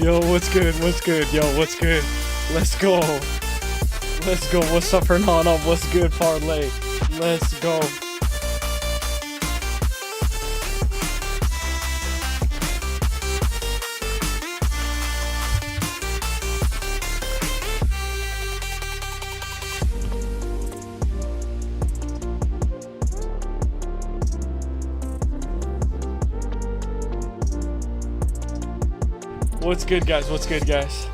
Yo, what's good? What's good? Yo, what's good? Let's go. Let's go. What's up, Hernan? What's good, Parlay? Let's go. What's good, guys? What's good, guys?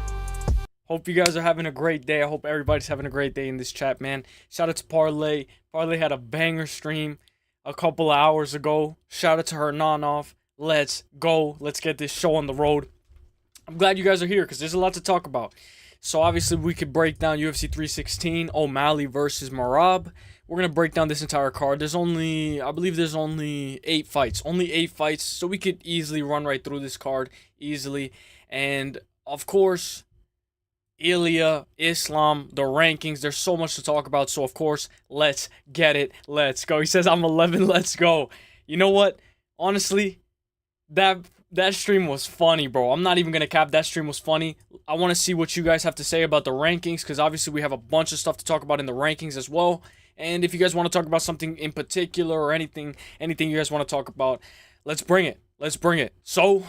Hope you guys are having a great day. I hope everybody's having a great day in this chat, man. Shout out to Parlay. Parlay had a banger stream a couple of hours ago. Shout out to Hernan. Let's go. Let's get this show on the road. I'm glad you guys are here because there's a lot to talk about. So obviously we could break down UFC 316, O'Malley versus Merab. We're going to break down this entire card. I believe there's only 8 fights. Only 8 fights, so we could easily run right through this card easily. And, of course, Ilia, Islam, the rankings. There's so much to talk about. So, of course, let's get it. Let's go. He says, I'm 11. Let's go. You know what? Honestly, that stream was funny, bro. I'm not even going to cap. That stream was funny. I want to see what you guys have to say about the rankings because, obviously, we have a bunch of stuff to talk about in the rankings as well. And if you guys want to talk about something in particular or anything you guys want to talk about, let's bring it. Let's bring it. So,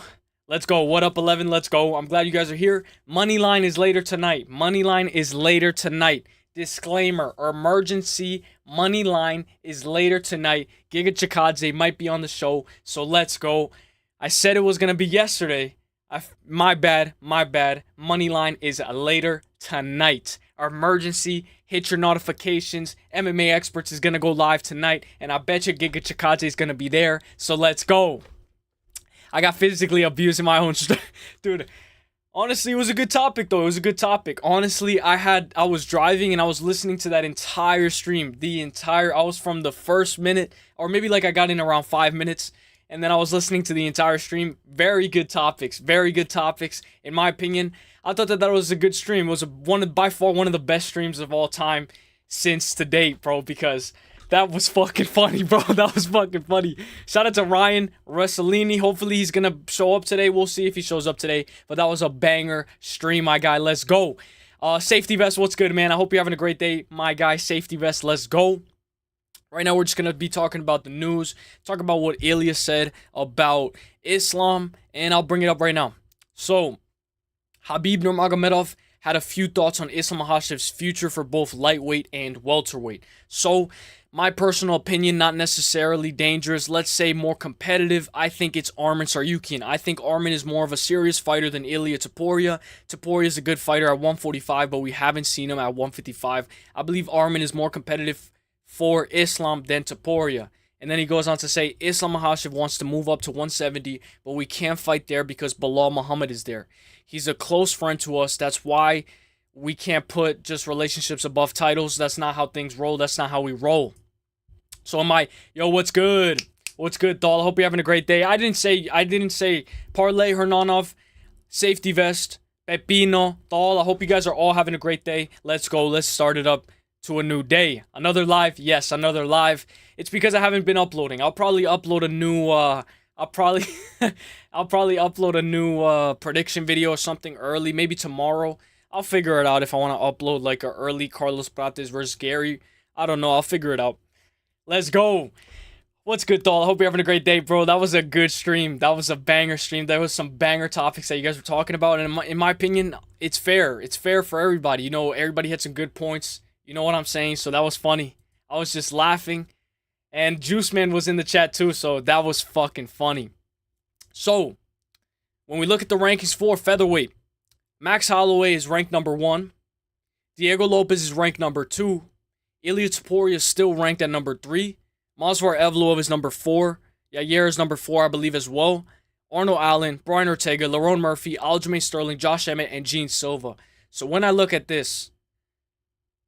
let's go. What up, 11? Let's go. I'm glad you guys are here. Moneyline is later tonight. Moneyline is later tonight. Disclaimer. Emergency. Moneyline is later tonight. Giga Chikadze might be on the show. So, let's go. I said it was going to be yesterday. My bad. Moneyline is later tonight. Emergency. Hit your notifications. MMA Experts is going to go live tonight. And I bet you Giga Chikadze is going to be there. So let's go. I got physically abused in my own dude. Honestly, it was a good topic though. It was a good topic. Honestly, I was driving and I was listening to that entire stream. I was from the first minute, or maybe like I got in around 5 minutes. And then I was listening to the entire stream. Very good topics. Very good topics. In my opinion, I thought that was a good stream. It was by far one of the best streams of all time since to date, bro. Because that was fucking funny, bro. That was fucking funny. Shout out to Ryan Rossellini. Hopefully he's going to show up today. We'll see if he shows up today. But that was a banger stream, my guy. Let's go. Safety Vest, what's good, man? I hope you're having a great day, my guy. Safety Vest, let's go. Right now, we're just going to be talking about the news, talk about what Ilia said about Islam, and I'll bring it up right now. So, Khabib Nurmagomedov had a few thoughts on Islam Makhachev's future for both lightweight and welterweight. So, my personal opinion, not necessarily dangerous, let's say more competitive. I think it's Arman Tsarukyan. I think Arman is more of a serious fighter than Ilia Topuria. Topuria is a good fighter at 145, but we haven't seen him at 155. I believe Arman is more competitive for Islam than Topuria. And then he goes on to say, Islam Makhachev wants to move up to 170, but we can't fight there because Bilal Muhammad is there. He's a close friend to us. That's why we can't put just relationships above titles. That's not how things roll. That's not how we roll. So yo, what's good? What's good, doll? I hope you're having a great day. I didn't say Parlay, Hernanov, Safety Vest, Pepino, doll. I hope you guys are all having a great day. Let's go. Let's start it up to a new day. Another live. Yes, another live. It's because I haven't been uploading. I'll probably upload a new upload a new prediction video or something early, maybe tomorrow. I'll figure it out if I want to upload like an early Carlos Prates versus Garry. I don't know. I'll figure it out. Let's go. What's good, doll? I hope you're having a great day, bro. That was a good stream. That was a banger stream. There was some banger topics that you guys were talking about, and in my opinion, it's fair. It's fair for everybody. You know, everybody had some good points. You know what I'm saying? So that was funny. I was just laughing. And Juice Man was in the chat too, so that was fucking funny. So, when we look at the rankings for featherweight, Max Holloway is ranked number 1. Diego Lopez is ranked number 2. Ilia Topuria is still ranked at number 3. Movsar Evloev is number 4. Yair is number 4, I believe, as well. Arnold Allen, Brian Ortega, Lerone Murphy, Aljamain Sterling, Josh Emmett, and Gene Silva. So when I look at this,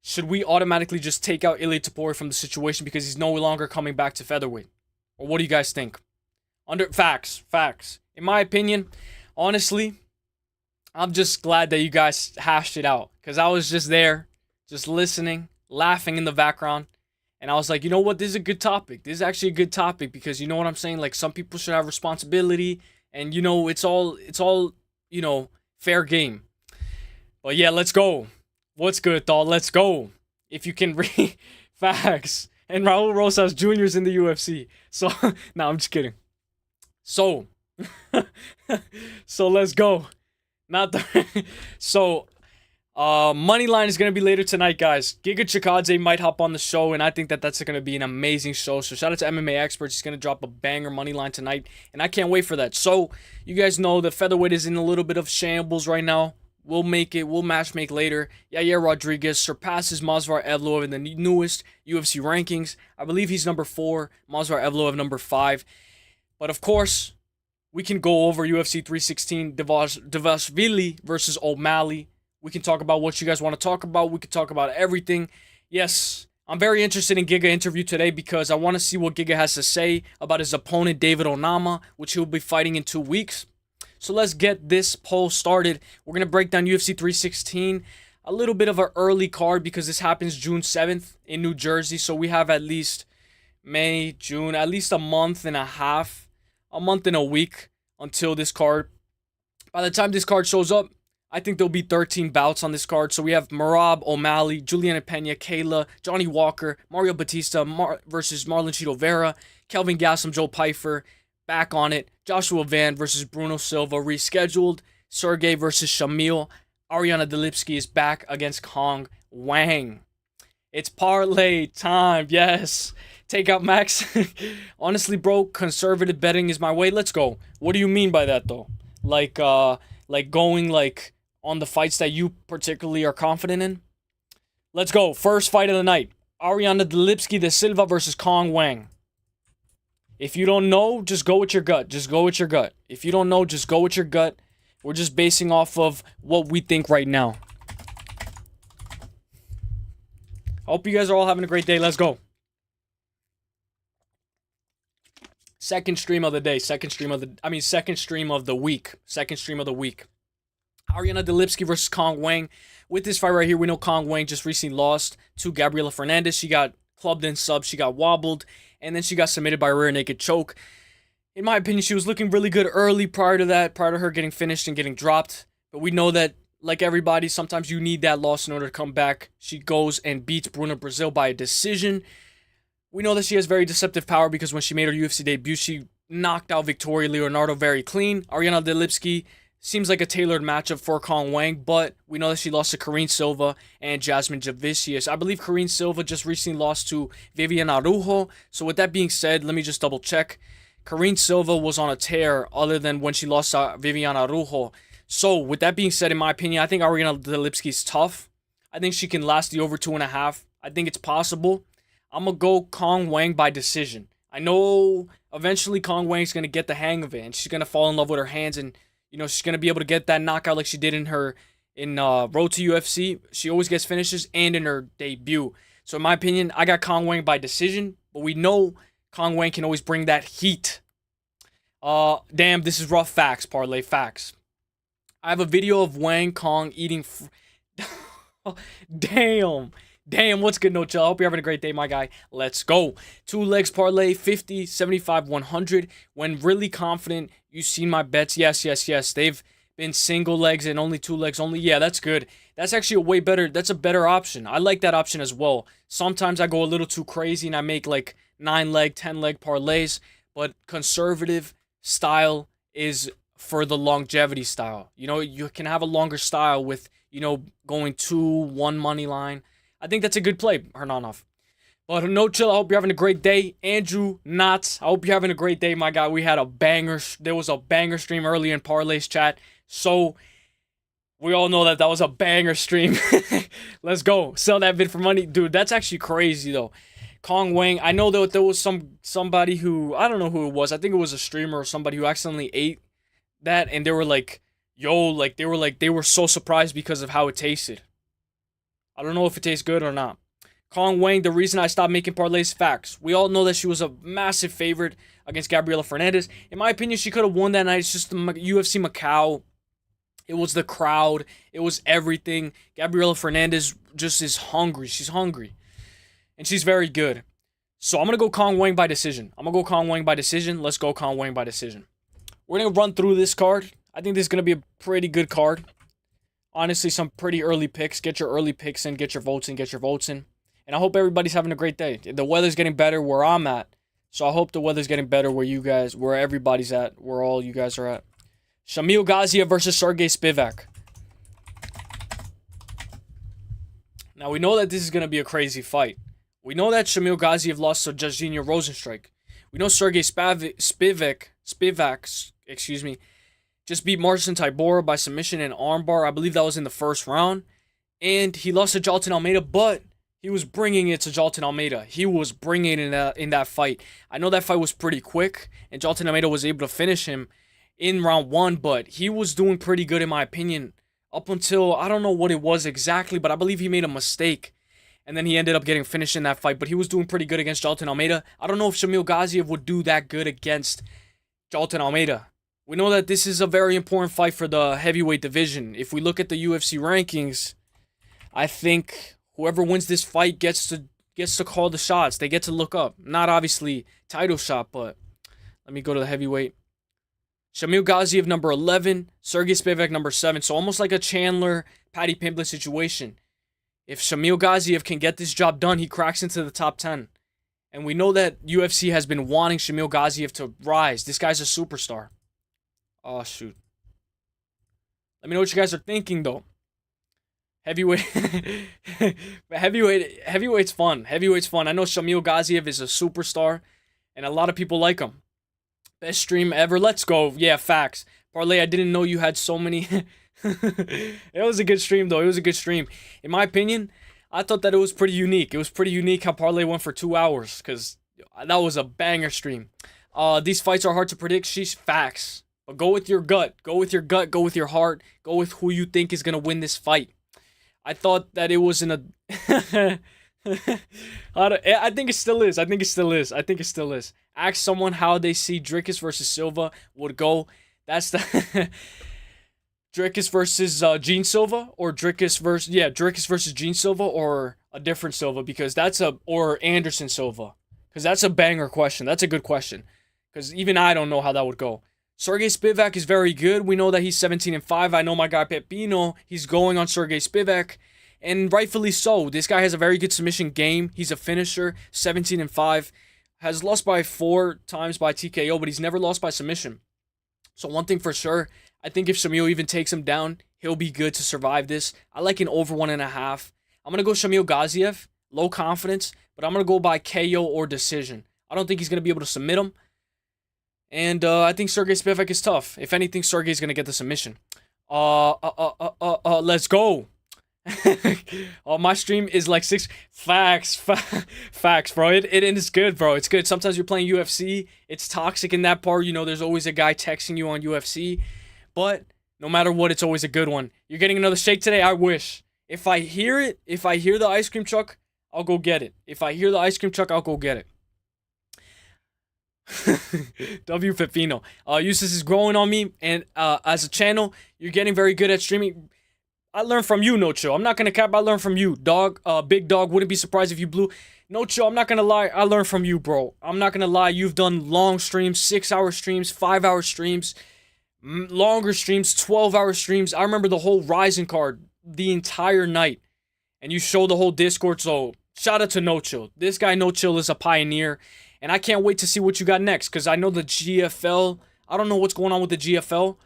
should we automatically just take out Ilia Topuria from the situation because he's no longer coming back to featherweight? Or what do you guys think? Facts. In my opinion, honestly, I'm just glad that you guys hashed it out. Because I was just there, just listening, laughing in the background. And I was like, you know what? This is a good topic. This is actually a good topic because you know what I'm saying? Like, some people should have responsibility. And, you know, it's all, you know, Fair game. But yeah, let's go. What's good, dawg? Let's go. If you can read facts. And Raul Rosas Jr. is in the UFC. So, nah, I'm just kidding. So, so let's go. Not the so money line is gonna be later tonight, guys. Giga Chikadze might hop on the show, and I think that that's gonna be an amazing show. So shout out to MMA Experts. He's gonna drop a banger money line tonight, and I can't wait for that. So you guys know the featherweight is in a little bit of shambles right now. We'll make it. We'll match make later. Yair Rodriguez surpasses Movsar Evloev in the newest UFC rankings. I believe he's number 4. Movsar Evloev number 5. But of course, we can go over UFC 316, Dvalishvili versus O'Malley. We can talk about what you guys want to talk about. We can talk about everything. Yes, I'm very interested in Giga interview today because I want to see what Giga has to say about his opponent, David Onama, which he'll be fighting in 2 weeks. So let's get this poll started. We're going to break down UFC 316. A little bit of an early card because this happens June 7th in New Jersey. So we have at least May, June, at least a month and a half, a month and a week until this card. By the time this card shows up, I think there'll be 13 bouts on this card. So we have Merab, O'Malley, Juliana Pena, Kayla, Johnny Walker, Mario Batista versus Marlon Chito Vera, Kelvin Gastelum, Joe Pyfer, back on it. Joshua Van versus Bruno Silva, rescheduled. Sergey versus Shamil. Ariana Delipsky is back against Kong Wang. It's parlay time, yes. Take out Max. Honestly, bro, conservative betting is my way. Let's go. What do you mean by that, though? Like going, like, on the fights that you particularly are confident in? Let's go. First fight of the night. Ariana Delipsky de Silva versus Kong Wang. If you don't know, just go with your gut. Just go with your gut. If you don't know, just go with your gut. We're just basing off of what we think right now. I hope you guys are all having a great day. Let's go. Second stream of the day. Second stream of the week. Second stream of the week. Ariana Delipsky versus Kong Wang. With this fight right here, we know Kong Wang just recently lost to Gabriela Fernandez. She got clubbed in sub. She got wobbled. And then she got submitted by a rear naked choke. In my opinion, she was looking really good early prior to that, prior to her getting finished and getting dropped. But we know that, like everybody, sometimes you need that loss in order to come back. She goes and beats Bruna Brazil by a decision. We know that she has very deceptive power because when she made her UFC debut, she knocked out Victoria Leonardo very clean. Ariana Delipsky seems like a tailored matchup for Kong Wang, but we know that she lost to Karine Silva and Jasmine Javicius. I believe Karine Silva just recently lost to Vivian Araujo. So with that being said, let me just double check. Karine Silva was on a tear other than when she lost to Vivian Araujo. So with that being said, in my opinion, I think Ariana Delipsky is tough. I think she can last the over 2.5. I think it's possible. I'm going to go Kong Wang by decision. I know eventually Kong Wang's going to get the hang of it and she's going to fall in love with her hands and you know, she's going to be able to get that knockout like she did in Road to UFC. She always gets finishes and in her debut. So in my opinion, I got Kong Wang by decision. But we know Kong Wang can always bring that heat. Damn, this is rough facts, parlay facts. I have a video of Wang Kong eating... Damn. Damn, what's good, No Chill? I hope you're having a great day, my guy. Let's go. 2 legs parlay, 50, 75, 100. When really confident, you've seen my bets. Yes. They've been single legs and only 2 legs only. Yeah, that's good. That's actually a way better. That's a better option. I like that option as well. Sometimes I go a little too crazy and I make like 9 leg, 10 leg parlays. But conservative style is for the longevity style. You know, you can have a longer style with, you know, going 2-1 money line. I think that's a good play, Hernanov. But No Chill, I hope you're having a great day. Andrew Knotts, I hope you're having a great day, my guy. We had a banger. There was a banger stream early in Parlay's chat. So, we all know that was a banger stream. Let's go. Sell that vid for money. Dude, that's actually crazy, though. Kong Wang, I know that there was somebody who, I don't know who it was. I think it was a streamer or somebody who accidentally ate that. And they were like, yo, like, they were so surprised because of how it tasted. I don't know if it tastes good or not. Kong Wang, the reason I stopped making parlays, facts. We all know that she was a massive favorite against Gabriela Fernandez. In my opinion, she could have won that night. It's just the UFC Macau. It was the crowd. It was everything. Gabriela Fernandez just is hungry. She's hungry. And she's very good. So I'm going to go Kong Wang by decision. Let's go Kong Wang by decision. We're going to run through this card. I think this is going to be a pretty good card. Honestly, some pretty early picks. Get your early picks in. Get your votes in. Get your votes in. And I hope everybody's having a great day. The weather's getting better where I'm at. So I hope the weather's getting better where everybody's at, where all you guys are at. Shamil Gaziev versus Sergey Spivak. Now, we know that this is going to be a crazy fight. We know that Shamil Gaziev lost to Jairzinho Rozenstruik. We know Sergey Spivak, just beat Marcin Tybura by submission and armbar. I believe that was in the first round. And he lost to Jailton Almeida, but he was bringing it to Jailton Almeida. He was bringing it in that fight. I know that fight was pretty quick, and Jailton Almeida was able to finish him in round 1, but he was doing pretty good in my opinion up until, I don't know what it was exactly, but I believe he made a mistake. And then he ended up getting finished in that fight, but he was doing pretty good against Jailton Almeida. I don't know if Shamil Gaziev would do that good against Jailton Almeida. We know that this is a very important fight for the heavyweight division. If we look at the UFC rankings, I think whoever wins this fight gets to call the shots. They get to look up. Not obviously title shot, but let me go to the heavyweight. Shamil Gaziev number 11, Sergey Spivak number 7. So almost like a Chandler, Paddy Pimblett situation. If Shamil Gaziev can get this job done, he cracks into the top 10. And we know that UFC has been wanting Shamil Gaziev to rise. This guy's a superstar. Oh, shoot. Let me know what you guys are thinking, though. Heavyweight. Heavyweight's fun. Heavyweight's fun. I know Shamil Gaziev is a superstar, and a lot of people like him. Best stream ever. Let's go. Yeah, facts. Parlay, I didn't know you had so many. It was a good stream, though. It was a good stream. In my opinion, I thought that it was pretty unique. It was pretty unique how Parlay went for 2 hours, because that was a banger stream. These fights are hard to predict. She's facts. But go with your gut. Go with your gut. Go with your heart. Go with who you think is going to win this fight. I thought that it was in a... I think it still is. I think it still is. Ask someone how they see Dricus versus Silva would go. That's the... Dricus versus Gene Silva, or Dricus versus Gene Silva, or a different Silva, because or Anderson Silva, because that's a banger question. That's a good question, because even I don't know how that would go. Sergey Spivak is very good. We know that he's 17-5. I know my guy Pepino, he's going on Sergey Spivak, and rightfully so. This guy has a very good submission game. He's a finisher, 17-5. Has lost by 4 times by TKO, but he's never lost by submission. So one thing for sure, I think if Shamil even takes him down, he'll be good to survive this. I like an over 1.5. I'm going to go Shamil Gaziev. Low confidence, but I'm going to go by KO or decision. I don't think he's going to be able to submit him. And I think Sergey Spivak is tough. If anything, Sergey's going to get the submission. Let's go. My stream is like 6 facts, bro. It is good, bro. It's good. Sometimes you're playing UFC. It's toxic in that part. You know, there's always a guy texting you on UFC. But no matter what, it's always a good one. You're getting another shake today? I wish. If I hear it, if I hear the ice cream truck, I'll go get it. If I hear the ice cream truck, I'll go get it. W Pepino. Uselyis is growing on me, and as a channel, you're getting very good at streaming. I learned from you, No Chill. I'm not gonna cap. I learned from you, dog. Big dog. Wouldn't be surprised if you blew. No Chill. I'm not gonna lie. I learned from you, bro. I'm not gonna lie. You've done long streams, 6-hour streams, 5-hour streams, longer streams, 12-hour streams. I remember the whole Rising card the entire night, and you showed the whole Discord. So shout out to No Chill. This guy No Chill is a pioneer, and I can't wait to see what you got next, because I know the GFL. I don't know what's going on with the GFL.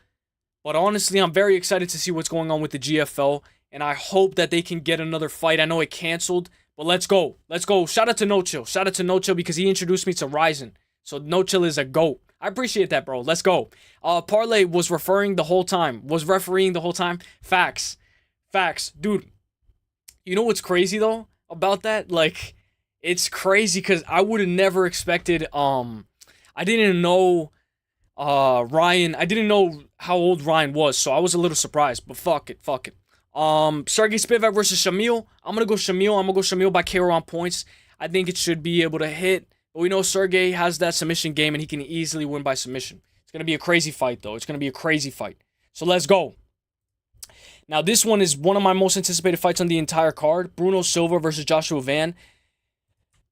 But honestly, I'm very excited to see what's going on with the GFL, and I hope that they can get another fight. I know it canceled, but let's go. Let's go. Shout out to No Chill. Shout out to No Chill, because he introduced me to Ryzen. So No Chill is a GOAT. I appreciate that, bro. Let's go. Parlay was refereeing the whole time. Facts. Facts. Dude, you know what's crazy, though, about that? Like, it's crazy, because I would have never expected, I didn't know... Ryan, I didn't know how old Ryan was, so I was a little surprised, but fuck it. Sergey Spivak versus Shamil. I'm gonna go Shamil by KO on points. I think it should be able to hit, but we know Sergey has that submission game, and he can easily win by submission. It's gonna be a crazy fight, though. It's gonna be a crazy fight. So let's go. Now, this one is one of my most anticipated fights on the entire card. Bruno Silva versus Joshua Van.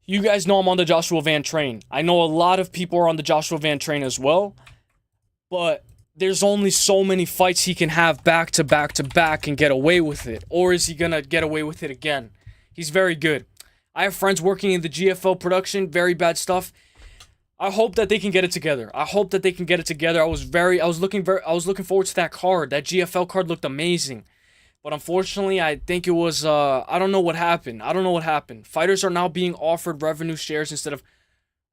You guys know I'm on the Joshua Van train. I know a lot of people are on the Joshua Van train as well. But there's only so many fights he can have back to back to back and get away with it. Or is he going to get away with it again? He's very good. I have friends working in the GFL production, very bad stuff. I hope that they can get it together. I hope that they can get it together. I was looking forward to that card. That GFL card looked amazing. But unfortunately, I think it was I don't know what happened. Fighters are now being offered revenue shares instead of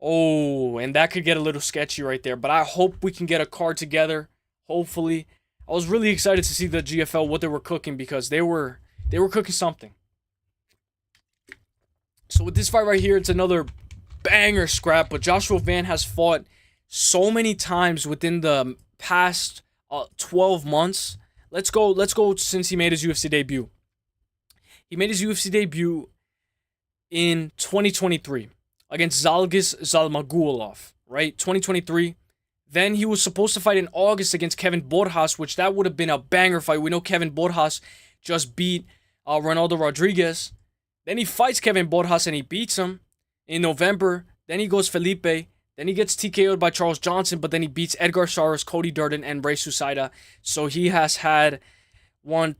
and that could get a little sketchy right there. But I hope we can get a card together. Hopefully. I was really excited to see the GFL what they were cooking because they were cooking something. So with this fight right here, it's another banger scrap, but Joshua Van has fought so many times within the past 12 months. Let's go since he made his UFC debut. He made his UFC debut in 2023 against Zhalgas Zhumagulov, right? 2023. Then he was supposed to fight in August against Kevin Borjas, which that would have been a banger fight. We know Kevin Borjas just beat Ronaldo Rodriguez. Then he fights Kevin Borjas and he beats him in November. Then he goes Felipe. Then he gets TKO'd by Charles Johnson, but then he beats Edgar Chairez, Cody Durden, and Bray Susaida. So he has had 7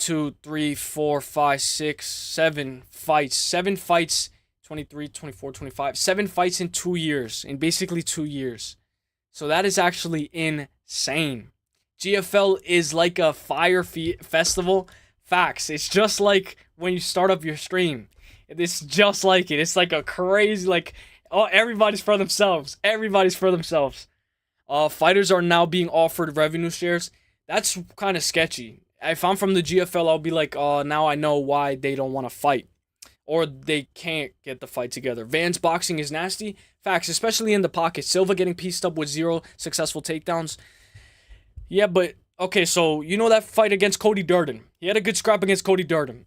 fights. 7 fights, 23, 24, 25. 7 fights in 2 years, in basically 2 years. So that is actually insane. GFL is like a fire festival. Facts. It's just like when you start up your stream. It's just like it. It's like a crazy, everybody's for themselves. Fighters are now being offered revenue shares. That's kind of sketchy. If I'm from the GFL, I'll be like, now I know why they don't want to fight. Or they can't get the fight together. Van's boxing is nasty. Facts, especially in the pocket. Silva getting pieced up with 0 successful takedowns. Yeah, but, okay, so you know that fight against Cody Durden. He had a good scrap against Cody Durden.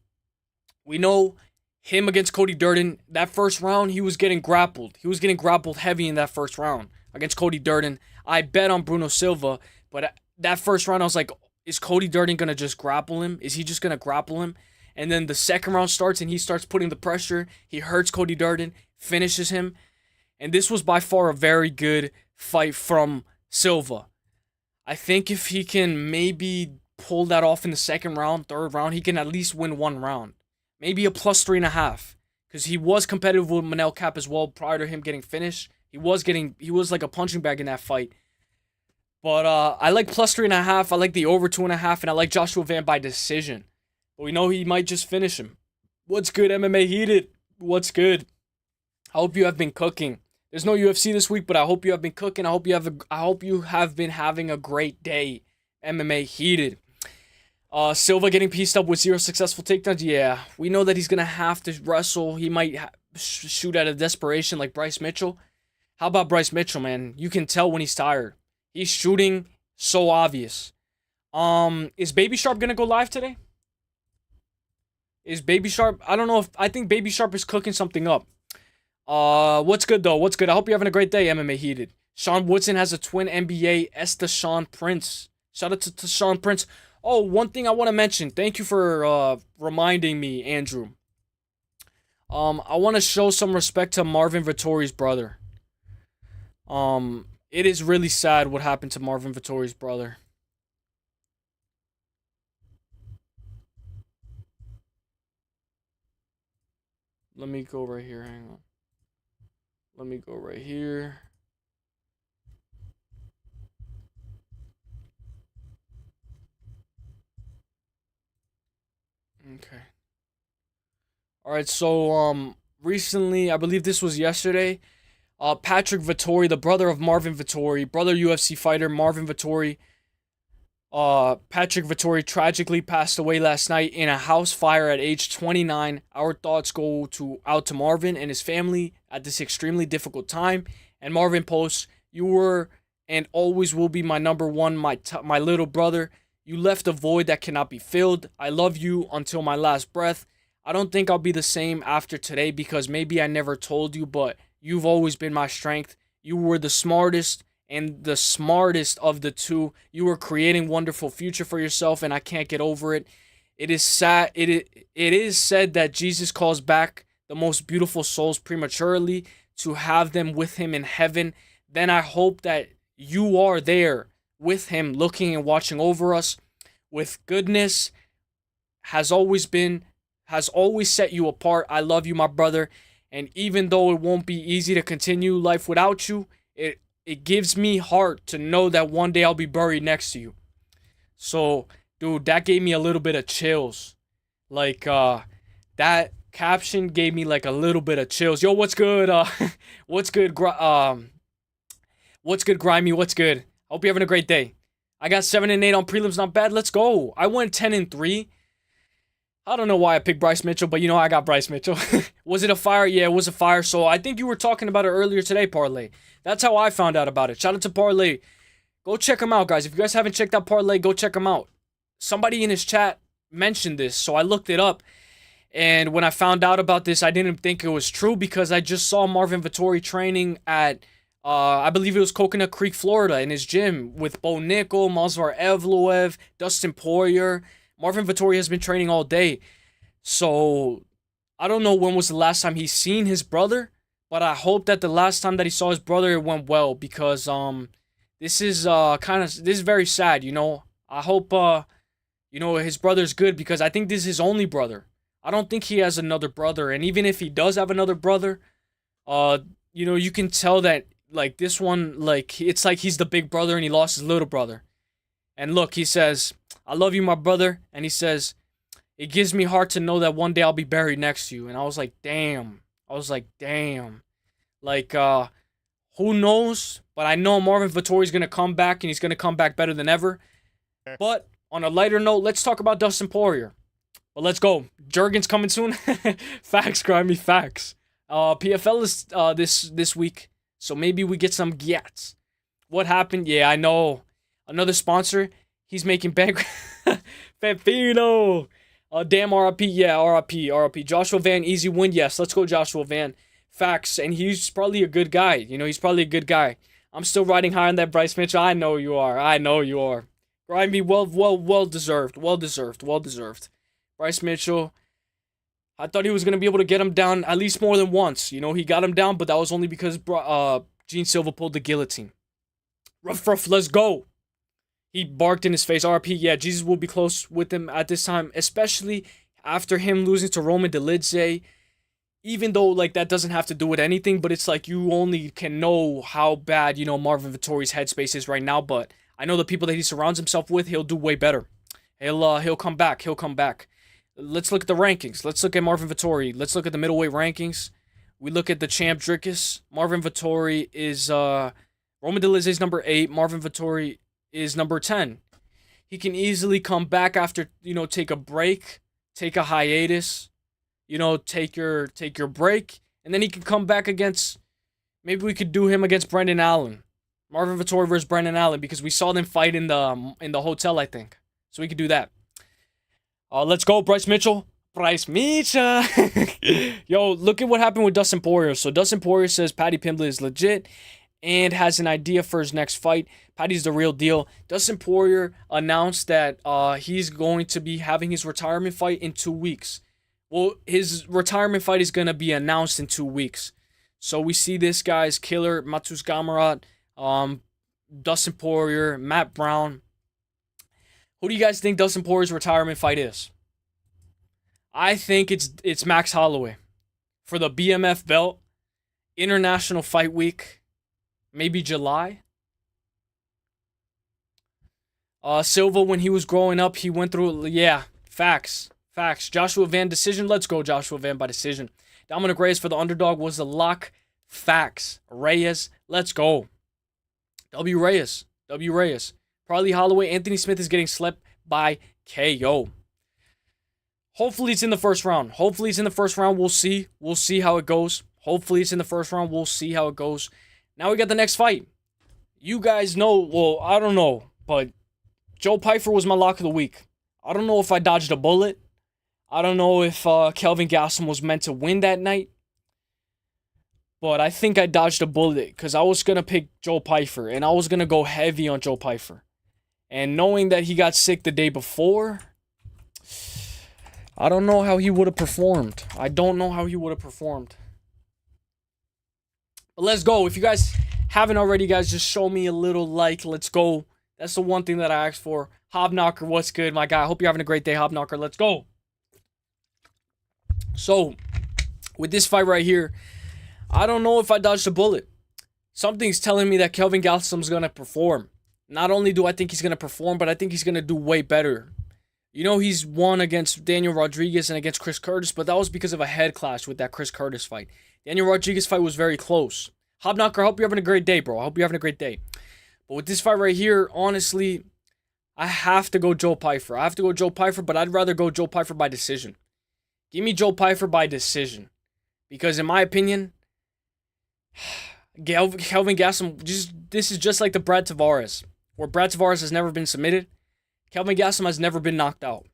We know him against Cody Durden, that first round, he was getting grappled. He was getting grappled heavy in that first round against Cody Durden. I bet on Bruno Silva, but that first round, I was like, is Cody Durden going to just grapple him? Is he just going to grapple him? And then the second round starts, and he starts putting the pressure. He hurts Cody Durden, finishes him. And this was by far a very good fight from Silva. I think if he can maybe pull that off in the second round, third round, he can at least win 1 round. Maybe a plus 3.5. Because he was competitive with Manel Kape as well prior to him getting finished. He was like a punching bag in that fight. But I like plus 3.5. I like the over 2.5. And I like Joshua Van by decision. But we know he might just finish him. What's good, MMA Heated? What's good? I hope you have been cooking. There's no UFC this week, but I hope you have been cooking. I hope you have been having a great day. MMA Heated. Silva getting pieced up with 0 successful takedowns. Yeah, we know that he's going to have to wrestle. He might shoot out of desperation like Bryce Mitchell. How about Bryce Mitchell, man? You can tell when he's tired. He's shooting so obvious. Is Baby Sharp going to go live today? Is Baby Sharp? I don't know I think Baby Sharp is cooking something up. What's good, though? What's good? I hope you're having a great day, MMA Heated. Sean Woodson has a twin NBA, Sean Prince. Shout out to Sean Prince. Oh, one thing I want to mention. Thank you for reminding me, Andrew. I want to show some respect to Marvin Vettori's brother. It is really sad what happened to Marvin Vettori's brother. Let me go right here. Hang on. Let me go right here. Okay. All right, so recently, I believe this was yesterday, Patrick Vettori, the brother of Marvin Vettori, brother UFC fighter Marvin Vettori, Patrick Vettori tragically passed away last night in a house fire at age 29. Our thoughts go out to Marvin and his family at this extremely difficult time. And Marvin posts, "You were and always will be my number one, my little brother. You left a void that cannot be filled. I love you until my last breath. I don't think I'll be the same after today because maybe I never told you, but you've always been my strength. You were the smartest and the smartest of the two. You were creating wonderful future for yourself, and I can't get over it. It is sad. It is said that Jesus calls back the most beautiful souls prematurely to have them with him in heaven. Then I hope that you are there with him, looking and watching over us with goodness, has always set you apart. I love you, my brother. And even though it won't be easy to continue life without you, it gives me heart to know that one day I'll be buried next to you. So, dude, that gave me a little bit of chills. Like, that caption gave me like a little bit of chills. Yo, what's good? What's good? What's good, Grimy? What's good? Hope you're having a great day. I got 7-8 on prelims, not bad. Let's go. I went 10-3. I don't know why I picked Bryce Mitchell, but you know I got Bryce Mitchell. Was it a fire? Yeah, it was a fire. So I think you were talking about it earlier today, Parlay. That's how I found out about it. Shout out to Parlay. Go check him out, guys. If you guys haven't checked out Parlay, go check him out. Somebody in his chat mentioned this, so I looked it up. And when I found out about this, I didn't think it was true because I just saw Marvin Vettori training at, I believe it was Coconut Creek, Florida, in his gym with Bo Nickel, Mazvar Evloev, Dustin Poirier. Marvin Vettori has been training all day. So, I don't know when was the last time he's seen his brother, but I hope that the last time that he saw his brother, it went well, because this is very sad, you know. I hope you know, his brother's good, because I think this is his only brother. I don't think he has another brother, and even if he does have another brother, you know, you can tell that, like, this one, like, it's like he's the big brother and he lost his little brother. And look, he says, I love you, my brother. And he says, it gives me heart to know that one day I'll be buried next to you. And I was like, damn. Like, who knows? But I know Marvin Vettori's going to come back, and he's going to come back better than ever. But on a lighter note, let's talk about Dustin Poirier. But let's go. Jurgen's coming soon. Facts, Grimy, facts. PFL is this week, so maybe we get some gyats. What happened? Yeah, I know. Another sponsor. He's making bank. Fafino. Damn, RIP. Yeah, RIP. Joshua Van, easy win. Yes, let's go, Joshua Van. Facts. And he's probably a good guy. You know, he's probably a good guy. I'm still riding high on that Bryce Mitchell. I know you are. Grimy, well deserved. Bryce Mitchell, I thought he was going to be able to get him down at least more than once. You know, he got him down, but that was only because Gene Silva pulled the guillotine. Ruff, let's go. He barked in his face. RP, yeah, Jesus will be close with him at this time, especially after him losing to Roman Dolidze. Even though, like, that doesn't have to do with anything, but it's like you only can know how bad, you know, Marvin Vettori's headspace is right now. But I know the people that he surrounds himself with, he'll do way better. He'll come back. Let's look at the rankings. Let's look at Marvin Vettori. Let's look at the middleweight rankings. We look at the champ Dricus. Marvin Vettori is Roman Dolidze is number 8. Marvin Vettori is number 10. He can easily come back after, you know, take a break, take a hiatus, you know, take your break, and then he can come back against, maybe we could do him against Brendan Allen. Marvin Vettori versus Brendan Allen, because we saw them fight in the hotel, I think. So we could do that. Let's go, Bryce Mitchell. Yo, look at what happened with Dustin Poirier. So Dustin Poirier says Paddy Pimblett is legit and has an idea for his next fight. Paddy's the real deal. Dustin Poirier announced that he's going to be having his retirement fight in 2 weeks. Well, his retirement fight is going to be announced in 2 weeks. So we see this guy's killer, Mateusz Gamrot, Dustin Poirier, Matt Brown. Who do you guys think Dustin Poirier's retirement fight is? I think it's Max Holloway for the BMF belt. International Fight Week, maybe July. Silva, when he was growing up, he went through, yeah, facts. Joshua Van decision. Let's go, Joshua Van by decision. Dominic Reyes for the underdog was the lock. Facts. Reyes, let's go. W. Reyes. Probably Holloway. Anthony Smith is getting slept by KO. Hopefully it's in the first round. We'll see. We'll see how it goes. Hopefully it's in the first round. We'll see how it goes. Now we got the next fight. You guys know, well, I don't know, but Joe Pyfer was my lock of the week. I don't know if I dodged a bullet. I don't know if Kelvin Gastelum was meant to win that night. But I think I dodged a bullet because I was going to pick Joe Pyfer, and I was going to go heavy on Joe Pyfer. And knowing that he got sick the day before, I don't know how he would have performed. But let's go. If you guys haven't already, guys, just show me a little like. Let's go. That's the one thing that I asked for. Hobknocker, what's good, my guy? I hope you're having a great day, Hobknocker. Let's go. So, with this fight right here, I don't know if I dodged a bullet. Something's telling me that Kelvin Gastelum's going to perform. Not only do I think he's going to perform, but I think he's going to do way better. You know, he's won against Daniel Rodriguez and against Chris Curtis, but that was because of a head clash with that Chris Curtis fight. Daniel Rodriguez fight was very close. Hobknocker, I hope you're having a great day, bro. I hope you're having a great day. But with this fight right here, honestly, I have to go Joe Pyfer. I have to go Joe Pyfer, but I'd rather go Joe Pyfer by decision. Give me Joe Pyfer by decision. Because in my opinion, Kelvin Gastelum, this is just like the Brad Tavares, where Brad Tavares has never been submitted. Kelvin Gastelum has never been knocked out.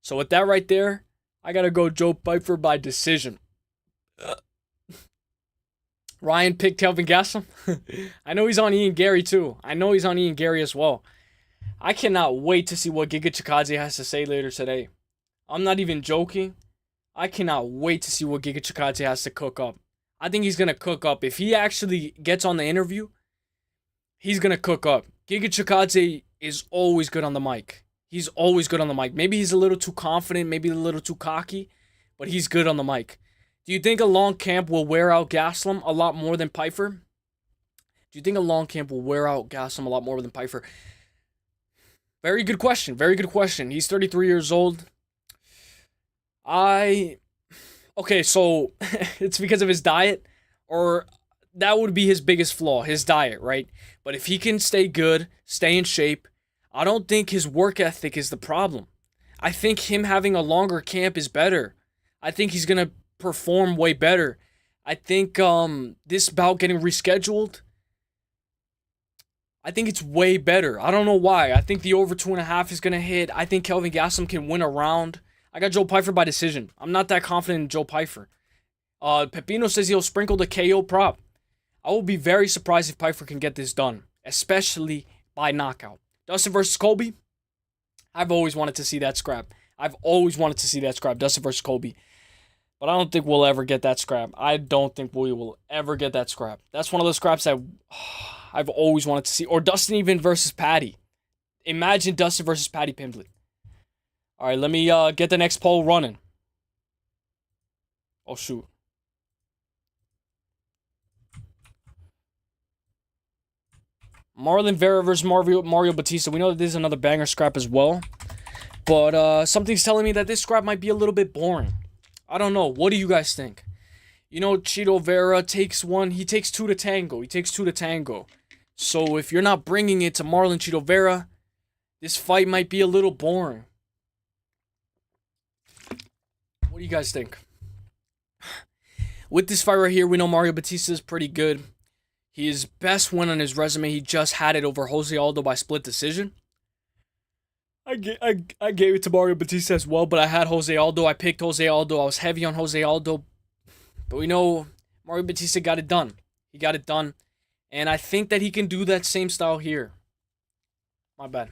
So with that right there, I got to go Joe Pyfer by decision. Ryan picked Kelvin Gastelum. I know he's on Ian Garry too. I know he's on Ian Garry as well. I cannot wait to see what Giga Chikadze has to say later today. I'm not even joking. I cannot wait to see what Giga Chikadze has to cook up. I think he's going to cook up. If he actually gets on the interview, he's going to cook up. Giga Chikadze is always good on the mic. He's always good on the mic. Maybe he's a little too confident, maybe a little too cocky, but he's good on the mic. Do you think a long camp will wear out Gastelum a lot more than Pyfer? Do you think a long camp will wear out Gastelum a lot more than Pyfer? Very good question. Very good question. He's 33 years old. Okay, so it's because of his diet, or that would be his biggest flaw, his diet, right? But if he can stay good, stay in shape, I don't think his work ethic is the problem. I think him having a longer camp is better. I think he's going to perform way better. I think this bout getting rescheduled, I think it's way better. I don't know why. I think the over 2.5 is going to hit. I think Kelvin Gastelum can win a round. I got Joe Pyfer by decision. I'm not that confident in Joe Pyfer. Pepino says he'll sprinkle the KO prop. I will be very surprised if Pyfer can get this done, especially by knockout. Dustin versus Colby. I've always wanted to see that scrap. Dustin versus Colby. But I don't think we'll ever get that scrap. I don't think we will ever get that scrap. That's one of those scraps that I've always wanted to see. Or Dustin even versus Patty. Imagine Dustin versus Patty Pimblett. All right, let me get the next poll running. Oh, shoot. Marlon Vera versus Mario Batista. We know that this is another banger scrap as well. But something's telling me that this scrap might be a little bit boring. I don't know. What do you guys think? You know, Chito Vera takes one. He takes two to tango. So if you're not bringing it to Marlon Chito Vera, this fight might be a little boring. What do you guys think? With this fight right here, we know Mario Batista is pretty good. His best win on his resume, he just had it over Jose Aldo by split decision. I gave it to Mario Batista as well, but I had Jose Aldo. I picked Jose Aldo. I was heavy on Jose Aldo. But we know Mario Batista got it done. He got it done. And I think that he can do that same style here. My bad.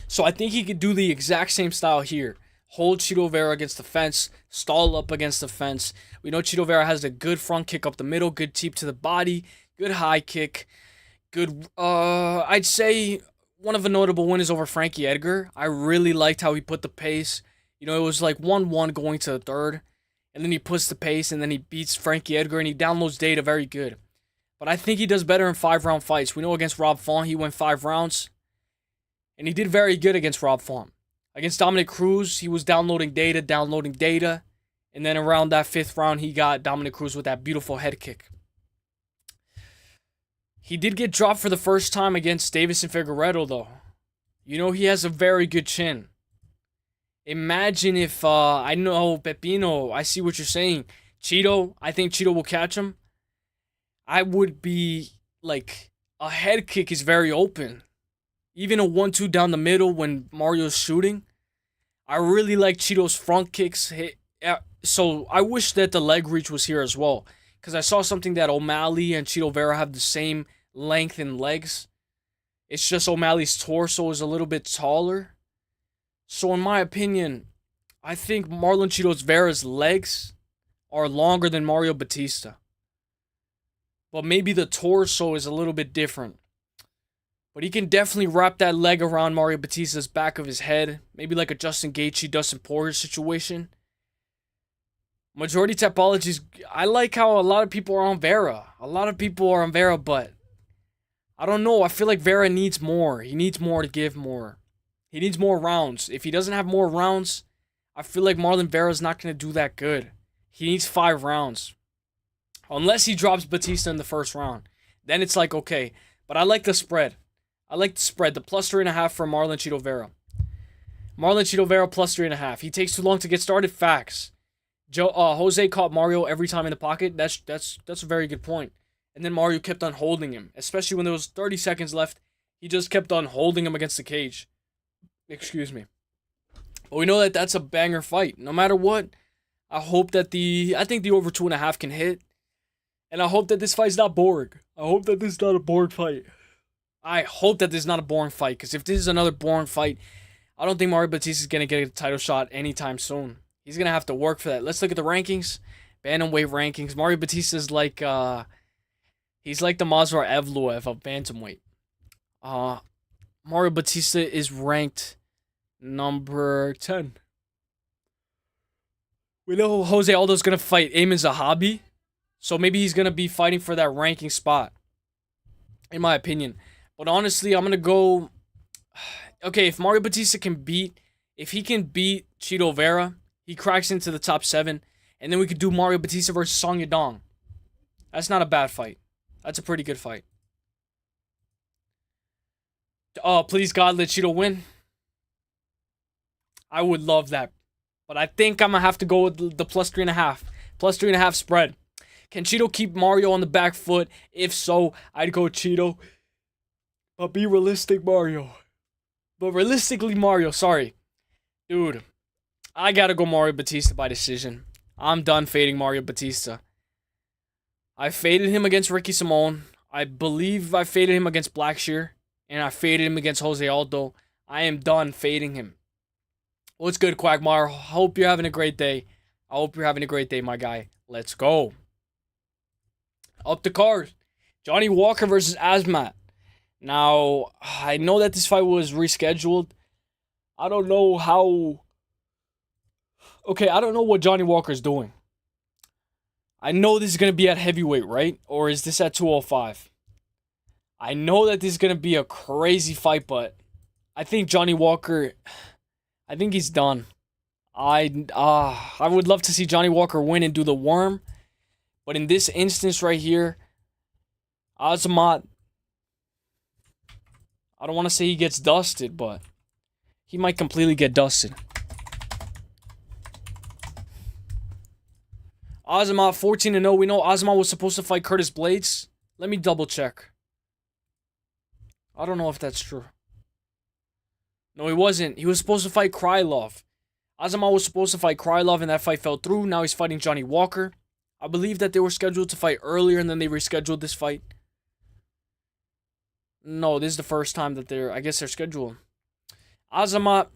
So I think he could do the exact same style here. Hold Chito Vera against the fence. Stall up against the fence. We know Chito Vera has a good front kick up the middle. Good teep to the body. Good high kick. Good, I'd say one of the notable wins over Frankie Edgar. I really liked how he put the pace. You know, it was like 1-1 going to the third. And then he puts the pace and then he beats Frankie Edgar and he downloads data very good. But I think he does better in 5-round fights. We know against Rob Font, he went 5 rounds. And he did very good against Rob Font. Against Dominic Cruz, he was downloading data. And then around that 5th round, he got Dominic Cruz with that beautiful head kick. He did get dropped for the first time against Davison Figueiredo, though. You know, he has a very good chin. Imagine if, I know, Pepino, I see what you're saying. Chito, I think Chito will catch him. I would be, like, a head kick is very open. Even a 1-2 down the middle when Mario's shooting. I really like Chito's front kicks. So I wish that the leg reach was here as well. Because I saw something that O'Malley and Chito Vera have the same length in legs. It's just O'Malley's torso is a little bit taller. So in my opinion, I think Marlon Chito Vera's legs are longer than Mario Batista. But maybe the torso is a little bit different. But he can definitely wrap that leg around Mario Batista's back of his head. Maybe like a Justin Gaethje, Dustin Poirier situation. Majority typologies, I like how a lot of people are on Vera. A lot of people are on Vera, but I don't know. I feel like Vera needs more. He needs more to give more. He needs more rounds. If he doesn't have more rounds, I feel like Marlon Vera's not going to do that good. He needs 5 rounds. Unless he drops Batista in the first round. Then it's like, okay. But I like the spread. I like the spread. The plus 3.5 for Marlon Chito Vera. Marlon Chito Vera plus 3.5. He takes too long to get started. Facts. Jose caught Mario every time in the pocket. That's a very good point. And then Mario kept on holding him. Especially when there was 30 seconds left. He just kept on holding him against the cage. Excuse me. But we know that that's a banger fight. No matter what, I hope that I think the over 2.5 can hit. And I hope that this fight's not boring. I hope that this is not a boring fight. I hope that this is not a boring fight. Because if this is another boring fight, I don't think Mario Batista is going to get a title shot anytime soon. He's going to have to work for that. Let's look at the rankings. Bantamweight rankings. Mario Batista is like, he's like the Mazvar Evloev of bantamweight. Mario Batista is ranked number 10. We know Jose Aldo's going to fight Ayman Zahabi. So maybe he's going to be fighting for that ranking spot. In my opinion. But honestly, I'm going to go... Okay, if Mario Batista can beat... If he can beat Chito Vera, he cracks into the top 7. And then we could do Mario Batista versus Song Yadong. That's not a bad fight. That's a pretty good fight. Oh, please God, let Chito win. I would love that. But I think I'm going to have to go with the plus 3.5. Plus 3.5 spread. Can Chito keep Mario on the back foot? If so, I'd go Chito. But be realistic, Mario. But realistically, Mario, sorry. Dude, I got to go Mario Batista by decision. I'm done fading Mario Batista. I faded him against Ricky Simone. I believe I faded him against Blackshear. And I faded him against Jose Aldo. I am done fading him. What's good, Quagmire? Hope you're having a great day. I hope you're having a great day, my guy. Let's go. Up the card. Johnny Walker versus Azmat. Now, I know that this fight was rescheduled. I don't know how... Okay, I don't know what Johnny Walker's doing. I know this is going to be at heavyweight, right? Or is this at 205? I know that this is going to be a crazy fight, but I think Johnny Walker... I think he's done. I would love to see Johnny Walker win and do the worm. But in this instance right here, Azamat, I don't want to say he gets dusted, but he might completely get dusted. Azamat 14-0. We know Azamat was supposed to fight Curtis Blades. Let me double check. I don't know if that's true. No, he wasn't. He was supposed to fight Krylov. Azamat was supposed to fight Krylov, and that fight fell through. Now he's fighting Johnny Walker. I believe that they were scheduled to fight earlier, and then they rescheduled this fight. No, this is the first time that I guess they're scheduled. Azamat.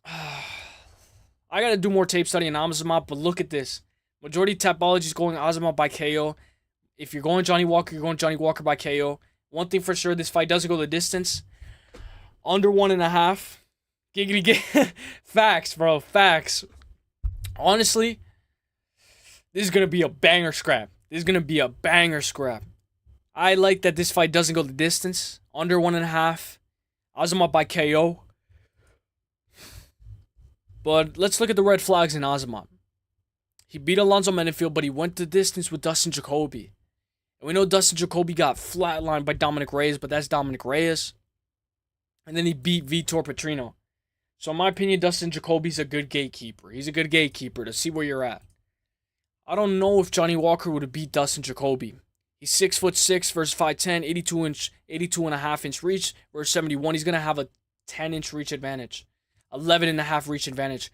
I got to do more tape study on Azamat, but look at this. Majority Tapology is going Azamat by KO. If you're going Johnny Walker, you're going Johnny Walker by KO. One thing for sure, this fight doesn't go the distance. Under 1.5. Giggity. Facts, bro. Facts. Honestly, this is going to be a banger scrap. This is going to be a banger scrap. I like that this fight doesn't go the distance. Under 1.5. Azamat by KO. But let's look at the red flags in Azamat. He beat Alonzo Mendenfield, but he went the distance with Dustin Jacoby. And we know Dustin Jacoby got flatlined by Dominic Reyes, but that's Dominic Reyes. And then he beat Vitor Petrino. So in my opinion, Dustin Jacoby's a good gatekeeper. He's a good gatekeeper to see where you're at. I don't know if Johnny Walker would have beat Dustin Jacoby. He's 6'6" versus 5'10", 82.5-inch reach versus 71. He's going to have a 10-inch reach advantage. 11.5 reach advantage.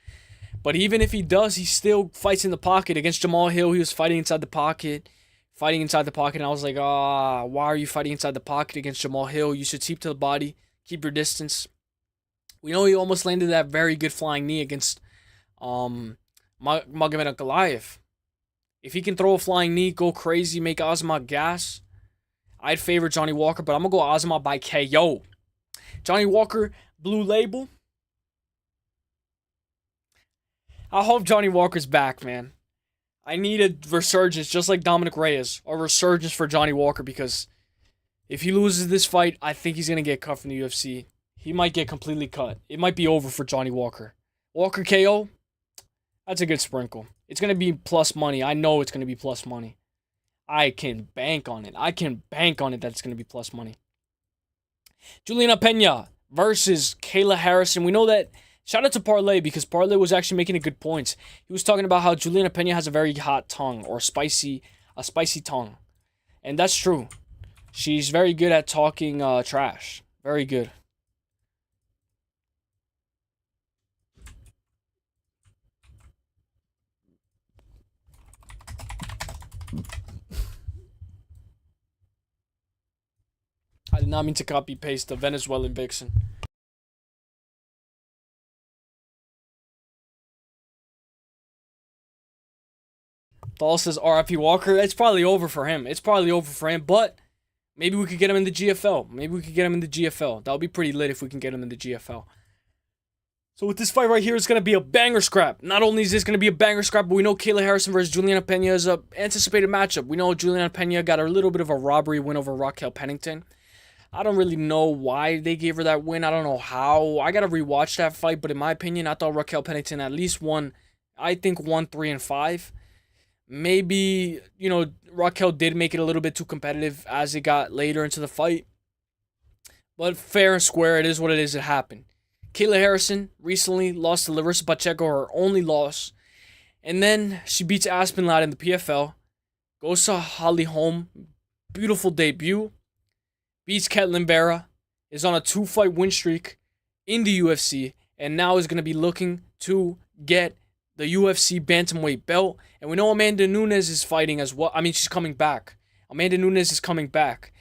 But even if he does, he still fights in the pocket. Against Jamal Hill, he was fighting inside the pocket. And I was like, why are you fighting inside the pocket against Jamal Hill? You should keep to the body. Keep your distance. We know he almost landed that very good flying knee against Magomed Ankalaev. If he can throw a flying knee, go crazy, make Azamat gas, I'd favor Johnny Walker, but I'm going to go Azamat by KO. Johnny Walker, Blue Label. I hope Johnny Walker's back, man. I need a resurgence, just like Dominic Reyes, a resurgence for Johnny Walker, because if he loses this fight, I think he's going to get cut from the UFC. He might get completely cut. It might be over for Johnny Walker. Walker KO, that's a good sprinkle. It's going to be plus money. I know it's going to be plus money. I can bank on it. I can bank on it that it's going to be plus money. Juliana Pena versus Kayla Harrison. We know that. Shout out to Parlay, because Parlay was actually making a good point. He was talking about how Juliana Pena has a very hot tongue, or a spicy tongue. And that's true. She's very good at talking trash. Very good. I did not mean to copy paste the Venezuelan vixen. Thal says RIP Walker. It's probably over for him. But maybe we could get him in the GFL. That would be pretty lit if we can get him in the GFL. So with this fight right here, it's going to be a banger scrap. Not only is this going to be a banger scrap, but we know Kayla Harrison versus Juliana Pena is an anticipated matchup. We know Juliana Pena got a little bit of a robbery win over Raquel Pennington. I don't really know why they gave her that win. I don't know how. I got to rewatch that fight, but in my opinion, I thought Raquel Pennington at least won, 3 and 5. Maybe, Raquel did make it a little bit too competitive as it got later into the fight. But fair and square, it is what it is. It happened. Kayla Harrison recently lost to Larissa Pacheco, her only loss. And then she beats Aspen Ladd in the PFL. Goes to Holly Holm. Beautiful debut. Beats Ketlin Vera. Is on a 2-fight win streak in the UFC. And now is going to be looking to get the UFC bantamweight belt. And we know Amanda Nunes is fighting as well. She's coming back. Amanda Nunes is coming back.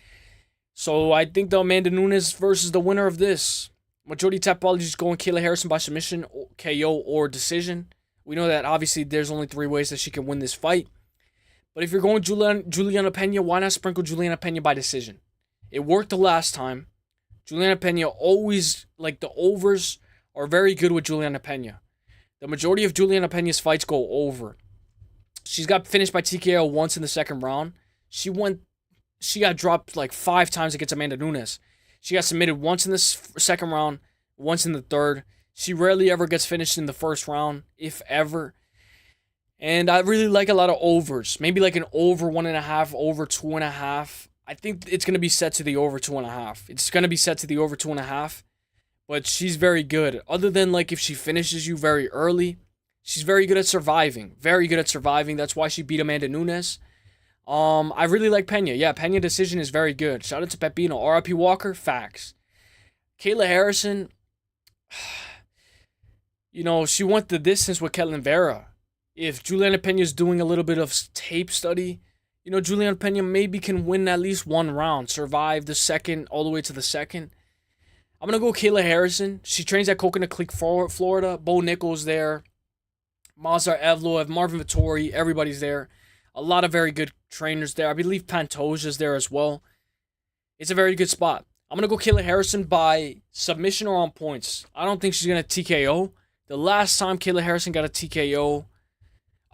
So I think the Amanda Nunes versus the winner of this. Majority typology is going Kayla Harrison by submission, KO, or decision. We know that obviously there's only 3 ways that she can win this fight. But if you're going Juliana Pena, why not sprinkle Juliana Pena by decision? It worked the last time. Juliana Pena always, the overs are very good with Juliana Pena. The majority of Juliana Pena's fights go over. She's got finished by TKO once in the second round. She got dropped 5 times against Amanda Nunes. She got submitted once in the second round, once in the third. She rarely ever gets finished in the first round, if ever. And I really like a lot of overs. Maybe an over 1.5, over 2.5. I think it's going to be set to the over 2.5. It's going to be set to the over 2.5. But she's very good. Other than if she finishes you very early, she's very good at surviving. Very good at surviving. That's why she beat Amanda Nunes. I really like Pena. Yeah, Pena decision is very good. Shout out to Pepino. RIP Walker, facts. Kayla Harrison, she went the distance with Ketlin Vera. If Juliana Pena is doing a little bit of tape study, Juliana Pena maybe can win at least 1 round, survive the second, all the way to the second. I'm going to go Kayla Harrison. She trains at Coconut Creek, Florida. Bo Nichols there. Mazar Evloev, Marvin Vittori, everybody's there. A lot of very good trainers there. I believe Pantoja's there as well. It's a very good spot. I'm going to go Kayla Harrison by submission or on points. I don't think she's going to TKO. The last time Kayla Harrison got a TKO,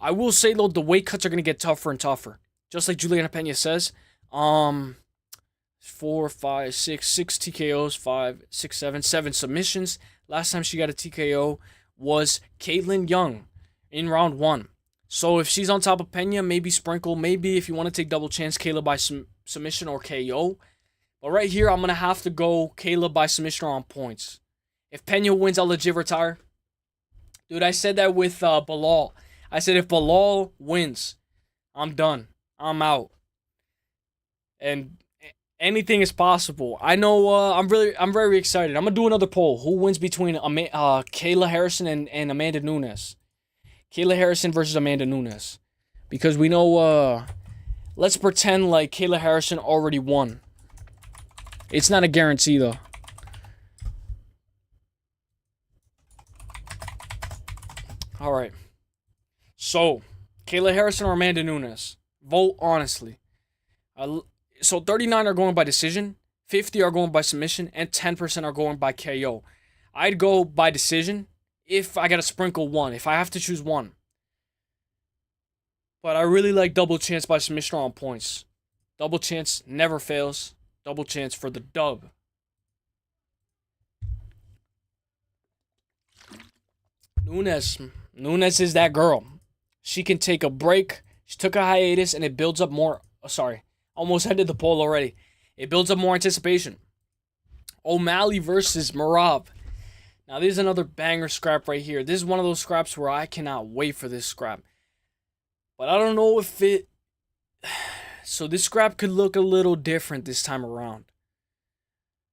I will say, though, the weight cuts are going to get tougher and tougher. Just like Juliana Pena says. 4, 5, 6 TKOs, 5, 6, 7 submissions. Last time she got a TKO was Caitlin Young in round 1. So if she's on top of Pena, maybe sprinkle. Maybe if you want to take double chance, Kayla by submission or KO. But right here, I'm going to have to go Kayla by submission or on points. If Pena wins, I'll legit retire. Dude, I said that with Bilal. I said if Bilal wins, I'm done. I'm out. And anything is possible. I know. I'm very excited. I'm gonna do another poll. Who wins between Kayla Harrison and Amanda Nunes? Kayla Harrison versus Amanda Nunes, because we know. Let's pretend like Kayla Harrison already won. It's not a guarantee though. All right. So, Kayla Harrison or Amanda Nunes? Vote honestly. So 39 are going by decision. 50 are going by submission, and 10% are going by KO. I'd go by decision if I gotta sprinkle one, if I have to choose one. But I really like double chance by submission on points. Double chance never fails. Double chance for the dub. Nunes is that girl. She can take a break. She took a hiatus and it builds up more. Oh, sorry. Almost ended the poll already. It builds up more anticipation. O'Malley versus Merab. Now, this is another banger scrap right here. This is one of those scraps where I cannot wait for this scrap. But I don't know if it... So this scrap could look a little different this time around.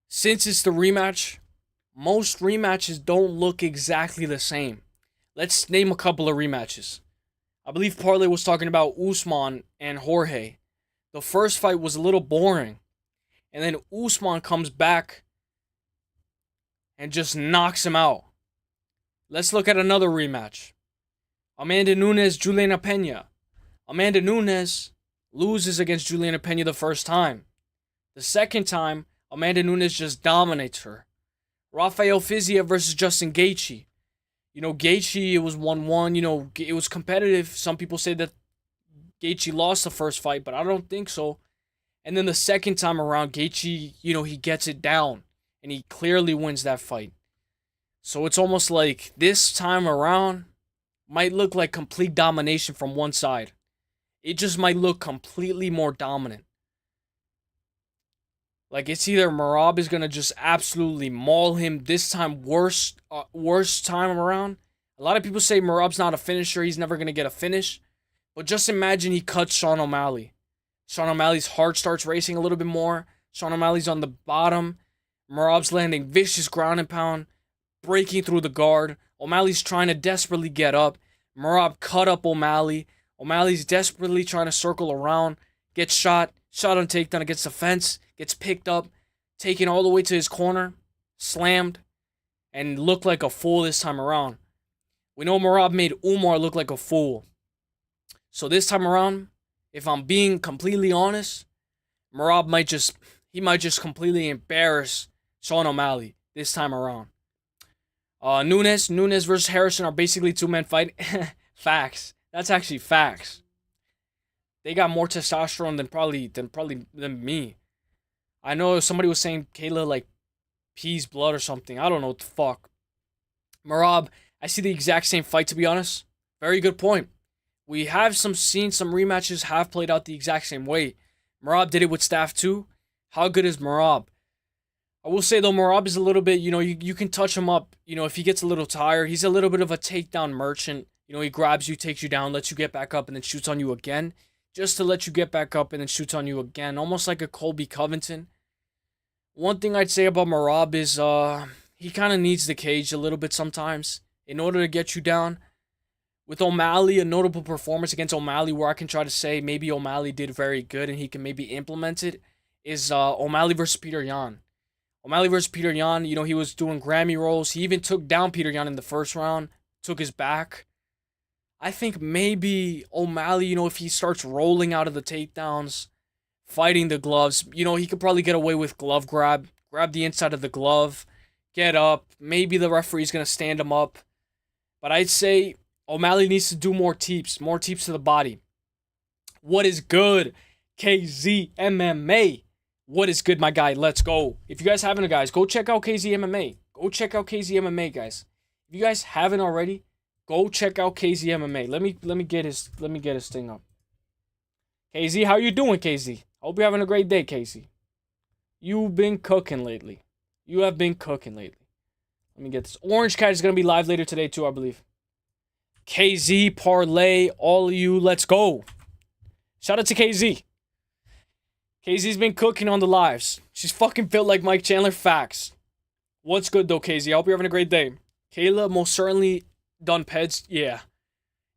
Since it's the rematch, most rematches don't look exactly the same. Let's name a couple of rematches. I believe Parlay was talking about Usman and Jorge. The first fight was a little boring. And then Usman comes back and just knocks him out. Let's look at another rematch. Amanda Nunes, Juliana Pena. Amanda Nunes loses against Juliana Pena the first time. The second time, Amanda Nunes just dominates her. Rafael Fiziev versus Justin Gaethje. Gaethje, it was 1-1. It was competitive. Some people say that Gaethje lost the first fight, but I don't think so. And then the second time around, Gaethje, he gets it down. And he clearly wins that fight. So it's almost like this time around might look like complete domination from one side. It just might look completely more dominant. Like it's either Merab is going to just absolutely maul him this time worst time around. A lot of people say Merab's not a finisher. He's never going to get a finish. But just imagine he cuts Sean O'Malley. Sean O'Malley's heart starts racing a little bit more. Sean O'Malley's on the bottom. Merab's landing vicious ground and pound, breaking through the guard. O'Malley's trying to desperately get up. Merab cut up O'Malley. O'Malley's desperately trying to circle around, gets shot on takedown against the fence, gets picked up, taken all the way to his corner, slammed, and looked like a fool this time around. We know Merab made Umar look like a fool. So this time around, if I'm being completely honest, Merab might just completely embarrass Sean O'Malley this time around. Nunes versus Harrison are basically two-man fight. Facts. That's actually facts. They got more testosterone than me. I know somebody was saying Kayla pees blood or something. I don't know what the fuck. Merab, I see the exact same fight, to be honest. Very good point. We have seen some rematches have played out the exact same way. Merab did it with Staff too. How good is Merab? I will say though, Merab is a little bit, you can touch him up, if he gets a little tired. He's a little bit of a takedown merchant. He grabs you, takes you down, lets you get back up, and then shoots on you again. Just to let you get back up and then shoots on you again. Almost like a Colby Covington. One thing I'd say about Merab is he kind of needs the cage a little bit sometimes in order to get you down. With O'Malley, a notable performance against O'Malley where I can try to say maybe O'Malley did very good and he can maybe implement it is O'Malley versus Peter Yan. O'Malley versus Peter Yan, he was doing Grammy rolls. He even took down Peter Yan in the first round, took his back. I think maybe O'Malley, if he starts rolling out of the takedowns, fighting the gloves, he could probably get away with glove grab the inside of the glove, get up. Maybe the referee's going to stand him up. But I'd say O'Malley needs to do more teeps to the body. What is good? KZ MMA. What is good, my guy? Let's go. If you guys haven't, guys, go check out KZ MMA. Go check out KZ MMA, guys. If you guys haven't already, go check out KZ MMA. Let me get his thing up. KZ, how you doing, KZ? Hope you're having a great day, KZ. You've been cooking lately. You have been cooking lately. Let me get this. Orange Cat is gonna be live later today too, I believe. KZ, Parlay, all of you, let's go. Shout out to KZ. KZ's been cooking on the lives. She's fucking built like Mike Chandler. Facts. What's good though, KZ? I hope you're having a great day. Kayla most certainly done peds. Yeah.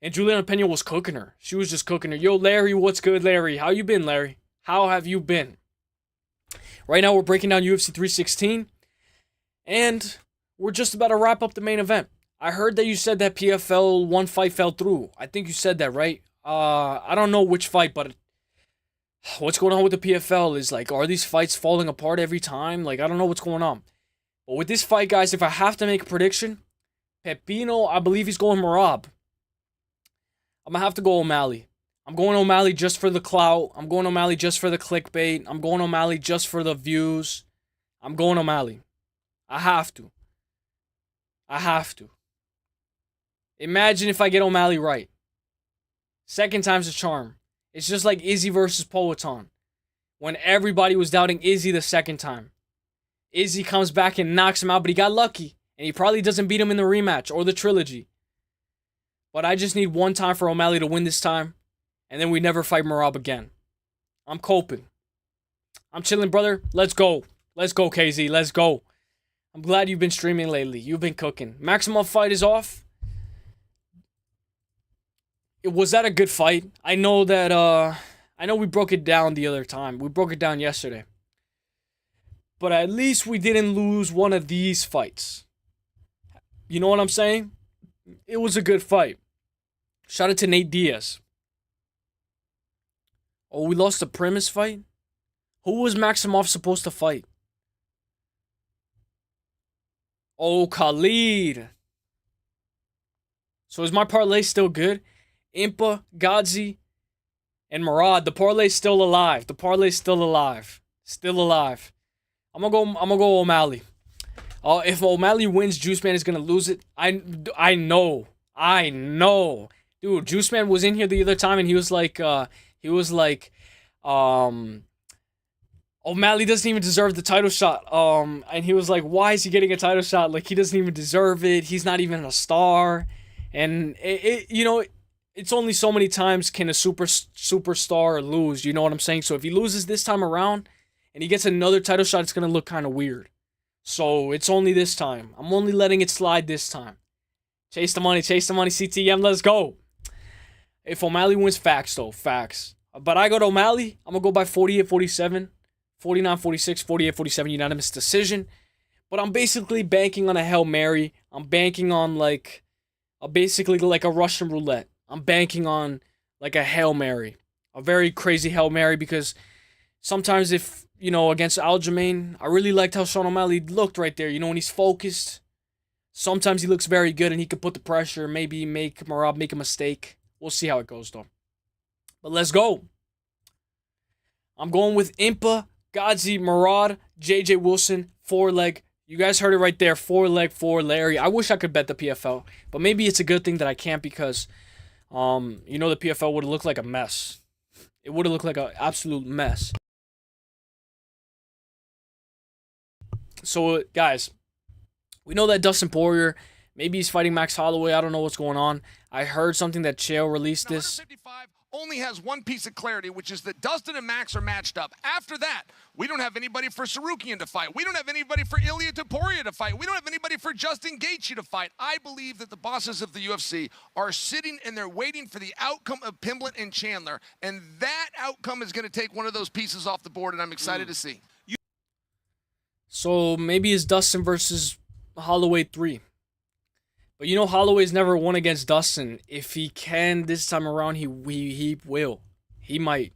And Juliana Pena was cooking her. She was just cooking her. Yo, Larry, what's good, Larry? How you been, Larry? How have you been? Right now, we're breaking down UFC 316. And we're just about to wrap up the main event. I heard that you said that PFL one fight fell through. I think you said that, right? I don't know which fight, but what's going on with the PFL is like, are these fights falling apart every time? Like, I don't know what's going on. But with this fight, guys, if I have to make a prediction, Pepino, I believe he's going Merab. I'm going to have to go O'Malley. I'm going O'Malley just for the clout. I'm going O'Malley just for the clickbait. I'm going O'Malley just for the views. I'm going O'Malley. I have to. I have to. Imagine if I get O'Malley right. Second time's a charm. It's just like Izzy versus Poatan. When everybody was doubting Izzy the second time. Izzy comes back and knocks him out, but he got lucky. And he probably doesn't beat him in the rematch or the trilogy. But I just need one time for O'Malley to win this time. And then we never fight Merab again. I'm coping. I'm chilling, brother. Let's go. Let's go, KZ. Let's go. I'm glad you've been streaming lately. You've been cooking. Maximum fight is off. Was that a good fight? I know that, I know we broke it down the other time. We broke it down yesterday. But at least we didn't lose one of these fights. You know what I'm saying? It was a good fight. Shout out to Nate Diaz. Oh, we lost the premise fight? Who was Maximov supposed to fight? Oh, Khalid. So is my parlay still good? Impa, Godzi, and Murad. The parlay's still alive. The parlay's still alive. Still alive. I'm gonna go O'Malley. If O'Malley wins, Juice Man is gonna lose it. I know. Dude, Juice Man was in here the other time and he was like, O'Malley doesn't even deserve the title shot. And he was like, why is he getting a title shot? Like, he doesn't even deserve it. He's not even a star. And it's only so many times can a superstar lose. You know what I'm saying? So if he loses this time around and he gets another title shot, it's gonna look kind of weird. So it's only this time. I'm only letting it slide this time. Chase the money, CTM, let's go. If O'Malley wins, facts though, facts. But I go to O'Malley, I'm gonna go by 48-47, 49-46, 48-47 unanimous decision. But I'm basically banking on a Hail Mary. I'm banking on basically like a Russian roulette. I'm banking on like a Hail Mary. A very crazy Hail Mary because sometimes if, against Aljamain, I really liked how Sean O'Malley looked right there. When he's focused, sometimes he looks very good and he could put the pressure, maybe make Merab make a mistake. We'll see how it goes though. But let's go. I'm going with Impa, Godzi, Murad, JJ Wilson, 4-leg. You guys heard it right there, 4-leg for Larry. I wish I could bet the PFL, but maybe it's a good thing that I can't because, the PFL would have looked like a mess. It would have looked like an absolute mess. So, guys, we know that Dustin Poirier, maybe he's fighting Max Holloway. I don't know what's going on. I heard something that Chael released this. 155 only has one piece of clarity, which is that Dustin and Max are matched up. After that, we don't have anybody for Sarukian to fight. We don't have anybody for Ilia Topuria to fight. We don't have anybody for Justin Gaethje to fight. I believe that the bosses of the UFC are sitting and they're waiting for the outcome of Pimblett and Chandler, and that outcome is going to take one of those pieces off the board, and I'm excited to see. So maybe it's Dustin versus Holloway 3. But Holloway's never won against Dustin. If he can this time around, he will. He might.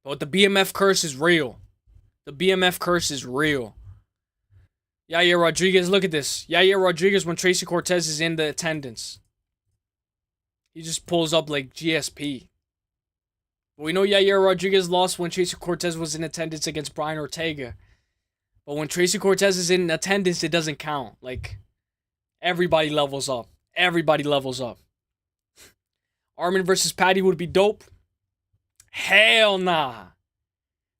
But the BMF curse is real. The BMF curse is real. Yair Rodriguez, look at this. Yair Rodriguez when Tracy Cortez is in the attendance. He just pulls up like GSP. But we know Yair Rodriguez lost when Tracy Cortez was in attendance against Brian Ortega. But when Tracy Cortez is in attendance, it doesn't count. Like, everybody levels up. Everybody levels up. Armin versus Patty would be dope. Hell nah.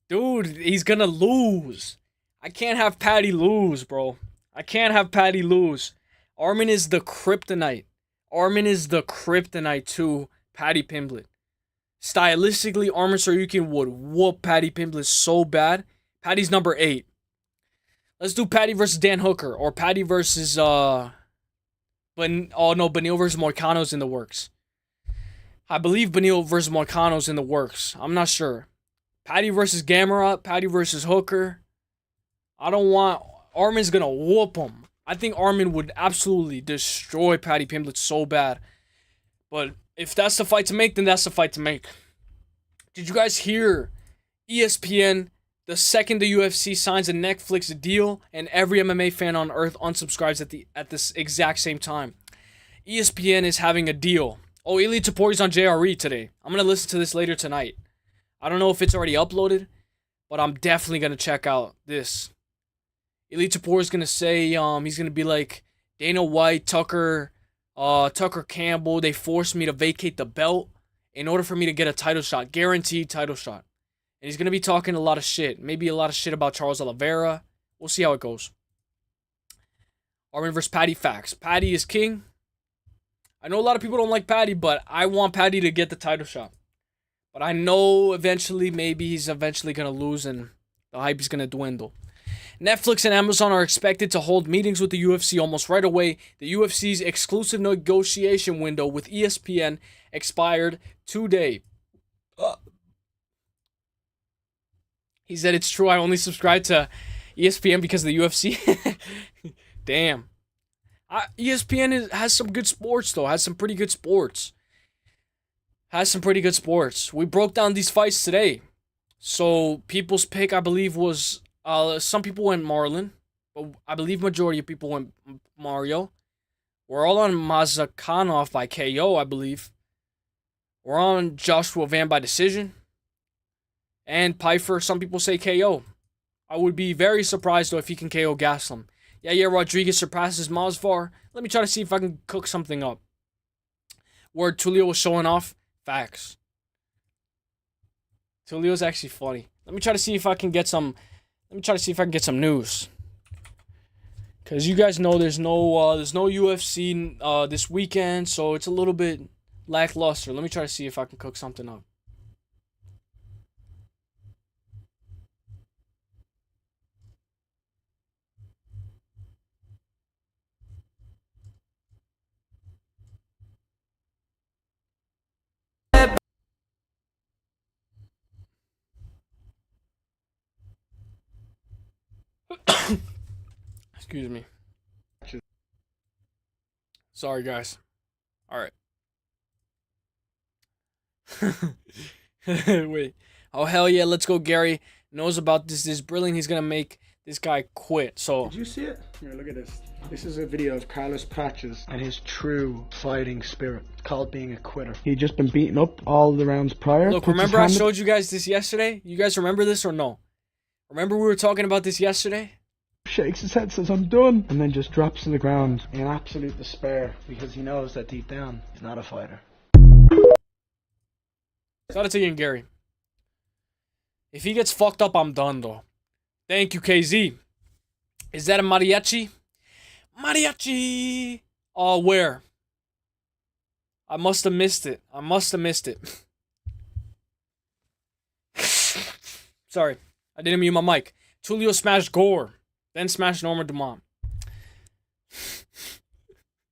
Dude, he's gonna lose. I can't have Patty lose, bro. I can't have Patty lose. Armin is the kryptonite. Armin is the kryptonite to Patty Pimblett. Stylistically, Armin Tsarukyan would whoop Patty Pimblett so bad. Patty's number 8. Let's do Patty versus Dan Hooker. Or Patty versus, Beneil versus Moicano's in the works. I believe Beneil versus Moicano's in the works. I'm not sure. Patty versus Gamrot. Patty versus Hooker. Armin's gonna whoop him. I think Armin would absolutely destroy Patty Pimblett so bad. But if that's the fight to make, then that's the fight to make. Did you guys hear ESPN, the second the UFC signs a Netflix deal, and every MMA fan on earth unsubscribes at this exact same time. ESPN is having a deal. Oh, Ilia Topuori's on GARREE today. I'm gonna listen to this later tonight. I don't know if it's already uploaded, but I'm definitely gonna check out this. Ilia Topuori's gonna say, he's gonna be like, Dana White, Tucker Campbell, they forced me to vacate the belt in order for me to get a title shot, guaranteed title shot. And he's gonna be talking a lot of shit, maybe a lot of shit about Charles Oliveira. We'll see how it goes. Armin versus Patty facts. Patty is king. I know a lot of people don't like Patty, but I want Patty to get the title shot. But I know eventually, maybe he's eventually going to lose and the hype is going to dwindle. Netflix and Amazon are expected to hold meetings with the UFC almost right away. The UFC's exclusive negotiation window with ESPN expired today. He said, it's true, I only subscribe to ESPN because of the UFC. Damn. ESPN has some good sports, though. Has some pretty good sports. We broke down these fights today. So, people's pick, I believe, was... some people went Marlon. But I believe majority of people went Mario. We're all on Mazakhanov by KO, I believe. We're on Joshua Van by decision. And Pfeiffer, some people say KO. I would be very surprised, though, if he can KO Gaslam. Yeah, Rodriguez surpasses Masvidal. Let me try to see if I can cook something up. Word Tulio was showing off. Facts. Tulio's actually funny. Let me try to see if I can get some. News. Cause you guys know there's no UFC this weekend, so it's a little bit lackluster. Let me try to see if I can cook something up. Excuse me. Sorry, guys. All right. Wait. Oh, hell yeah. Let's go. Gary knows about this. This is brilliant. He's going to make this guy quit. So. Did you see it? Here, look at this. This is a video of Carlos Prates and his true fighting spirit, called being a quitter. He'd just been beaten up all the rounds prior. Look, remember I showed you guys this yesterday? You guys remember this or no? Remember we were talking about this yesterday? Shakes his head, says I'm done, and then just drops to the ground in absolute despair because he knows that deep down he's not a fighter. Shout out to you and Gary. If he gets fucked up, I'm done though. Thank you, KZ. Is that a mariachi? Mariachi! Oh, where? I must have missed it. Sorry, I didn't mute my mic. Tulio smashed Gore. Then smash Norma Dumont.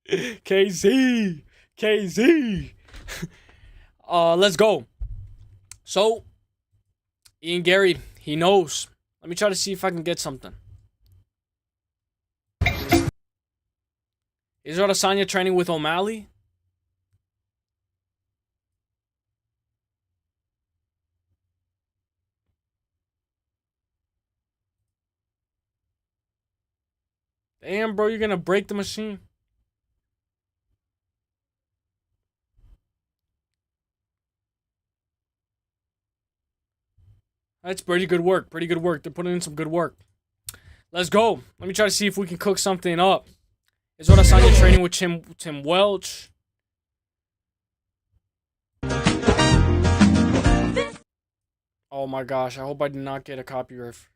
KZ. Let's go. So, Ian Gary, he knows. Let me try to see if I can get something. Is Adesanya training with O'Malley? Damn, bro, you're gonna break the machine. That's pretty good work. They're putting in some good work. Let's go. Let me try to see if we can cook something up. Is Adesanya training with Tim Welch? Oh my gosh, I hope I did not get a copyright.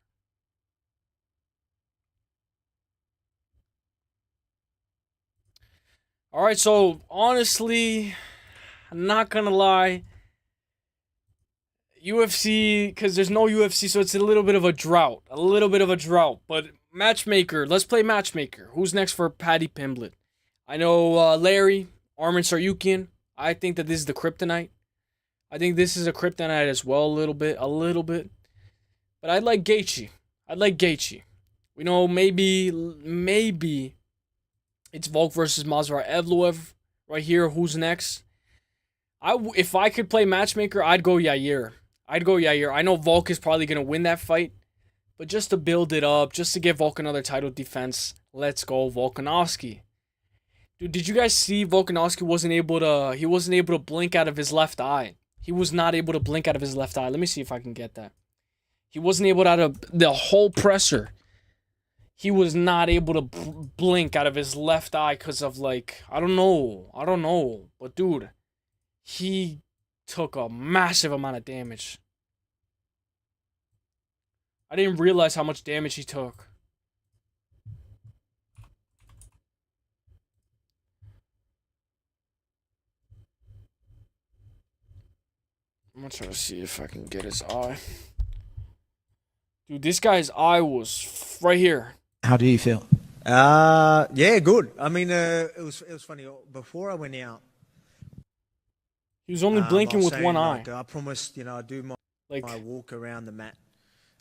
Alright, so honestly, I'm not gonna lie. UFC, because there's no UFC, so it's a little bit of a drought. But matchmaker, let's play matchmaker. Who's next for Paddy Pimblett? I know Larry, Armin Saryukian. I think that this is the kryptonite. I think this is a kryptonite as well, a little bit. But I'd like Gaethje. We know maybe it's Volk versus Masvidal Evloev right here. Who's next? If I could play matchmaker, I'd go Yair. I'd go Yair. I know Volk is probably going to win that fight. But just to build it up, just to give Volk another title defense, let's go Volkanovski. Dude, did you guys see Volkanovski wasn't able to blink out of his left eye? He was not able to blink out of his left eye. Let me see if I can get that. He wasn't able to, out of the whole presser, he was not able to blink out of his left eye because of, like, I don't know. But, dude, he took a massive amount of damage. I didn't realize how much damage he took. I'm gonna try to see if I can get his eye. Dude, this guy's eye was right here. How do you feel? Yeah, good. I mean, it was funny. Before I went out, He was only blinking I was with saying, one eye. like, I promised, I'd do my walk around the mat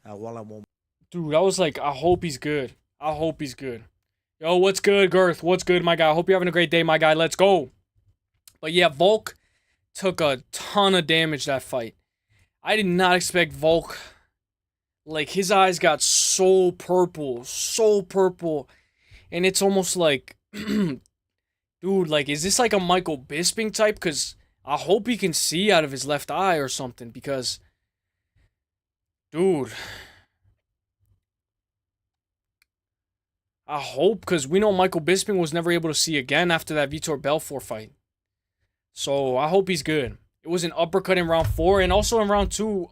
while I warm. Dude, I was like, I hope he's good. I hope he's good. Yo, what's good, Girth? What's good, my guy? I hope you're having a great day, my guy. Let's go. But yeah, Volk took a ton of damage that fight. I did not expect Volk. Like, his eyes got so purple. And it's almost like, dude, like, is this like a Michael Bisping type? Because I hope he can see out of his left eye or something. Because, dude, I hope, because we know Michael Bisping was never able to see again after that Vitor Belfort fight. So I hope he's good. It was an uppercut in round 4 and also in round 2,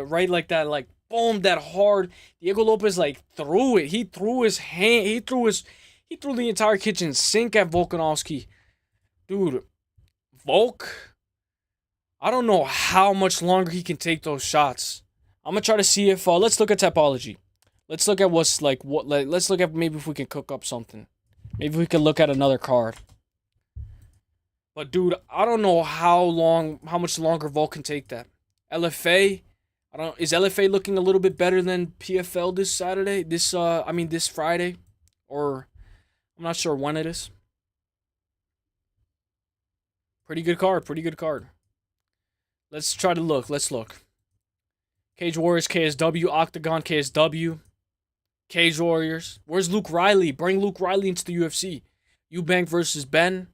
right like that, like boom, that hard. Diego Lopez like threw it. He threw his hand. He threw the entire kitchen sink at Volkanovski. Dude, Volk, I don't know how much longer he can take those shots. I'm gonna try to see if let's look at Tapology. Let's look at let's look at maybe if we can cook up something. Maybe we can look at another card. But dude, I don't know how much longer Volk can take that. LFA, is LFA looking a little bit better than PFL this Saturday? This Friday? Or I'm not sure when it is. Pretty good card. Let's try to look. Let's look. Cage Warriors, KSW, Octagon, KSW. Cage Warriors. Where's Luke Riley? Bring Luke Riley into the UFC. Eubank versus Ben.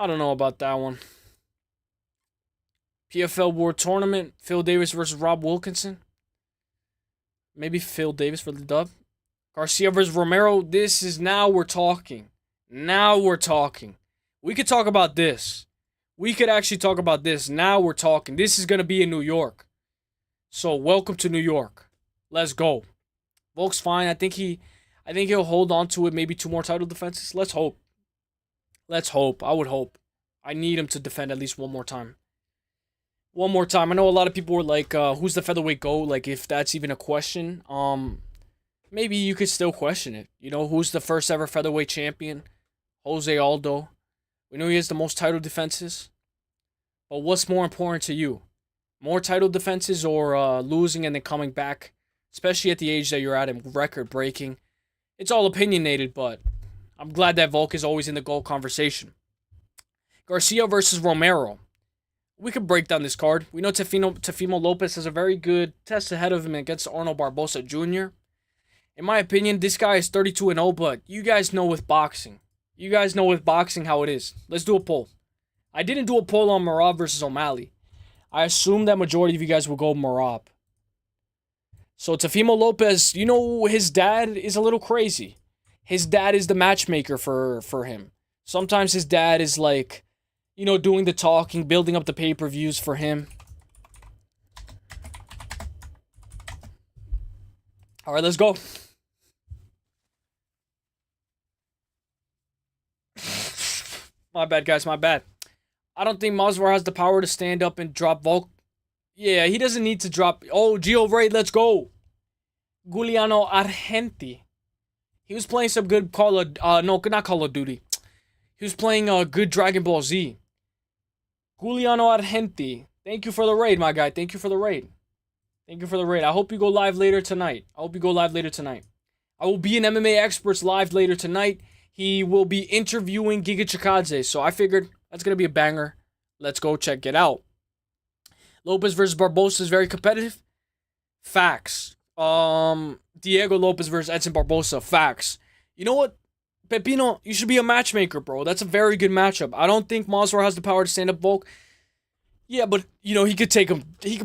I don't know about that one. PFL World Tournament. Phil Davis versus Rob Wilkinson. Maybe Phil Davis for the dub. Garcia versus Romero. This is now we're talking. We could talk about this. We could actually talk about this. Now we're talking. This is going to be in New York. So welcome to New York. Let's go. Volk's fine. I think he'll hold on to it. Maybe 2 more title defenses. Let's hope. I would hope. I need him to defend at least one more time. I know a lot of people were like, who's the featherweight GOAT? Like, if that's even a question. Maybe you could still question it. Who's the first ever featherweight champion? Jose Aldo. We know he has the most title defenses. But what's more important to you? More title defenses or losing and then coming back? Especially at the age that you're at and record breaking. It's all opinionated, but I'm glad that Volk is always in the GOAT conversation. Garcia versus Romero. We could break down this card. We know Teofimo Lopez has a very good test ahead of him against Arnold Barbosa Jr. In my opinion, this guy is 32-0, but you guys know with boxing. How it is. Let's do a poll. I didn't do a poll on Merab versus O'Malley. I assume that majority of you guys will go Merab. So Teofimo Lopez, his dad is a little crazy. His dad is the matchmaker for him. Sometimes his dad is like, doing the talking, building up the pay-per-views for him. All right, let's go. My bad, guys, my bad. I don't think Masvidal has the power to stand up and drop Volk. Yeah, he doesn't need to drop. Oh, Gio Ray, let's go. Giuliano Argenti. He was playing some good not Call of Duty. He was playing a good Dragon Ball Z. Giuliano Argenti. Thank you for the raid, my guy. Thank you for the raid. I hope you go live later tonight. I will be in MMA Experts live later tonight. He will be interviewing Giga Chikadze. So I figured that's going to be a banger. Let's go check it out. Lopez versus Barbosa is very competitive. Facts. Diego Lopez versus Edson Barbosa. Facts. You know what? Pepino, you should be a matchmaker, bro. That's a very good matchup. I don't think Masvidal has the power to stand up Volk. Yeah, but, you know, he could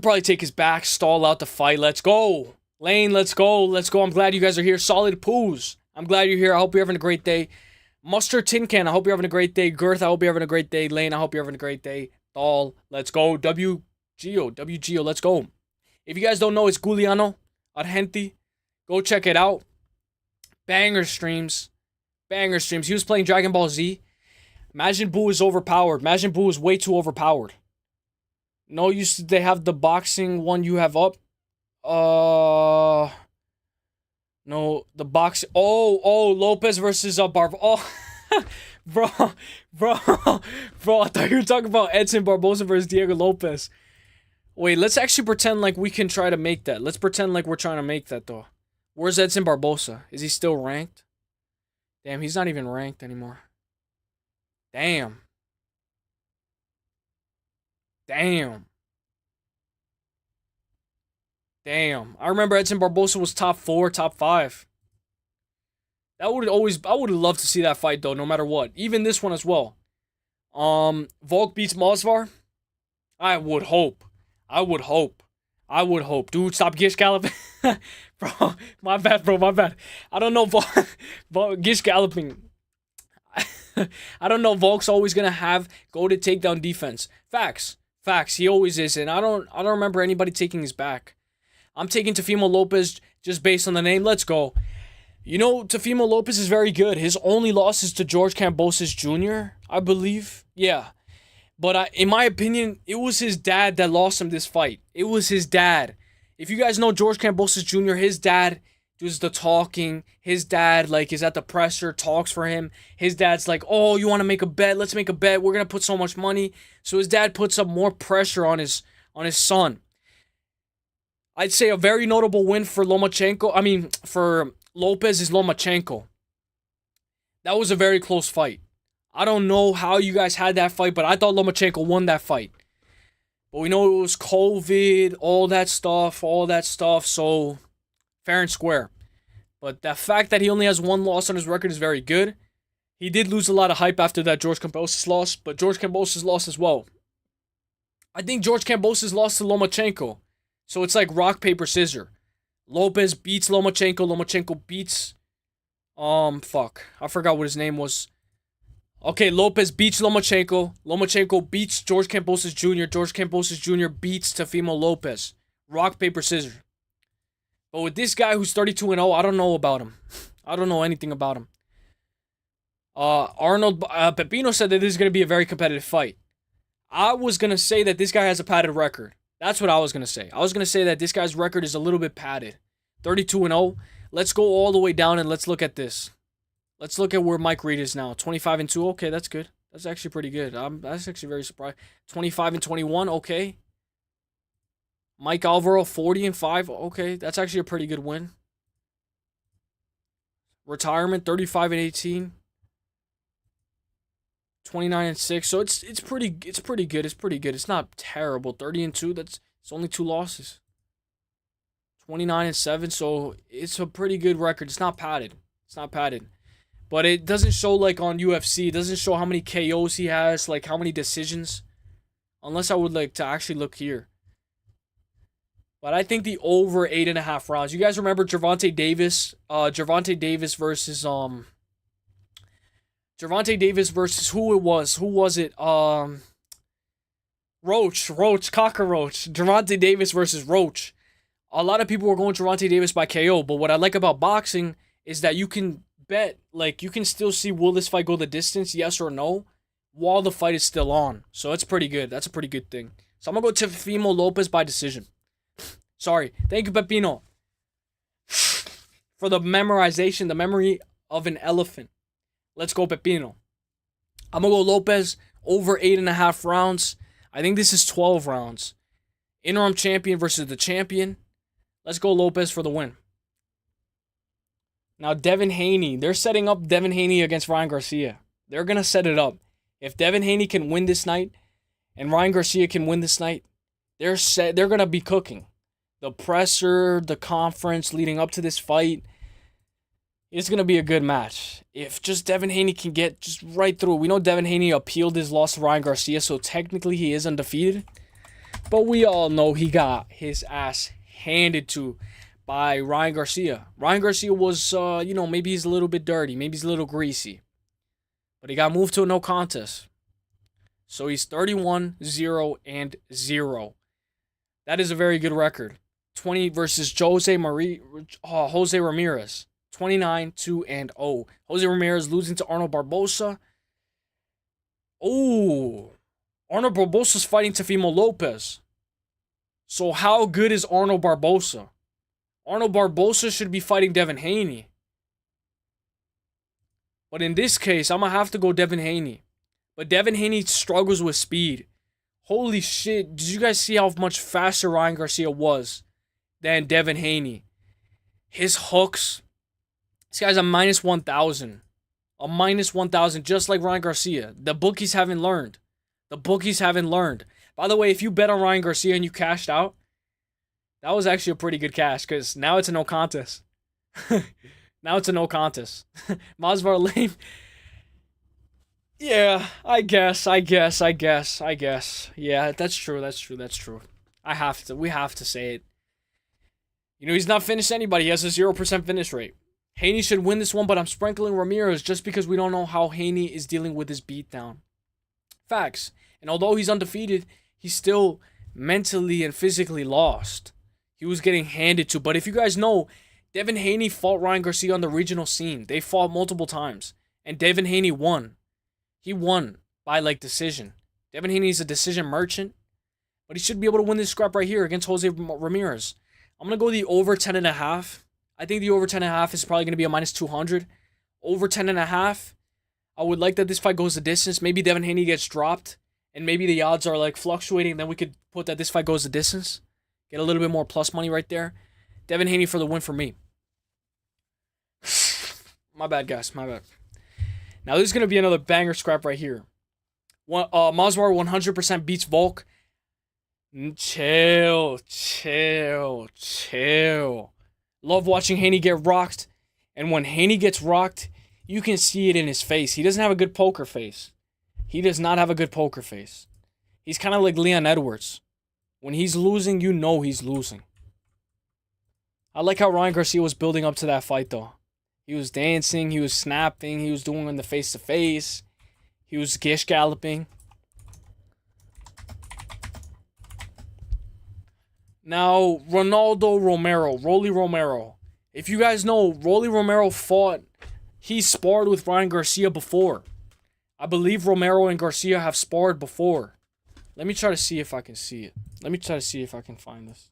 probably take his back, stall out the fight. Let's go. Lane, let's go. Let's go. I'm glad you guys are here. Solid Poos. I'm glad you're here. I hope you're having a great day. Mustard Tin Can, I hope you're having a great day. Girth, I hope you're having a great day. Lane, I hope you're having a great day. Doll, let's go. WGO, let's go. If you guys don't know, it's Giuliano Argenti. Go check it out. Banger streams. Banger streams. He was playing Dragon Ball Z. Majin Buu is overpowered. Majin Buu is way too overpowered. No, they have the boxing one you have up. No, the box. Oh, Lopez versus Barbosa. Oh, bro. I thought you were talking about Edson Barbosa versus Diego Lopez. Wait, let's actually pretend like we can try to make that. Let's pretend like we're trying to make that, though. Where's Edson Barbosa? Is he still ranked? Damn, he's not even ranked anymore. Damn. I remember Edson Barbosa was top 4, top 5. I would have loved to see that fight, though, no matter what. Even this one as well. Volk beats Masvidal. I would hope. Dude, stop Gish galloping. Bro, my bad. I don't know Gish galloping. I don't know Volk's always going to have go-to takedown defense. Facts. He always is, and I don't remember anybody taking his back. I'm taking Teofimo Lopez just based on the name. Let's go. You know, Teofimo Lopez is very good. His only loss is to George Kambosos Jr., I believe. Yeah. But in my opinion, it was his dad that lost him this fight. It was his dad. If you guys know George Kambosos Jr., his dad does the talking. His dad, is at the presser, talks for him. His dad's like, oh, you want to make a bet? Let's make a bet. We're going to put so much money. So his dad puts up more pressure on his son. I'd say a very notable win for for Lopez is Lomachenko. That was a very close fight. I don't know how you guys had that fight, but I thought Lomachenko won that fight. But we know it was COVID, all that stuff, so fair and square. But the fact that he only has one loss on his record is very good. He did lose a lot of hype after that George Kambosos loss, but George Kambosos lost as well. I think George Kambosos lost to Lomachenko. So it's like rock, paper, scissors. Lopez beats Lomachenko. Lomachenko beats... I forgot what his name was. Okay, Lopez beats Lomachenko. Lomachenko beats George Kambosos Jr. George Kambosos Jr. beats Teofimo Lopez. Rock, paper, scissors. But with this guy who's 32-0, I don't know about him. I don't know anything about him. Pepino said that this is going to be a very competitive fight. I was going to say that this guy has a padded record. That's what I was going to say. I was going to say that this guy's record is a little bit padded. 32-0. Let's go all the way down and let's look at this. Let's look at where Mike Reed is now. 25-2. Okay, that's good. That's actually pretty good. That's actually very surprised. 25-21. Okay. Mike Alvaro 40-5. Okay, that's actually a pretty good win. Retirement 35-18. 29-6. So it's pretty good. It's not terrible. 30-2. It's only 2 losses. 29-7. So it's a pretty good record. It's not padded. But it doesn't show like on UFC. It doesn't show how many KOs he has, like how many decisions. Unless I would like to actually look here. But I think the over 8.5 rounds. You guys remember Gervonta Davis? Gervonta Davis versus Gervonta Davis versus who it was? Who was it? Roach, Cockroach. Gervonta Davis versus Roach. A lot of people were going Gervonta Davis by KO, but what I like about boxing is that you can bet, like, you can still see, will this fight go the distance, yes or no, while the fight is still on. So it's pretty good. That's a pretty good thing. So I'm going to go Teofimo Lopez by decision. Sorry. Thank you, Pepino, for the memorization, the memory of an elephant. Let's go, Pepino. I'm going to go Lopez over 8.5 rounds. I think this is 12 rounds. Interim champion versus the champion. Let's go Lopez for the win. Now, Devin Haney. They're setting up Devin Haney against Ryan Garcia. They're going to set it up. If Devin Haney can win this night and Ryan Garcia can win this night, They're gonna be cooking. The presser, the conference leading up to this fight, it's gonna be a good match. If just Devin Haney can get just right through. We know Devin Haney appealed his loss to Ryan Garcia, so technically he is undefeated. But we all know he got his ass handed to by Ryan Garcia. Ryan Garcia was, maybe he's a little bit dirty. Maybe he's a little greasy. But he got moved to a no contest. So he's 31-0-0. That is a very good record. 20 versus Jose Ramirez. 29-2-0. Jose Ramirez losing to Arnold Barboza. Oh, Arnold Barboza's fighting Teofimo Lopez. So how good is Arnold Barboza? Arnold Barboza should be fighting Devin Haney. But in this case, I'm going to have to go Devin Haney. But Devin Haney struggles with speed. Holy shit. Did you guys see how much faster Ryan Garcia was than Devin Haney? His hooks. This guy's a minus 1,000. A minus 1,000 just like Ryan Garcia. The bookies haven't learned. By the way, if you bet on Ryan Garcia and you cashed out, that was actually a pretty good cash because now it's a no contest. Masvidal Lane. Yeah, I guess. Yeah, that's true. We have to say it. He's not finished anybody. He has a 0% finish rate. Haney should win this one, but I'm sprinkling Ramirez just because we don't know how Haney is dealing with his beatdown. Facts. And although he's undefeated, he's still mentally and physically lost. He was getting handed to. But if you guys know, Devin Haney fought Ryan Garcia on the regional scene. They fought multiple times. And Devin Haney won. He won by, decision. Devin Haney's a decision merchant. But he should be able to win this scrap right here against Jose Ramirez. I'm going to go the over 10.5. I think the over 10.5 is probably going to be a minus 200. Over 10.5. I would like that this fight goes the distance. Maybe Devin Haney gets dropped. And maybe the odds are fluctuating. Then we could put that this fight goes the distance. Get a little bit more plus money right there. Devin Haney for the win for me. My bad, guys. My bad. Now this is going to be another banger scrap right here. Masvidal 100% beats Volk. Chill. Love watching Haney get rocked. And when Haney gets rocked, you can see it in his face. He doesn't have a good poker face. He's kind of like Leon Edwards. When he's losing, you know he's losing. I like how Ryan Garcia was building up to that fight, though. He was dancing, he was snapping, he was doing the face-to-face. He was gish galloping. Now, Rolly Romero. If you guys know, Rolly Romero he sparred with Ryan Garcia before. I believe Romero and Garcia have sparred before. Let me try to see if I can see it. Let me try to see if I can find this.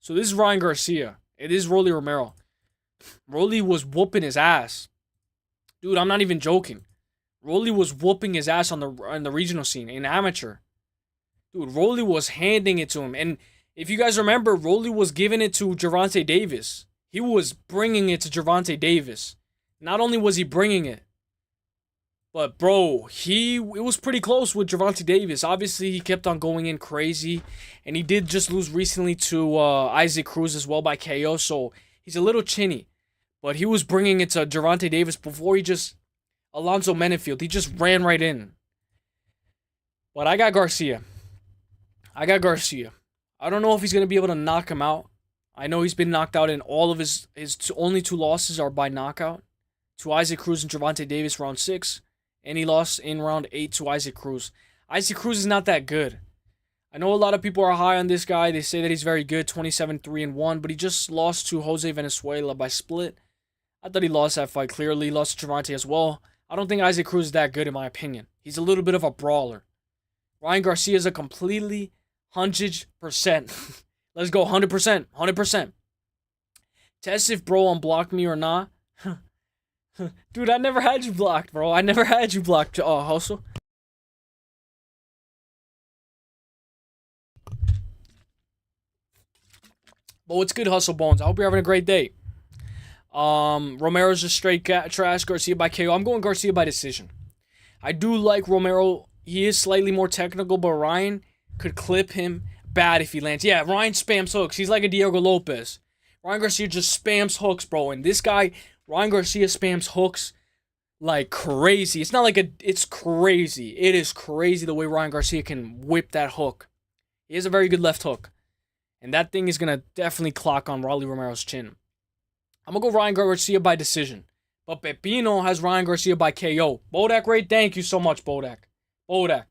So this is Ryan Garcia. It is Rolly Romero. Rolly was whooping his ass. Dude, I'm not even joking. Rolly was whooping his ass on the regional scene in amateur. Dude, Rolly was handing it to him. And if you guys remember, Rolly was giving it to Gervonta Davis. He was bringing it to Gervonta Davis. Not only was he bringing it, but bro, it was pretty close with Gervonta Davis. Obviously, he kept on going in crazy. And he did just lose recently to Isaac Cruz as well by KO. So he's a little chinny. But he was bringing it to Gervonta Davis before Alonzo Menefield. He just ran right in. But I got Garcia. I don't know if he's going to be able to knock him out. I know he's been knocked out in all of his only 2 losses are by knockout. To Isaac Cruz and Gervonta Davis round 6. And he lost in round 8 to Isaac Cruz. Isaac Cruz is not that good. I know a lot of people are high on this guy. They say that he's very good, 27-3-1. But he just lost to Jose Venezuela by split. I thought he lost that fight clearly. He lost to Gervonta as well. I don't think Isaac Cruz is that good in my opinion. He's a little bit of a brawler. Ryan Garcia is a completely 100%. Let's go 100%. 100%. Test if bro unblocked me or not. Dude, I never had you blocked, bro. I never had you blocked, Hustle. But what's good, Hustle Bones? I hope you're having a great day. Romero's just straight trash. Garcia by KO. I'm going Garcia by decision. I do like Romero. He is slightly more technical, but Ryan could clip him bad if he lands. Yeah, Ryan spams hooks. He's like a Diego Lopez. Ryan Garcia just spams hooks, bro. And this guy, Ryan Garcia, spams hooks like crazy. It's not like it's crazy. It is crazy the way Ryan Garcia can whip that hook. He has a very good left hook. And that thing is going to definitely clock on Rolly Romero's chin. I'm going to go Ryan Garcia by decision. But Pepino has Ryan Garcia by KO. Bodak Ray, thank you so much, Bodak. Bodak,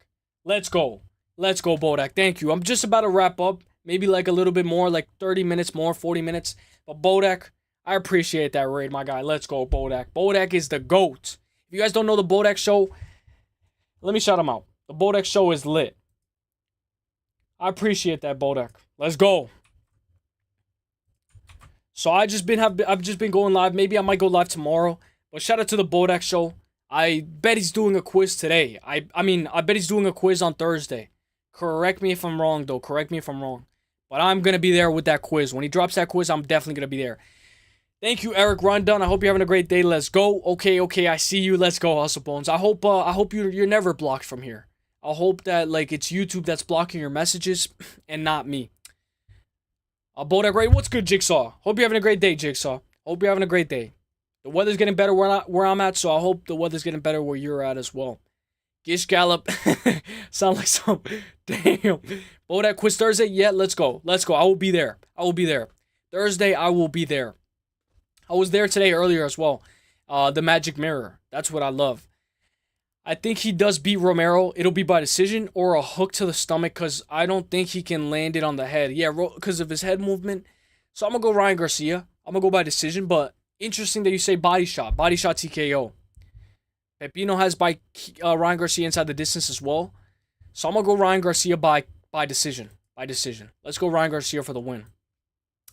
let's go. Let's go, Bodak. Thank you. I'm just about to wrap up. Maybe like a little bit more, like 30 minutes more, 40 minutes. But Bodak, I appreciate that raid, my guy. Let's go, Bodak. Bodak is the GOAT. If you guys don't know the Bodak Show, let me shout him out. The Bodak Show is lit. I appreciate that, Bodak. Let's go. So I've just been going live. Maybe I might go live tomorrow. But shout out to the Bodak Show. I bet he's doing a quiz today. I bet he's doing a quiz on Thursday. Correct me if I'm wrong, though. Correct me if I'm wrong. But I'm going to be there with that quiz. When he drops that quiz, I'm definitely going to be there. Thank you, Eric Rondon. I hope you're having a great day. Let's go. Okay, I see you. Let's go, Hustle Bones. I hope you're never blocked from here. I hope that like it's YouTube that's blocking your messages and not me. Bodak Ray, what's good, Jigsaw? Hope you're having a great day, Jigsaw. Hope you're having a great day. The weather's getting better where I'm at, so I hope the weather's getting better where you're at as well. Gish Gallop. Sound like some... Damn. Bodak quiz Thursday? Yeah, let's go. Let's go. I will be there. I will be there. Thursday, I will be there. I was there today earlier as well. The Magic Mirror. That's what I love. I think he does beat Romero. It'll be by decision or a hook to the stomach because I don't think he can land it on the head. Yeah, because of his head movement. So I'm going to go Ryan Garcia. I'm going to go by decision, but interesting that you say body shot. Body shot TKO. Pepino has by Ryan Garcia inside the distance as well. So I'm going to go Ryan Garcia by decision. By decision. Let's go Ryan Garcia for the win.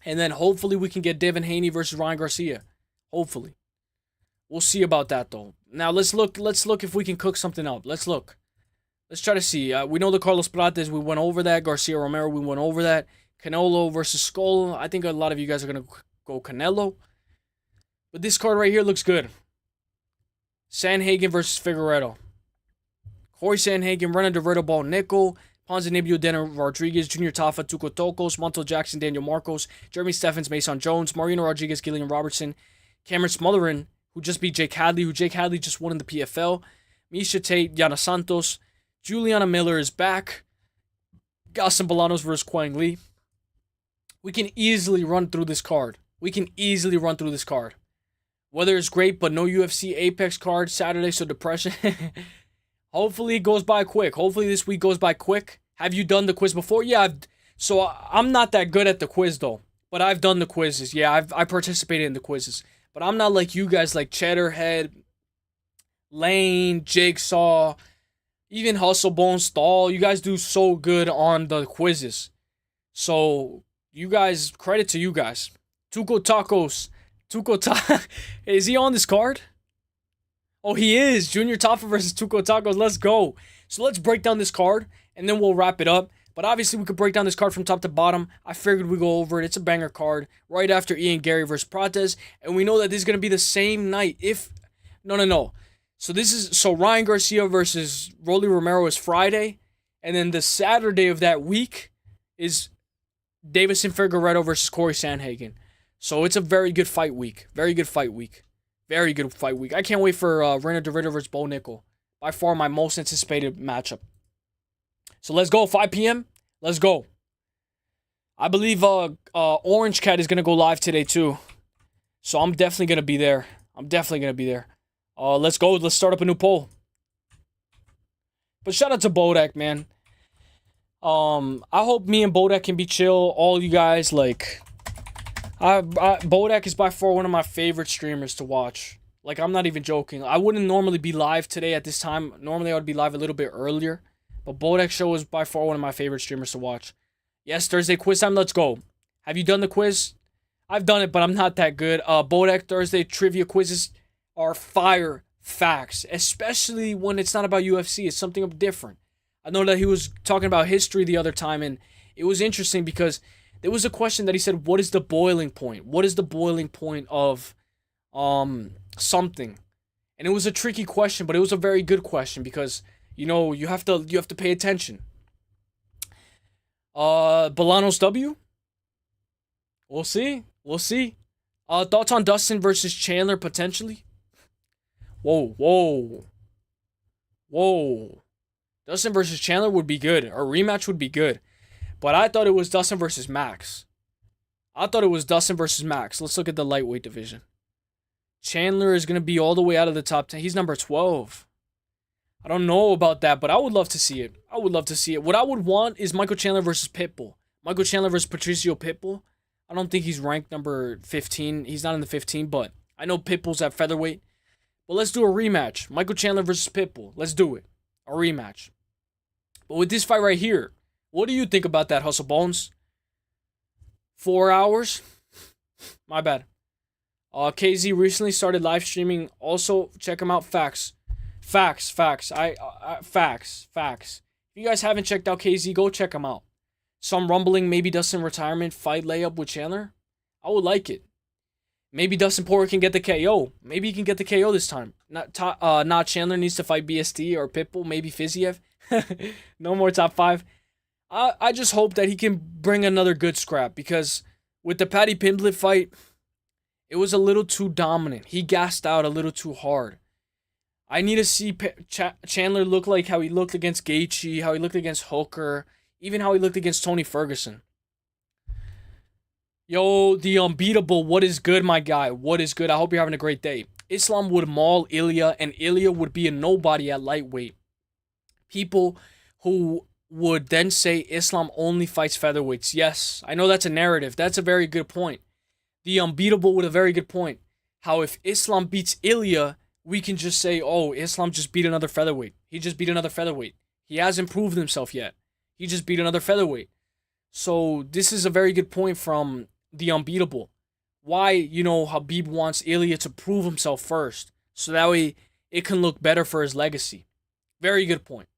And then hopefully we can get Devin Haney versus Ryan Garcia. Hopefully. We'll see about that though. Now let's look if we can cook something up. Let's look. Let's try to see. We know the Carlos Prates, we went over that. Garcia Romero, we went over that. Canelo versus Skull. I think a lot of you guys are going to go Canelo. But this card right here looks good. Sanhagen versus Figueredo. Corey Sanhagen, Renan DeVito, Ball Nickel. Ponzinibbio, Daniel Rodriguez, Junior Tafa, Tuco Tocos, Montel Jackson, Daniel Marcos, Jeremy Steffens, Mason Jones, Marino Rodriguez, Gillian Robertson, Cameron Smotherin, who just beat Jake Hadley, who Jake Hadley just won in the PFL, Misha Tate, Yana Santos, Juliana Miller is back, Gaston Bolanos versus Quang Lee. We can easily run through this card. Weather is great, but no UFC Apex card Saturday, so depression. Hopefully it goes by quick. Hopefully this week goes by quick. Have you done the quiz before? Yeah, so I'm not that good at the quiz though. But I've done the quizzes. Yeah, I participated in the quizzes. But I'm not like you guys like Cheddarhead, Lane, Jigsaw, even Hustle Bone Stall. You guys do so good on the quizzes. So you guys, credit to you guys. Tuco Tacos. Is he on this card? Oh, he is. Junior Tafa versus Tuco Tacos. Let's go. So let's break down this card, and then we'll wrap it up. But obviously, we could break down this card from top to bottom. I figured we'd go over it. It's a banger card. Right after Ian Garry versus Prates. And we know that this is going to be the same night. No. So Ryan Garcia versus Rolly Romero is Friday. And then the Saturday of that week is Davison Figueredo versus Corey Sanhagen. So it's a very good fight week. Very good fight week. I can't wait for Renan DeVito versus Bo Nickel. By far my most anticipated matchup. So let's go. 5 p.m. Let's go. I believe Orange Cat is going to go live today too. So I'm definitely going to be there. Let's go. Let's start up a new poll. But shout out to Bodak, man. I hope me and Bodak can be chill. All you guys, like... Bodak is by far one of my favorite streamers to watch. Like, I'm not even joking. I wouldn't normally be live today at this time. Normally, I would be live a little bit earlier. But Bodek Show is by far one of my favorite streamers to watch. Yes, Thursday quiz time. Let's go. Have you done the quiz? I've done it, but I'm not that good. Bodek Thursday trivia quizzes are fire facts, especially when it's not about UFC. It's something different. I know that he was talking about history the other time, and it was interesting because there was a question that he said, what is the boiling point? What is the boiling point of something? And it was a tricky question, but it was a very good question because, you know, you have to pay attention. Bolanos W? We'll see. We'll see. Thoughts on Dustin versus Chandler potentially? Whoa. Dustin versus Chandler would be good. A rematch would be good. But I thought it was Dustin versus Max. Let's look at the lightweight division. Chandler is going to be all the way out of the top 10. He's number 12. I don't know about that, but I would love to see it. What I would want is Michael Chandler versus Pitbull. Michael Chandler versus Patricio Pitbull. I don't think he's ranked number 15. He's not in the 15, but I know Pitbull's at featherweight. But let's do a rematch. Michael Chandler versus Pitbull. Let's do it. A rematch. But with this fight right here, what do you think about that, Hustle Bones? 4 hours? My bad. KZ recently started live streaming. Also, check him out. Facts. Facts. If you guys haven't checked out KZ, go check him out. Some rumbling, maybe Dustin retirement fight layup with Chandler. I would like it. Maybe Dustin Poirier can get the KO. Maybe he can get the KO this time. Not Chandler needs to fight BST or Pitbull. Maybe Fiziev. No more top 5. I just hope that he can bring another good scrap because with the Paddy Pimblett fight, it was a little too dominant. He gassed out a little too hard. I need to see Chandler look like how he looked against Gaethje, how he looked against Hooker, even how he looked against Tony Ferguson. Yo, the unbeatable, what is good, my guy? What is good? I hope you're having a great day. Islam would maul Ilia, and Ilia would be a nobody at lightweight. People who would then say Islam only fights featherweights. Yes, I know that's a narrative. That's a very good point. The unbeatable with a very good point. How if Islam beats Ilia, we can just say, oh, Islam just beat another featherweight. He just beat another featherweight. He hasn't proved himself yet. He just beat another featherweight. So this is a very good point from the unbeatable. Why, Khabib wants Ilia to prove himself first. So that way it can look better for his legacy. Very good point.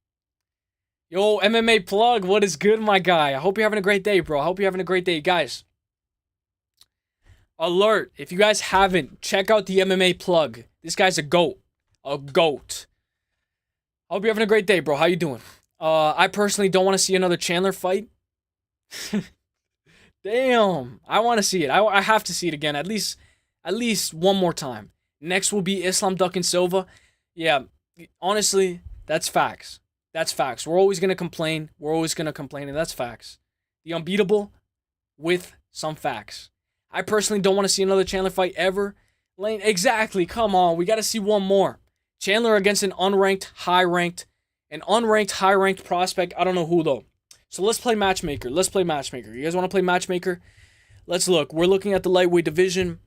Yo, MMA plug, what is good, my guy? I hope you're having a great day, bro. I hope you're having a great day. Guys, alert. If you guys haven't, check out the MMA plug. This guy's a GOAT. A GOAT. I hope you're having a great day, bro. How you doing? I personally don't want to see another Chandler fight. Damn. I want to see it. I have to see it again. At least one more time. Next will be Islam Duck and Silva. Yeah, honestly, that's facts. That's facts. We're always going to complain. And that's facts. The unbeatable with some facts. I personally don't want to see another Chandler fight ever. Lane, exactly. Come on. We got to see one more. Chandler against an unranked, high-ranked prospect. I don't know who, though. So let's play matchmaker. You guys want to play matchmaker? Let's look. We're looking at the lightweight division.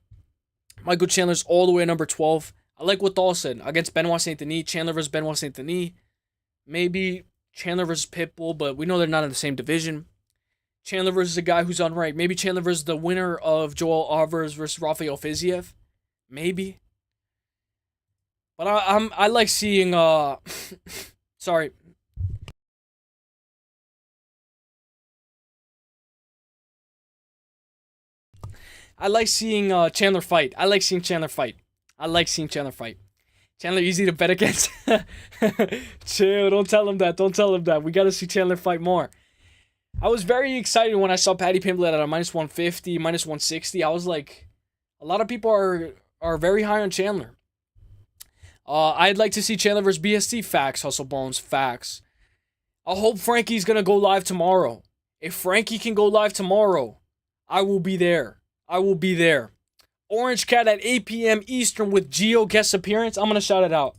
Michael Chandler's all the way at number 12. I like what Dahl said. Against Benoit Saint-Denis. Chandler versus Benoit Saint-Denis. Maybe Chandler versus Pitbull, but we know they're not in the same division. Chandler versus a guy who's unranked. Maybe Chandler versus the winner of Joel Alvarez versus Rafael Fiziev. Maybe. But I like seeing sorry. I like seeing Chandler fight. Chandler easy to bet against. Chill, don't tell him that. We gotta see Chandler fight more. I was very excited when I saw Paddy Pimblett at a minus 150, minus 160. I was like, a lot of people are very high on Chandler. I'd like to see Chandler versus BST. Facts, Hustle Bones. Facts. I hope Frankie's gonna go live tomorrow. If Frankie can go live tomorrow, I will be there. Orange Cat at 8 p.m. Eastern with Geo guest appearance. I'm gonna shout it out.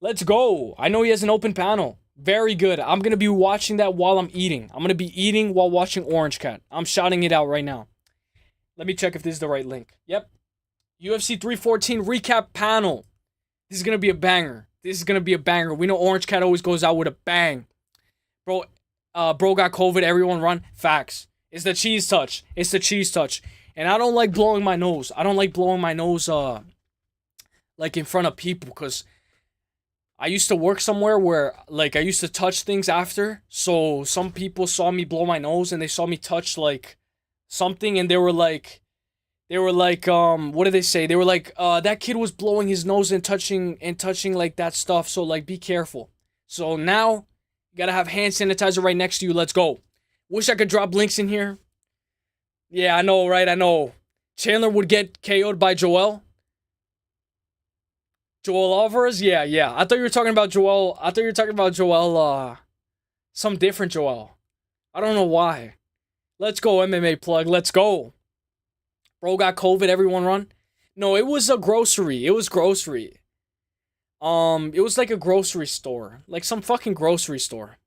Let's go. I know he has an open panel. Very good. I'm gonna be watching that while I'm eating. I'm gonna be eating while watching Orange Cat. I'm shouting it out right now. Let me check if this is the right link. Yep. UFC 314 recap panel. This is gonna be a banger. This is gonna be a banger. We know Orange Cat always goes out with a bang. Bro, bro got COVID, everyone run. Facts. It's the cheese touch. It's the cheese touch. And I don't like blowing my nose. I don't like blowing my nose, like in front of people, because I used to work somewhere where, like, I used to touch things after. So some people saw me blow my nose and they saw me touch, like, something, and they were like, what did they say? They were like, that kid was blowing his nose and touching like that stuff. So, like, be careful. So now, you gotta have hand sanitizer right next to you. Let's go. Wish I could drop links in here. Yeah, I know, right? I know. Chandler would get KO'd by Joel. Joel Alvarez? Yeah. I thought you were talking about Joel. Some different Joel. I don't know why. Let's go, MMA plug. Let's go. Bro got COVID, everyone run. No, it was a grocery. It was grocery. It was like a grocery store. Like some fucking grocery store.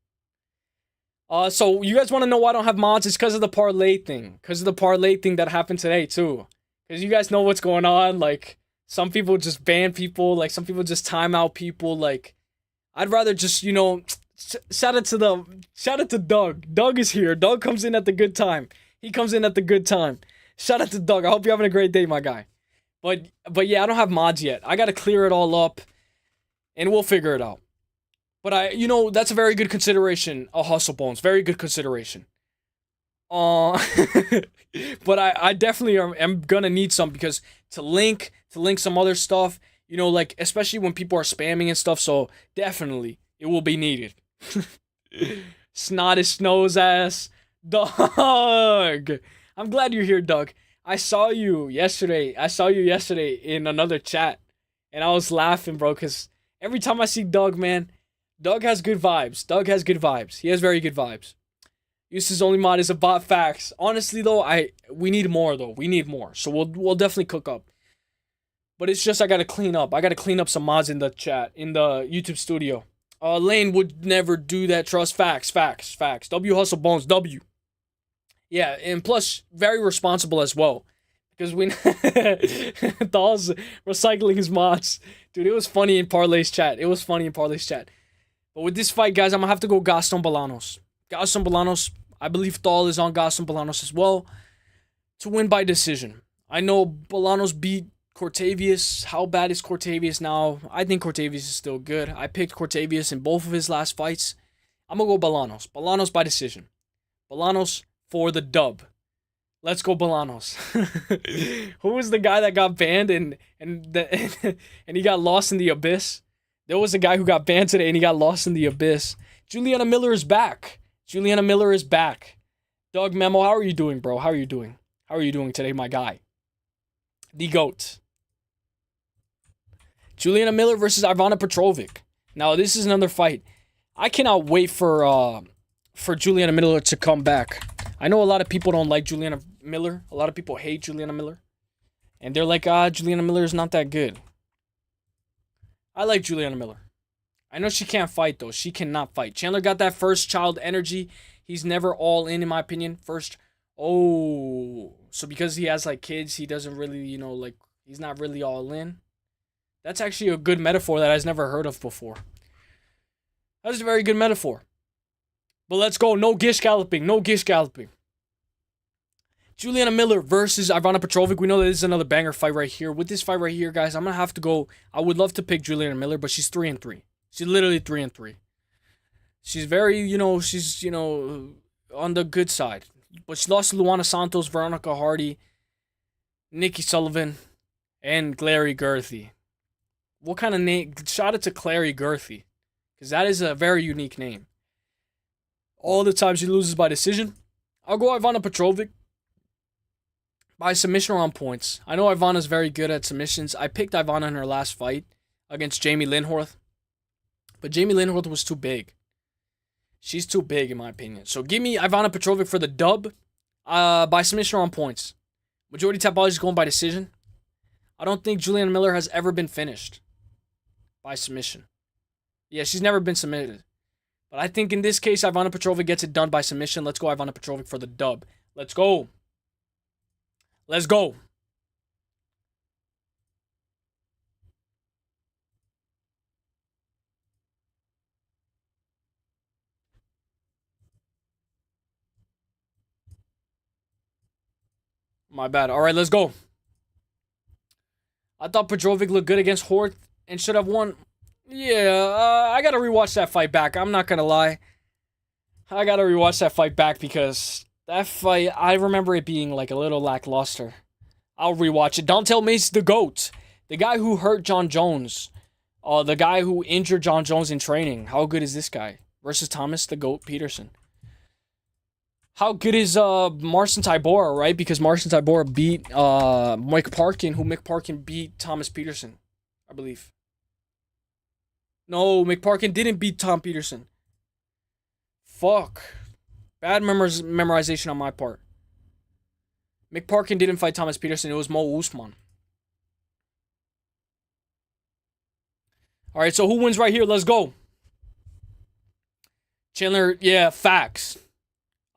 So you guys want to know why I don't have mods? It's because of the parlay thing. Because of the parlay thing that happened today, too. Because you guys know what's going on. Like, some people just ban people. Like, some people just time out people. Like, I'd rather just, you know, shout out to Doug. Doug is here. Doug comes in at the good time. He comes in at the good time. Shout out to Doug. I hope you're having a great day, my guy. But yeah, I don't have mods yet. I got to clear it all up. And we'll figure it out. But that's a very good consideration, Hustle Bones. Very good consideration. But I definitely am gonna need some, because to link some other stuff, you know, like, especially when people are spamming and stuff, so definitely it will be needed. Snot is Snow's ass. Dog. I'm glad you're here, Doug. I saw you yesterday in another chat, and I was laughing, bro, because every time I see Doug, man, Doug has good vibes. He has very good vibes. Use's only mod is a bot. Facts. Honestly, though, we need more, though. We need more. So we'll definitely cook up. But it's just I gotta clean up. I gotta clean up some mods in the chat, in the YouTube studio. Lane would never do that. Trust. Facts. W Hustle Bones. W. Yeah, and plus, very responsible as well. Because we Dolls recycling his mods. Dude, it was funny in Parlay's chat. But with this fight, guys, I'm going to have to go Gaston Bolanos. I believe Thal is on Gaston Bolanos as well to win by decision. I know Bolanos beat Cortavius. How bad is Cortavius now? I think Cortavius is still good. I picked Cortavius in both of his last fights. I'm going to go Bolanos. Bolanos by decision. Bolanos for the dub. Let's go Bolanos. Who was the guy that got banned and he got lost in the abyss? There was a guy who got banned today and he got lost in the abyss. Juliana Miller is back. Doug Memo, how are you doing, bro? How are you doing today, my guy? The GOAT. Juliana Miller versus Ivana Petrovic. Now, this is another fight. I cannot wait for Juliana Miller to come back. I know a lot of people don't like Juliana Miller. A lot of people hate Juliana Miller. And they're like, Juliana Miller is not that good. I like Juliana Miller. I know she can't fight, though. She cannot fight. Chandler got that first child energy. He's never all in my opinion. So because he has, like, kids, he doesn't really, you know, like, he's not really all in. That's actually a good metaphor that I've never heard of before. That's a very good metaphor. But let's go. No gish galloping. Juliana Miller versus Ivana Petrovic. We know that this is another banger fight right here. With this fight right here, guys, I'm going to have to go. I would love to pick Juliana Miller, but she's 3-3. She's literally 3-3. She's very, she's, on the good side. But she lost to Luana Santos, Veronica Hardy, Nikki Sullivan, and Clary Girthy. What kind of name? Shout out to Clary Girthy, because that is a very unique name. All the time she loses by decision. I'll go Ivana Petrovic. By submission or on points. I know Ivana's very good at submissions. I picked Ivana in her last fight against Jamie Linhorth. But Jamie Linhorth was too big. She's too big in my opinion. So give me Ivana Petrovic for the dub. By submission or on points. Majority Tapology is going by decision. I don't think Juliana Miller has ever been finished by submission. Yeah, she's never been submitted. But I think in this case, Ivana Petrovic gets it done by submission. Let's go Ivana Petrovic for the dub. Let's go. My bad. All right, let's go. I thought Petrovic looked good against Hort and should have won. Yeah, I gotta rewatch that fight back. I'm not gonna lie. I gotta rewatch that fight back because that fight, I remember it being like a little lackluster. I'll rewatch it. Don't tell me it's the GOAT. The guy who hurt John Jones. The guy who injured John Jones in training. How good is this guy? Versus Thomas the GOAT Peterson. How good is Marcin Tybura, right? Because Marcin Tybura beat Mick Parkin, who Mick Parkin beat Thomas Peterson, I believe. No, Mick Parkin didn't beat Tom Peterson. Fuck. Bad memorization on my part. Mick Parkin didn't fight Thomas Peterson. It was Mo Usman. All right, so who wins right here? Let's go. Chandler, yeah, facts.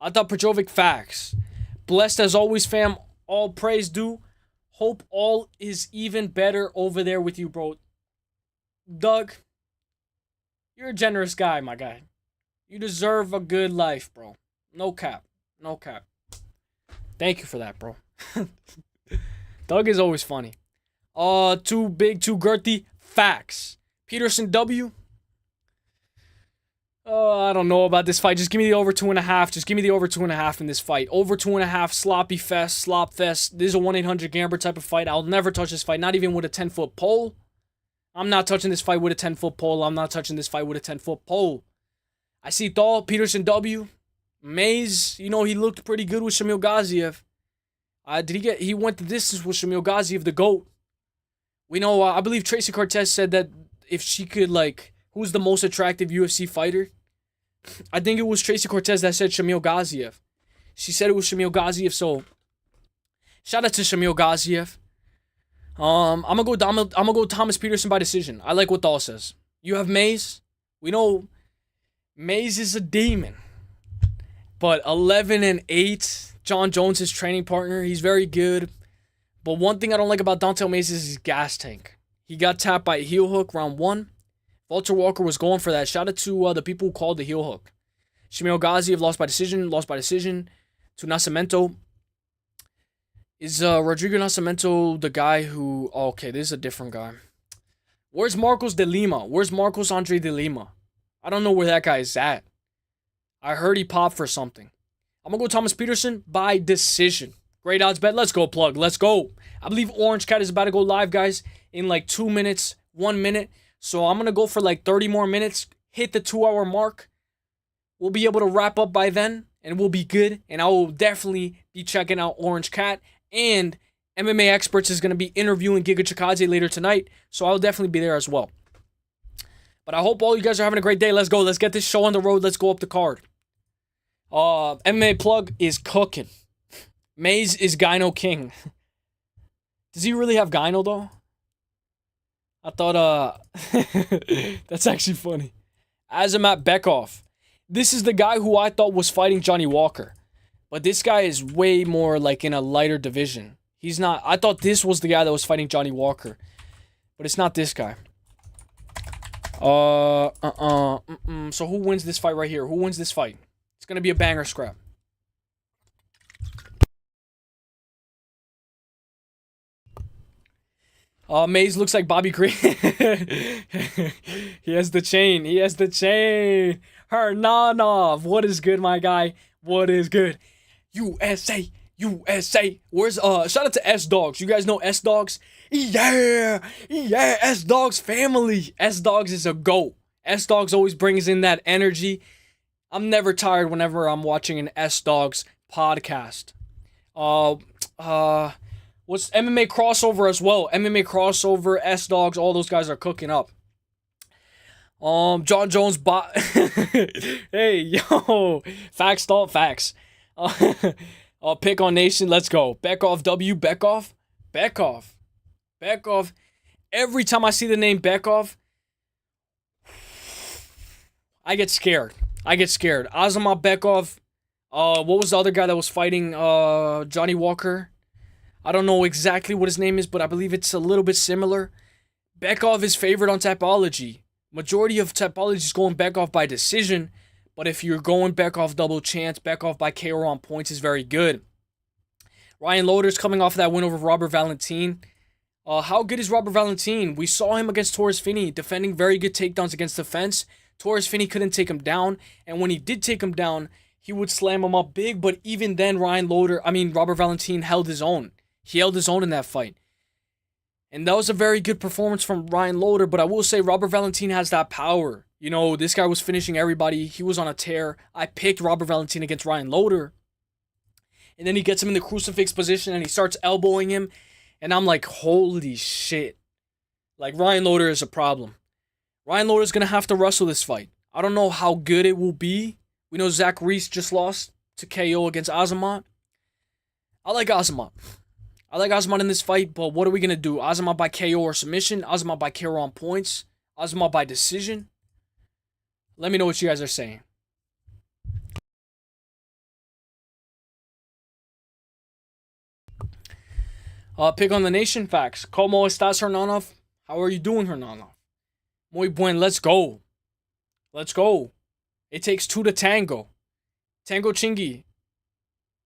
I thought Petrovic, facts. Blessed as always, fam. All praise due. Hope all is even better over there with you, bro. Doug, you're a generous guy, my guy. You deserve a good life, bro. No cap. No cap. Thank you for that, bro. Doug is always funny. Too big, too girthy. Facts. Peterson W. I don't know about this fight. Just give me the over 2.5. Just give me the over 2.5 in this fight. Over 2.5. Sloppy fest. Slop fest. This is a 1-800 gambler type of fight. I'll never touch this fight. Not even with a 10-foot pole. I'm not touching this fight with a 10-foot pole. I'm not touching this fight with a 10-foot pole. I see Thal, Peterson W. Mays, you know, he looked pretty good with Shamil Gaziev. He went the distance with Shamil Gaziev, the GOAT. We know, I believe Tracy Cortez said that if she could, like, who's the most attractive UFC fighter? I think it was Tracy Cortez that said Shamil Gaziev. She said it was Shamil Gaziev, so shout out to Shamil Gaziev. I'm gonna go Thomas Peterson by decision. I like what Thal says. You have Mays. We know Mays is a demon. But 11-8, John Jones, his training partner, he's very good. But one thing I don't like about Don'Tale Mays is his gas tank. He got tapped by a heel hook round 1. Walter Walker was going for that. Shout out to the people who called the heel hook. Shamil Gaziev lost by decision to Nascimento. Is Rodrigo Nascimento the guy who... Oh, okay, this is a different guy. Where's Marcos de Lima? Where's Marcos Andre de Lima? I don't know where that guy is at. I heard he popped for something. I'm going to go Thomas Peterson by decision. Great odds bet. Let's go, plug. Let's go. I believe Orange Cat is about to go live, guys, in like 2 minutes, 1 minute. So I'm going to go for like 30 more minutes, hit the 2-hour mark. We'll be able to wrap up by then, and we'll be good. And I will definitely be checking out Orange Cat. And MMA Experts is going to be interviewing Giga Chikadze later tonight. So I'll definitely be there as well. But I hope all you guys are having a great day. Let's go. Let's get this show on the road. Let's go up the card. MMA Plug is cooking. Mays is Gyno King. Does he really have Gyno, though? I thought, that's actually funny. Azamat Bekov. This is the guy who I thought was fighting Johnny Walker. But this guy is way more, like, in a lighter division. He's not... I thought this was the guy that was fighting Johnny Walker. But it's not this guy. So who wins this fight right here? Who wins this fight? It's going to be a banger scrap. Mays looks like Bobby Green. He has the chain. He has the chain. Hernanov. What is good, my guy? What is good? USA. USA. Where's, shout out to S-Dogs. You guys know S-Dogs? Yeah. Yeah. S-Dogs family. S-Dogs is a GOAT. S-Dogs always brings in that energy. I'm never tired whenever I'm watching an S-Dogs podcast. What's MMA crossover as well? MMA crossover, S-Dogs, all those guys are cooking up. John Jones hey, yo. Facts, thought, facts. Pick on Nation, let's go. Bekov W, Bekov. Bekov. Bekov. Every time I see the name Bekov, I get scared. Azamat Bekov. What was the other guy that was fighting Johnny Walker? I don't know exactly what his name is, but I believe it's a little bit similar. Bekov is favored on Tapology. Majority of Tapology is going Bekov by decision, but if you're going Bekov double chance, Bekov by KO on points is very good. Ryan Loder's coming off of that win over Robert Valentin. How good is Robert Valentin? We saw him against Torres Finney defending very good takedowns against the fence. Torres Finney couldn't take him down, and when he did take him down, he would slam him up big, but even then, Robert Valentin held his own. He held his own in that fight. And that was a very good performance from Ryan Loder, but I will say Robert Valentin has that power. You know, this guy was finishing everybody. He was on a tear. I picked Robert Valentin against Ryan Loder. And then he gets him in the crucifix position and he starts elbowing him. And I'm like, holy shit. Like, Ryan Loder is a problem. Ryan Loder is going to have to wrestle this fight. I don't know how good it will be. We know Zach Reese just lost to KO against Azamat. I like Azamat. I like Azamat in this fight, but what are we going to do? Azamat by KO or submission? Azamat by KO on points? Azamat by decision? Let me know what you guys are saying. Pick on the nation facts. ¿Cómo estás, Hernanov? How are you doing, Hernanov? Muy buen. Let's go. Let's go. It takes two to tango. Tango chingy.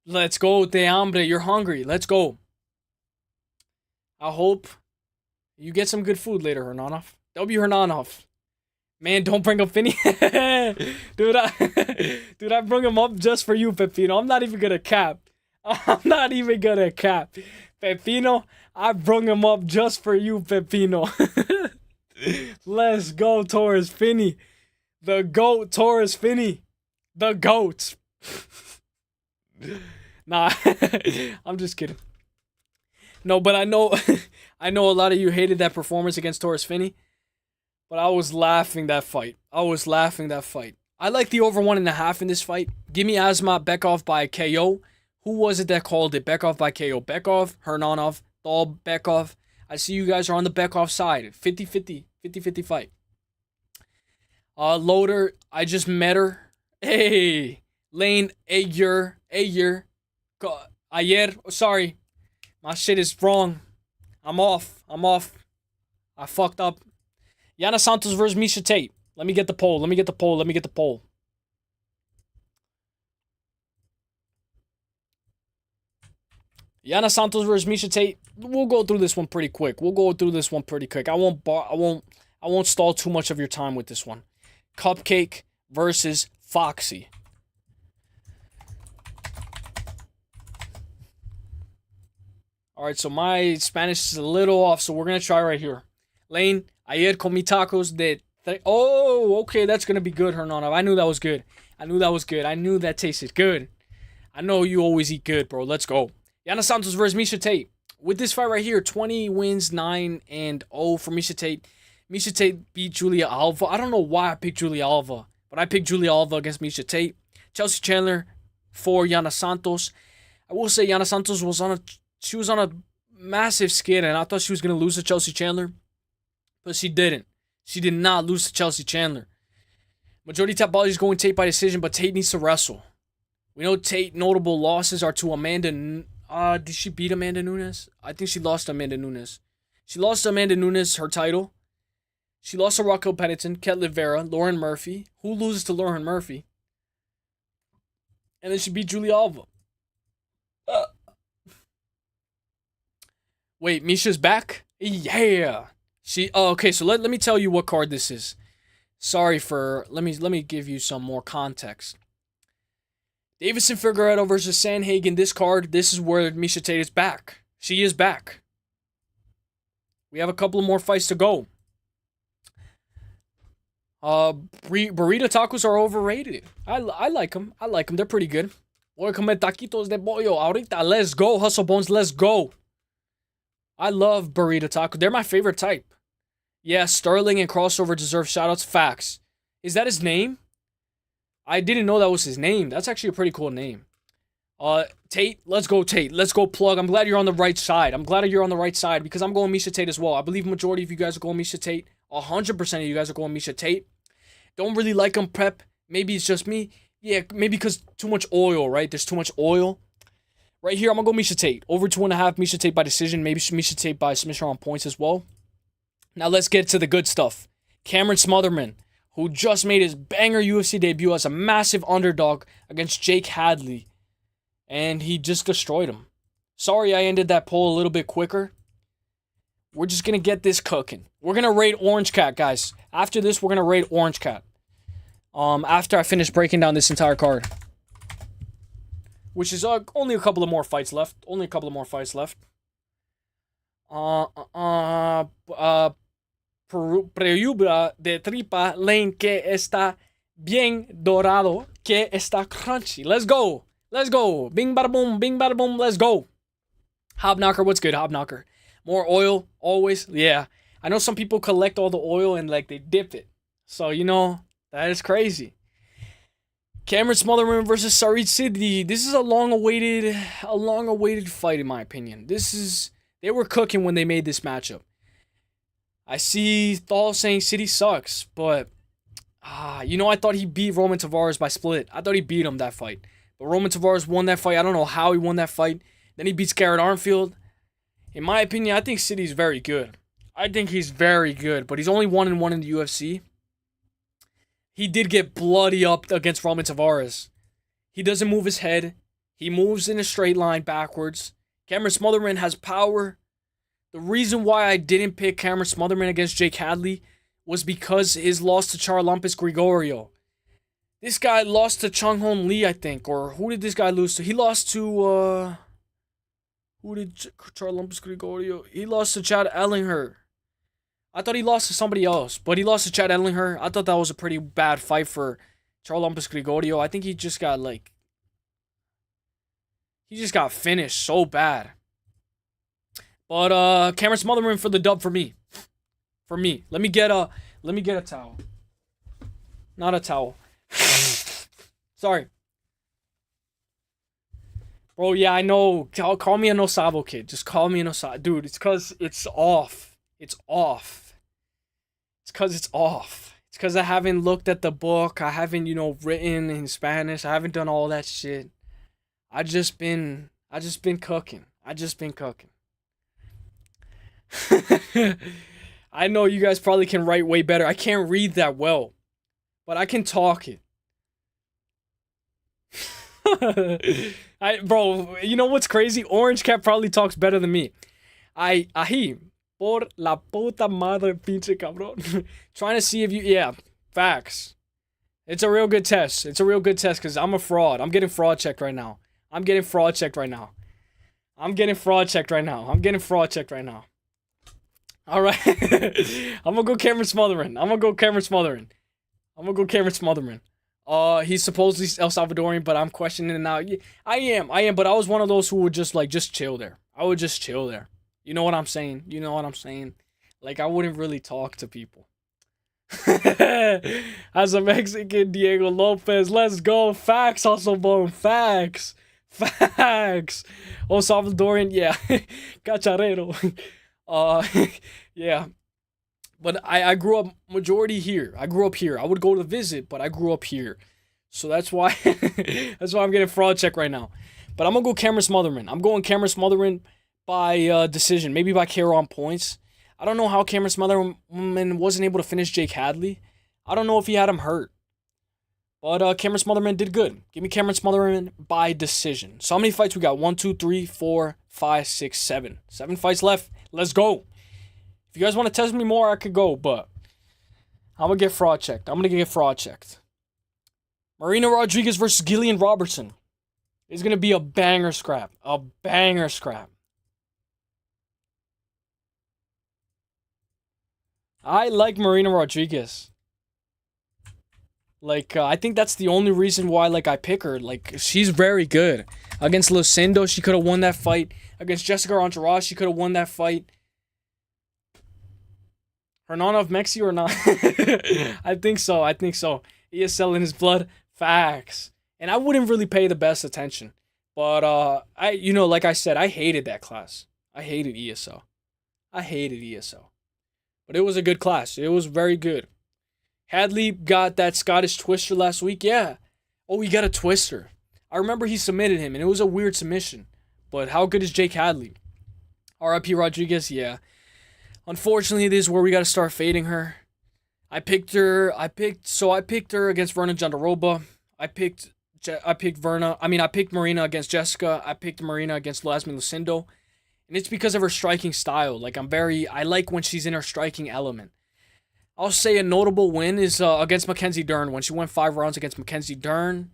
Let's go. De hambre. You're hungry. Let's go. I hope you get some good food later, Hernanov. W. Hernanov. Man, don't bring up Finney. Dude, I bring him up just for you, Pepino. I'm not even going to cap. I'm not even going to cap. Pepino, I brung him up just for you, Pepino. Let's go, Torres Finney. The GOAT, Torres Finney. The GOAT. Nah, I'm just kidding. No, but I know a lot of you hated that performance against Torres Finney. But I was laughing that fight. I like the over 1.5 in this fight. Give me Azamat Bekov by KO. Who was it that called it? Bekov by KO. Bekov, Hernanov, Thal, Bekov. I see you guys are on the Bekov side. 50-50. 50-50 fight. Loder, I just met her. Hey. Lane, Ayer. Ayer. Sorry. My shit is wrong. I'm off. I fucked up. Yana Santos versus Miesha Tate. Let me get the poll. Yana Santos versus Miesha Tate. We'll go through this one pretty quick. I won't stall too much of your time with this one. Cupcake versus Foxy. Alright, so my Spanish is a little off, so we're going to try right here. Lane, ayer comí tacos de... Oh, okay, that's going to be good, Hernanov. I knew that was good. I knew that tasted good. I know you always eat good, bro. Let's go. Yana Santos versus Miesha Tate. With this fight right here, 20 wins, 9-0 for Miesha Tate. Miesha Tate beat Julia Alva. I don't know why I picked Julia Alva, but I picked Julia Alva against Miesha Tate. Chelsea Chandler for Yana Santos. I will say Yana Santos was on a massive skid, and I thought she was going to lose to Chelsea Chandler, but she didn't. She did not lose to Chelsea Chandler. Majority Tapology is going Tate by decision, but Tate needs to wrestle. We know Tate notable losses are to Amanda. Did she beat Amanda Nunes? I think she lost to Amanda Nunes. She lost to Amanda Nunes her title. She lost to Raquel Pennington, Ket Rivera, Lauren Murphy. Who loses to Lauren Murphy? And then she beat Julia Alva. Wait, Misha's back? Yeah. Okay, so let me tell you what card this is. Sorry for... Let me give you some more context. Davison Figueiredo versus Sandhagen. This card, this is where Miesha Tate is back. She is back. We have a couple of more fights to go. Burrito tacos are overrated. I like them. They're pretty good. Voy a comer taquitos de pollo ahorita. Let's go, Hustle Bones. Let's go. I love burrito tacos. They're my favorite type. Yeah, Sterling and Crossover deserve shoutouts. Facts. Is that his name? I didn't know that was his name. That's actually a pretty cool name. Tate, let's go, Tate. Let's go, Plug. I'm glad you're on the right side. Because I'm going Miesha Tate as well. I believe majority of you guys are going Miesha Tate. 100% of you guys are going Miesha Tate. Don't really like him, Prep. Maybe it's just me. Yeah, maybe because too much oil, right? There's too much oil. Right here, I'm going to go Miesha Tate. Over 2.5, Miesha Tate by decision. Maybe Miesha Tate by submission on points as well. Now let's get to the good stuff. Cameron Smotherman, who just made his banger UFC debut as a massive underdog against Jake Hadley. And he just destroyed him. Sorry I ended that poll a little bit quicker. We're just going to get this cooking. We're going to rate Orange Cat, guys. After this, we're going to rate Orange Cat. After I finish breaking down this entire card. Which is only a couple of more fights left. Only a couple of more fights left. Preyubra de tripa lane que está bien dorado, que está crunchy. Let's go. Let's go. Bing bada boom, let's go. Hobknocker, what's good, Hobknocker? More oil, always. Yeah. I know some people collect all the oil and like they dip it. So, you know, that is crazy. Cameron Smotherman versus Sarit Siddi. This is a long-awaited fight in my opinion. They were cooking when they made this matchup. I see Thal saying City sucks, but you know, I thought he beat Roman Tavares by split. I thought he beat him that fight. But Roman Tavares won that fight. I don't know how he won that fight. Then he beats Garrett Armfield. In my opinion, I think City's very good. I think he's very good, but he's only 1-1 in the UFC. He did get bloody up against Roman Tavares. He doesn't move his head. He moves in a straight line backwards. Cameron Smotherman has power. The reason why I didn't pick Cameron Smotherman against Jake Hadley was because his loss to Charlampus Gregorio. This guy lost to Chung Hon Lee, I think. Or who did this guy lose to? He lost to, who did Charlampus Gregorio? He lost to Chad Ellinger. I thought he lost to somebody else, but he lost to Chad Ellinger. I thought that was a pretty bad fight for Charlampus Gregorio. I think he just got, like, he just got finished so bad. But Cameron Smotherman for the dub for me. For me. Let me get a towel. Not a towel. Sorry. Bro, yeah, I know. Call me an Osavo kid. Just call me an Osavo. Dude, it's because it's off. It's off. It's because it's off. It's because I haven't looked at the book. I haven't, you know, written in Spanish. I haven't done all that shit. I just been cooking. I know you guys probably can write way better. I can't read that well, but I can talk it. Bro, you know what's crazy? Orange Cat probably talks better than me. Ají, por la puta madre pinche cabrón. Trying to see if you, yeah, facts. It's a real good test. It's a real good test because I'm a fraud. I'm getting fraud checked right now. I'm getting fraud checked right now. All right. I'm going to go Cameron Smotherman. He's supposedly El Salvadorian, but I'm questioning it now. I am, but I was one of those who would just chill there. I would just chill there. You know what I'm saying? Like, I wouldn't really talk to people. As a Mexican, Diego Lopez, let's go. Facts, also bone. Facts. El Salvadorian, yeah. Cacharero. Yeah. But I grew up majority here. I grew up here. I would go to visit, but I grew up here. So that's why I'm getting fraud check right now. But I'm going to go Cameron Smotherman. I'm going Cameron Smotherman by decision. Maybe by KO on points. I don't know how Cameron Smotherman wasn't able to finish Jake Hadley. I don't know if he had him hurt. But Cameron Smotherman did good. Give me Cameron Smotherman by decision. So how many fights we got? 1, 2, 3, 4, 5, 6, 7. 7 fights left. Let's go. If you guys want to test me more, I could go, but I'm going to get fraud checked. Marina Rodriguez versus Gillian Robertson. It's going to be a banger scrap. I like Marina Rodriguez. Like, I think that's the only reason why, like, I pick her. Like, she's very good. Against Lucindo, she could have won that fight. Against Jessica Andrade, she could have won that fight. Hernan of Mexi or not? I think so. ESL in his blood. Facts. And I wouldn't really pay the best attention. But, like I said, I hated that class. I hated ESL. But it was a good class. It was very good. Hadley got that Scottish twister last week. Yeah. Oh, he got a twister. I remember he submitted him, and it was a weird submission. But how good is Jake Hadley? RIP Rodriguez, yeah. Unfortunately, this is where we got to start fading her. I picked her against Verna Jandaroba. I picked I picked Marina against Jessica. I picked Marina against Lasmi Lucindo. And it's because of her striking style. Like, I like when she's in her striking element. I'll say a notable win is against Mackenzie Dern, when she went 5 rounds against Mackenzie Dern.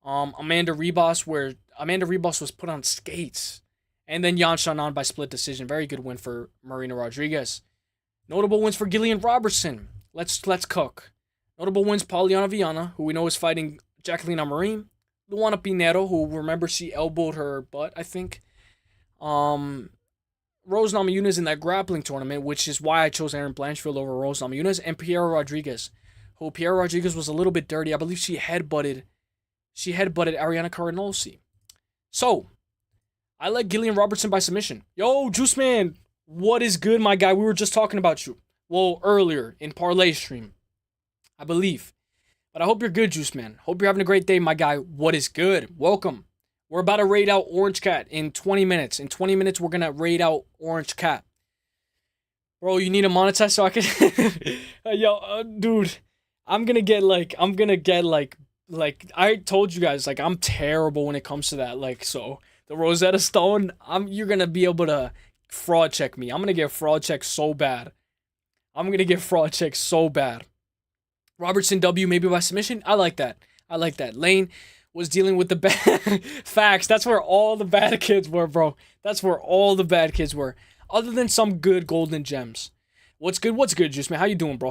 Amanda Ribas, where Amanda Ribas was put on skates. And then Yan Shannon by split decision. Very good win for Marina Rodriguez. Notable wins for Gillian Robertson. Let's cook. Notable wins, Pauliana Viana, who we know is fighting Jacqueline Amarim. Luana Pinero, who, remember, she elbowed her butt, I think. Rose Namajunas in that grappling tournament, which is why I chose Erin Blanchfield over Rose Namajunas, and Piera Rodriguez, who Piera Rodriguez was a little bit dirty. I believe she headbutted Ariana Caranosi. So, I like Gillian Robertson by submission. Yo, Juice Man, what is good, my guy? We were just talking about you. Well, earlier in Parlay stream, I believe. But I hope you're good, Juice Man. Hope you're having a great day, my guy. What is good? Welcome. We're about to raid out Orange Cat in 20 minutes. In 20 minutes, we're going to raid out Orange Cat. Bro, you need to monetize so I can... Yo, dude, I'm going to get I told you guys, like, I'm terrible when it comes to that. Like, so, the Rosetta Stone, you're going to be able to fraud check me. I'm going to get fraud checked so bad. Robertson W, maybe by submission. I like that. Lane was dealing with the bad facts. That's where all the bad kids were, bro. Other than some good golden gems. What's good, Juice Man? How you doing, bro?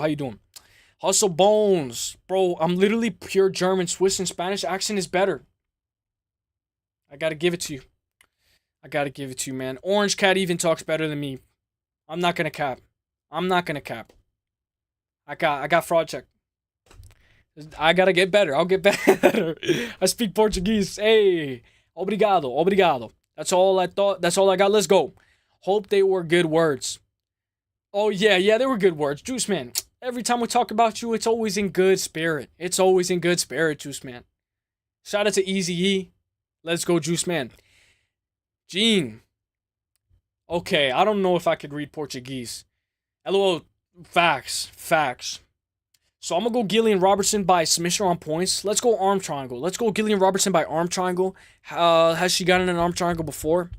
Hustle Bones. Bro, I'm literally pure German. Swiss and Spanish accent is better. I gotta give it to you, man. Orange Cat even talks better than me. I'm not gonna cap. I got fraud check. I gotta get better. I'll get better. I speak Portuguese. Hey. Obrigado. That's all I thought. That's all I got. Let's go. Hope they were good words. Oh, yeah, they were good words. Juice Man, every time we talk about you, it's always in good spirit. Juice Man. Shout out to Eazy-E. Let's go, Juice Man. Gene. Okay, I don't know if I could read Portuguese. LOL. Facts. So I'm going to go Gillian Robertson by submission on points. Let's go arm triangle. Let's go Gillian Robertson by arm triangle. Has she gotten an arm triangle before?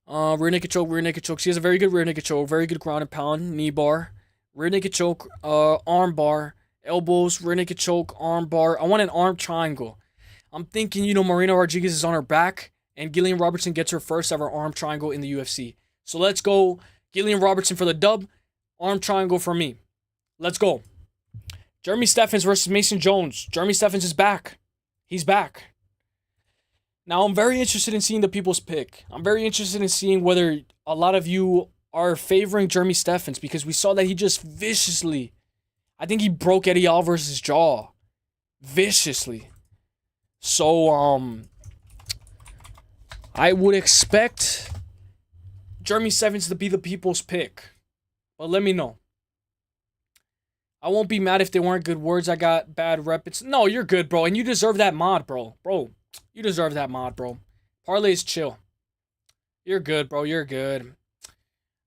Rear naked choke. She has a very good rear naked choke. Very good ground and pound. Knee bar. Rear naked choke. Arm bar. Elbows. Rear naked choke. Arm bar. I want an arm triangle. I'm thinking, Marina Rodriguez is on her back. And Gillian Robertson gets her first ever arm triangle in the UFC. So let's go Gillian Robertson for the dub. Arm triangle for me. Let's go. Jeremy Stephens versus Mason Jones. Jeremy Stephens is back. He's back. Now, I'm very interested in seeing the people's pick. I'm very interested in seeing whether a lot of you are favoring Jeremy Stephens, because we saw that he just viciously, I think he broke Eddie Alvarez's jaw. Viciously. So, I would expect Jeremy Stephens to be the people's pick. But let me know. I won't be mad if they weren't good words. I got bad rep. No, you're good, bro. And you deserve that mod, bro. You deserve that mod, bro. Parlays chill. You're good, bro. You're good.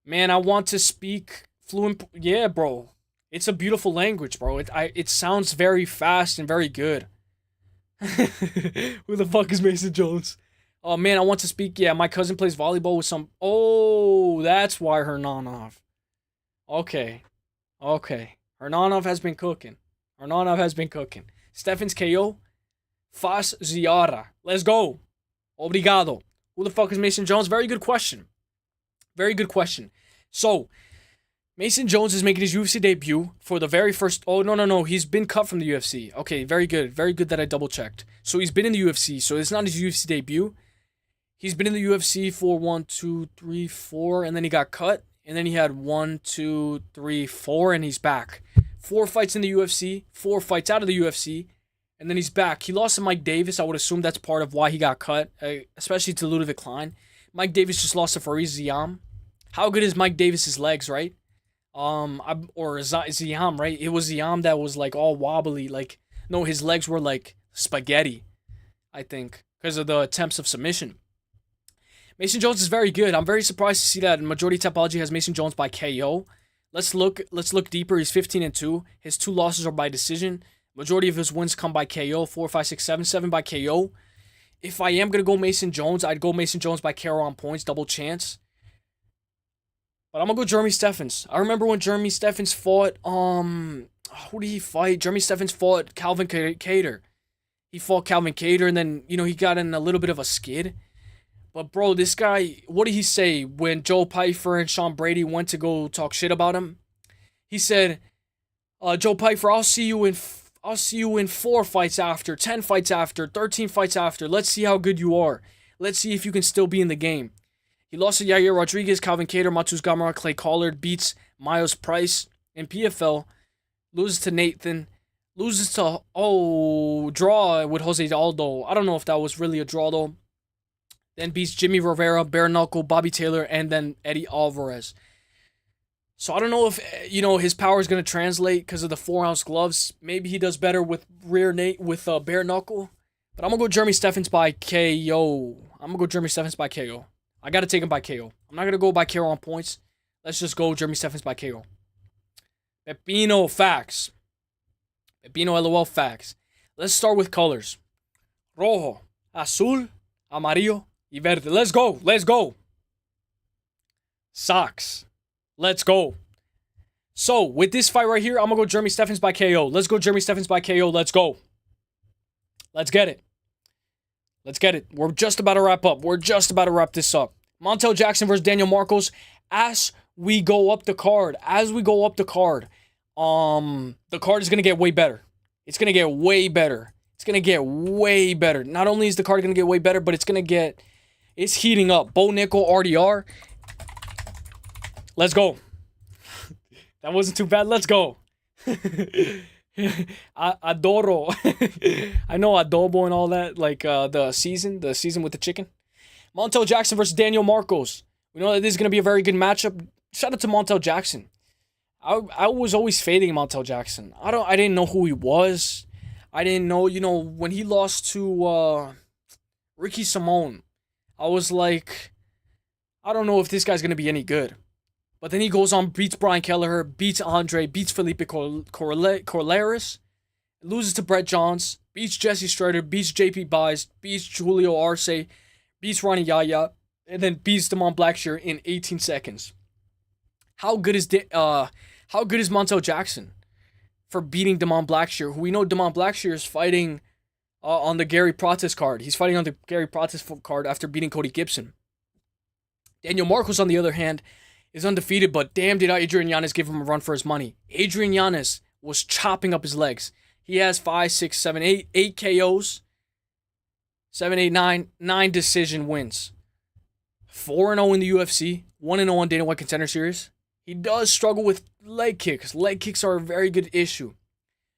Man, I want to speak fluent. Yeah, bro. It's a beautiful language, bro. It sounds very fast and very good. Who the fuck is Mason Jones? Oh, man, I want to speak. Yeah, my cousin plays volleyball with some... Oh, that's why Hernanov. Okay. Hernanov has been cooking. Stephens KO. Faz Ziara. Let's go. Obrigado. Who the fuck is Mason Jones? Very good question. So, Mason Jones is making his UFC debut for the very first... Oh, no. He's been cut from the UFC. Okay, very good. Very good that I double-checked. So, he's been in the UFC. So, it's not his UFC debut. He's been in the UFC for 1, 2, 3, 4, and then he got cut. And then he had 1, 2, 3, 4, and he's back. 4 fights in the UFC, 4 fights out of the UFC, and then he's back. He lost to Mike Davis. I would assume that's part of why he got cut, especially to Ludovic Klein. Mike Davis just lost to Faris Ziam. How good is Mike Davis's legs, right? Or Ziam, right? It was Ziam that was like all wobbly. Like, no, his legs were like spaghetti, I think, because of the attempts of submission. Mason Jones is very good. I'm very surprised to see that Majority Topology has Mason Jones by KO. Let's look deeper. He's 15-2. His 2 losses are by decision. Majority of his wins come by KO. 4, 5, 6, 7, 7 by KO. If I am going to go Mason Jones, I'd go Mason Jones by KO on points. Double chance. But I'm going to go Jeremy Stephens. I remember when Jeremy Stephens fought, who did he fight? Jeremy Stephens fought Calvin Kattar. He fought Calvin Kattar, and then, you know, he got in a little bit of a skid. But, bro, this guy, what did he say when Joe Pyfer and Sean Brady went to go talk shit about him? He said, Joe Pyfer, I'll see you in 4 fights after, 10 fights after, 13 fights after. Let's see how good you are. Let's see if you can still be in the game. He lost to Yair Rodriguez, Calvin Kattar, Matsus Gamrot, Clay Collard, beats Miles Price in PFL, loses to Nathan, loses to, draw with Jose Aldo. I don't know if that was really a draw, though. Then beats Jimmy Rivera, Bare Knuckle, Bobby Taylor, and then Eddie Alvarez. So I don't know if, you know, his power is going to translate because of the 4-ounce gloves. Maybe he does better with Bare Knuckle. But I'm going to go Jeremy Stephens by KO. I got to take him by KO. I'm not going to go by KO on points. Let's just go Jeremy Stephens by KO. Pepino facts. Pepino LOL facts. Let's start with colors. Rojo, azul, amarillo, y verde. Let's go. Let's go. Socks. Let's go. So, with this fight right here, I'm going to go Jeremy Stephens by KO. Let's go Jeremy Stephens by KO. Let's go. Let's get it. Let's get it. We're just about to wrap up. We're just about to wrap this up. Montel Jackson versus Daniel Marcos. As we go up the card, the card is going to get way better. It's going to get way better. It's going to get way better. Not only is the card going to get way better, but it's heating up. Bo Nickel, RDR. Let's go. That wasn't too bad. Let's go. Adoro. I know adobo and all that, like the season with the chicken. Montel Jackson versus Daniel Marcos. We know that this is going to be a very good matchup. Shout out to Montel Jackson. I was always fading Montel Jackson. I didn't know who he was. I didn't know, you know, when he lost to Ricky Simone, I was like, I don't know if this guy's going to be any good. But then he goes on, beats Brian Kelleher, beats Andre, beats Felipe Corleris, loses to Brett Johns, beats Jesse Strader, beats JP Buys, beats Julio Arce, beats Ronnie Yaya, and then beats Damon Blackshear in 18 seconds. How good is Montel Jackson for beating Damon Blackshear, who we know Damon Blackshear is fighting on the Garry Prates card. He's fighting on the Garry Prates card after beating Cody Gibson. Daniel Marcos, on the other hand, is undefeated, but damn did Adrian Yanez give him a run for his money. Adrian Yanez was chopping up his legs. He has 5, 6, 7, 8 KOs, 7, 8, 9 decision wins. 4-0 in the UFC, 1-0 on Dana White Contender Series. He does struggle with leg kicks. Leg kicks are a very good issue.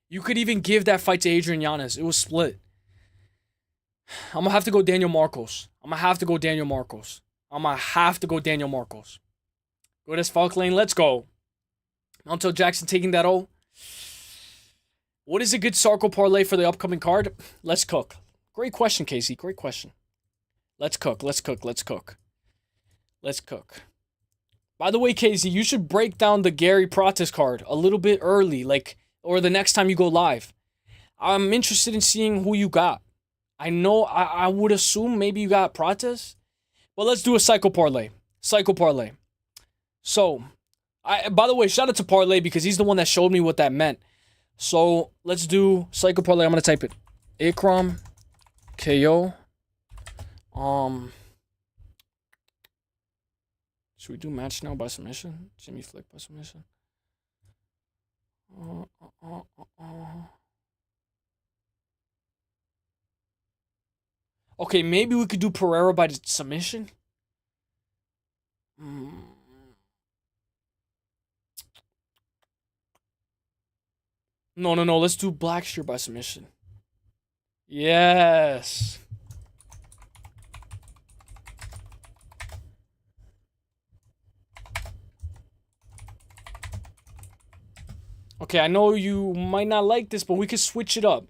You could even give that fight to Adrian Yanez. It was split. I'm going to have to go Daniel Marcos. Go to Falk Lane. Let's go. Montel Jackson taking that O. What is a good Sarko parlay for the upcoming card? Let's cook. Great question, Casey. Great question. Let's cook. By the way, Casey, you should break down the Garry Prates card a little bit early, or the next time you go live. I'm interested in seeing who you got. I know, I would assume maybe you got Prates, but let's do a Psycho parlay. So, by the way, shout out to Parlay because he's the one that showed me what that meant. So, let's do Psycho Parlay. I'm going to type it. Ikram, KO. Should we do match now by submission? Jimmy Flick by submission. Okay, maybe we could do Pereira by submission. No. Let's do Blackshear by submission. Yes. Okay, I know you might not like this, but we can switch it up.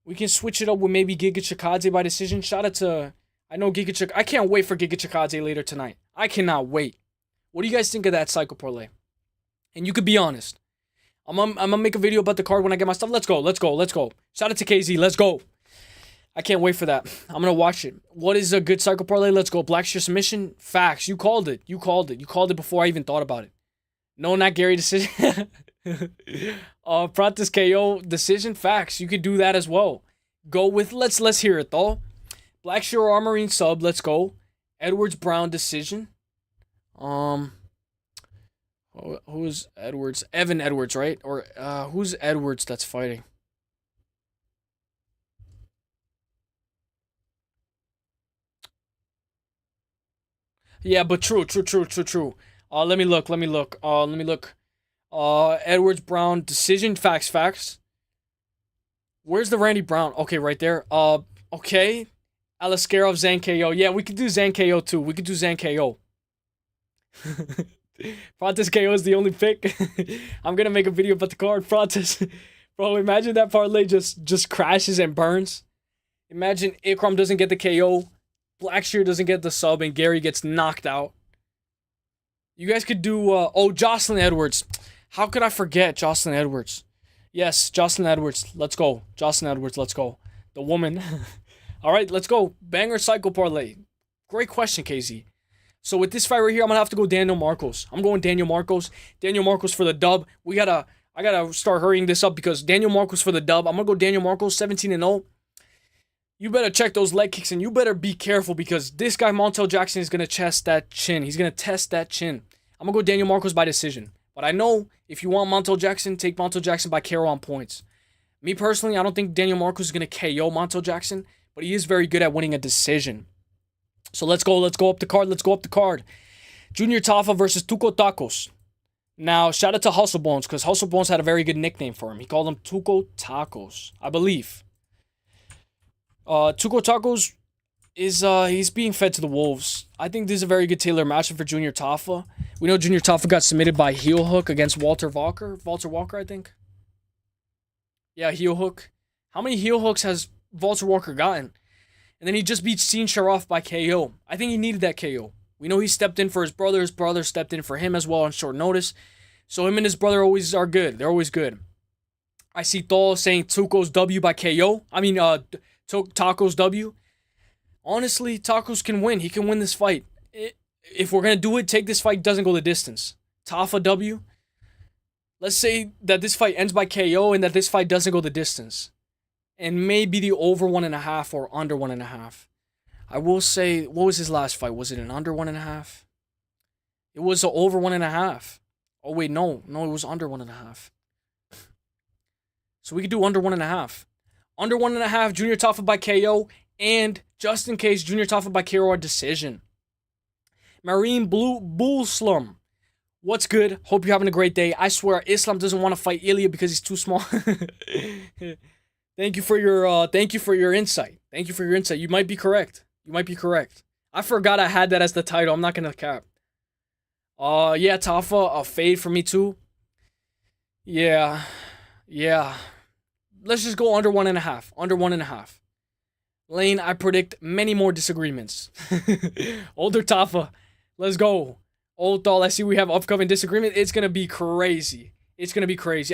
We can switch it up with maybe Giga Chikadze by decision. Shout out to... I know Giga Chikadze... I can't wait for Giga Chikadze later tonight. I cannot wait. What do you guys think of that Psycho Parlay? And you could be honest. I'm gonna make a video about the card when I get my stuff. Let's go. Let's go. Let's go. Shout out to KZ. Let's go. I can't wait for that. I'm gonna watch it. What is a good cycle parlay? Let's go. Blackshear submission. Facts. You called it. You called it. You called it before I even thought about it. No, not Gary decision. Prates KO decision. Facts. You could do that as well. Go with let's hear it though. Blackshear or Armorine sub. Let's go. Edwards Brown decision. Who's Edwards? Evan Edwards, right? Or who's Edwards that's fighting? Yeah, but true. Let me look. Edwards Brown decision. Facts. Where's the Randy Brown? Okay, right there. Okay. Alaskarov, Zan KO. Yeah, we could do Zan KO too. We could do Zan KO. Prates KO is the only pick. I'm gonna make a video about the card. Prates. Bro, imagine that parlay just crashes and burns. Imagine Ikram doesn't get the KO. Blackshear doesn't get the sub and Gary gets knocked out. You guys could do, Jocelyn Edwards. How could I forget Jocelyn Edwards? Yes, Jocelyn Edwards. Let's go. Jocelyn Edwards, let's go. The woman. All right, let's go. Banger cycle parlay. Great question, KZ. So with this fight right here, I'm going to have to go Daniel Marcos. I'm going Daniel Marcos. Daniel Marcos for the dub. I got to start hurrying this up because Daniel Marcos for the dub. I'm going to go Daniel Marcos, 17-0. You better check those leg kicks and you better be careful because this guy, Montel Jackson, is going to test that chin. He's going to test that chin. I'm going to go Daniel Marcos by decision. But I know if you want Montel Jackson, take Montel Jackson by KO on points. Me personally, I don't think Daniel Marcos is going to KO Montel Jackson, but he is very good at winning a decision. So let's go up the card. Junior Tafa versus Tuco Tacos. Now, shout out to Hustle Bones because Hustle Bones had a very good nickname for him. He called him Tuco Tacos, I believe. Tuco Tacos is he's being fed to the wolves. I think this is a very good tailor matchup for Junior Tafa. We know Junior Tafa got submitted by heel hook against Walter Walker, I think. Yeah, heel hook. How many heel hooks has Walter Walker gotten? And then he just beat Seen Sharaf by KO. I think he needed that KO. We know he stepped in for his brother. His brother stepped in for him as well on short notice. So him and his brother always are good. They're always good. I see Thol saying Tuco's W by KO. I mean, Taco's W. Honestly, Tacos can win. He can win this fight. If we're going to do it, take this fight doesn't go the distance. Tafa W. Let's say that this fight ends by KO and that this fight doesn't go the distance. And maybe the over 1.5 or under 1.5. I will say, what was his last fight? Was it an under 1.5? It was an over 1.5. Oh, wait, no. No, it was under 1.5. So we could do under 1.5. Under 1.5, Junior Tafa by KO. And just in case, Junior Tafa by KO or decision. Marine Bull Slum. What's good? Hope you're having a great day. I swear, Islam doesn't want to fight Ilia because he's too small. Thank you for your insight. Thank you for your insight. You might be correct. I forgot I had that as the title. I'm not gonna cap. Yeah, Tafa, a fade for me too. Yeah. Let's just go under 1.5. Under 1.5. Lane, I predict many more disagreements. Older Tafa, let's go. Old Thal, I see we have upcoming disagreement. It's gonna be crazy.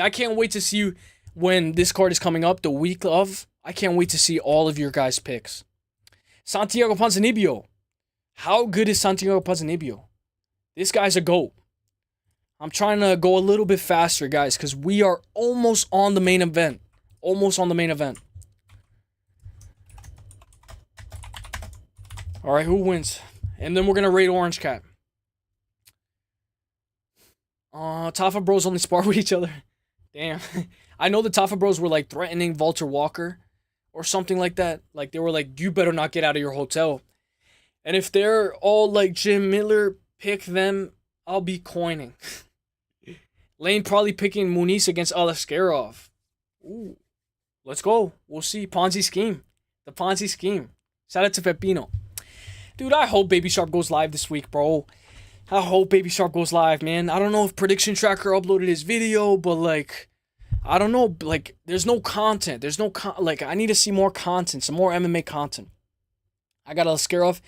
I can't wait to see you when this card is coming up the week of. I can't wait to see all of your guys' picks. Santiago Ponzinibbio. How good is Santiago Ponzinibbio? This guy's a GOAT. I'm trying to go a little bit faster, guys, because we are almost on the main event. All right, who wins? And then we're going to rate Orange Cat. Tafa bros only spar with each other. Damn. I know the Tafa bros were like threatening Walter Walker or something like that. Like they were like, you better not get out of your hotel. And if they're all like Jim Miller, pick them, I'll be coining. Lane probably picking Muniz against Alaskarov. Ooh. Let's go. We'll see. Ponzi scheme. The Ponzi scheme. Shout out to Pepino. Dude, I hope Baby Sharp goes live this week, bro. I hope Baby Sharp goes live, man. I don't know if Prediction Tracker uploaded his video, but like, I don't know. Like, there's no content. Like, I need to see more content, some more MMA content. I got Alaskarov.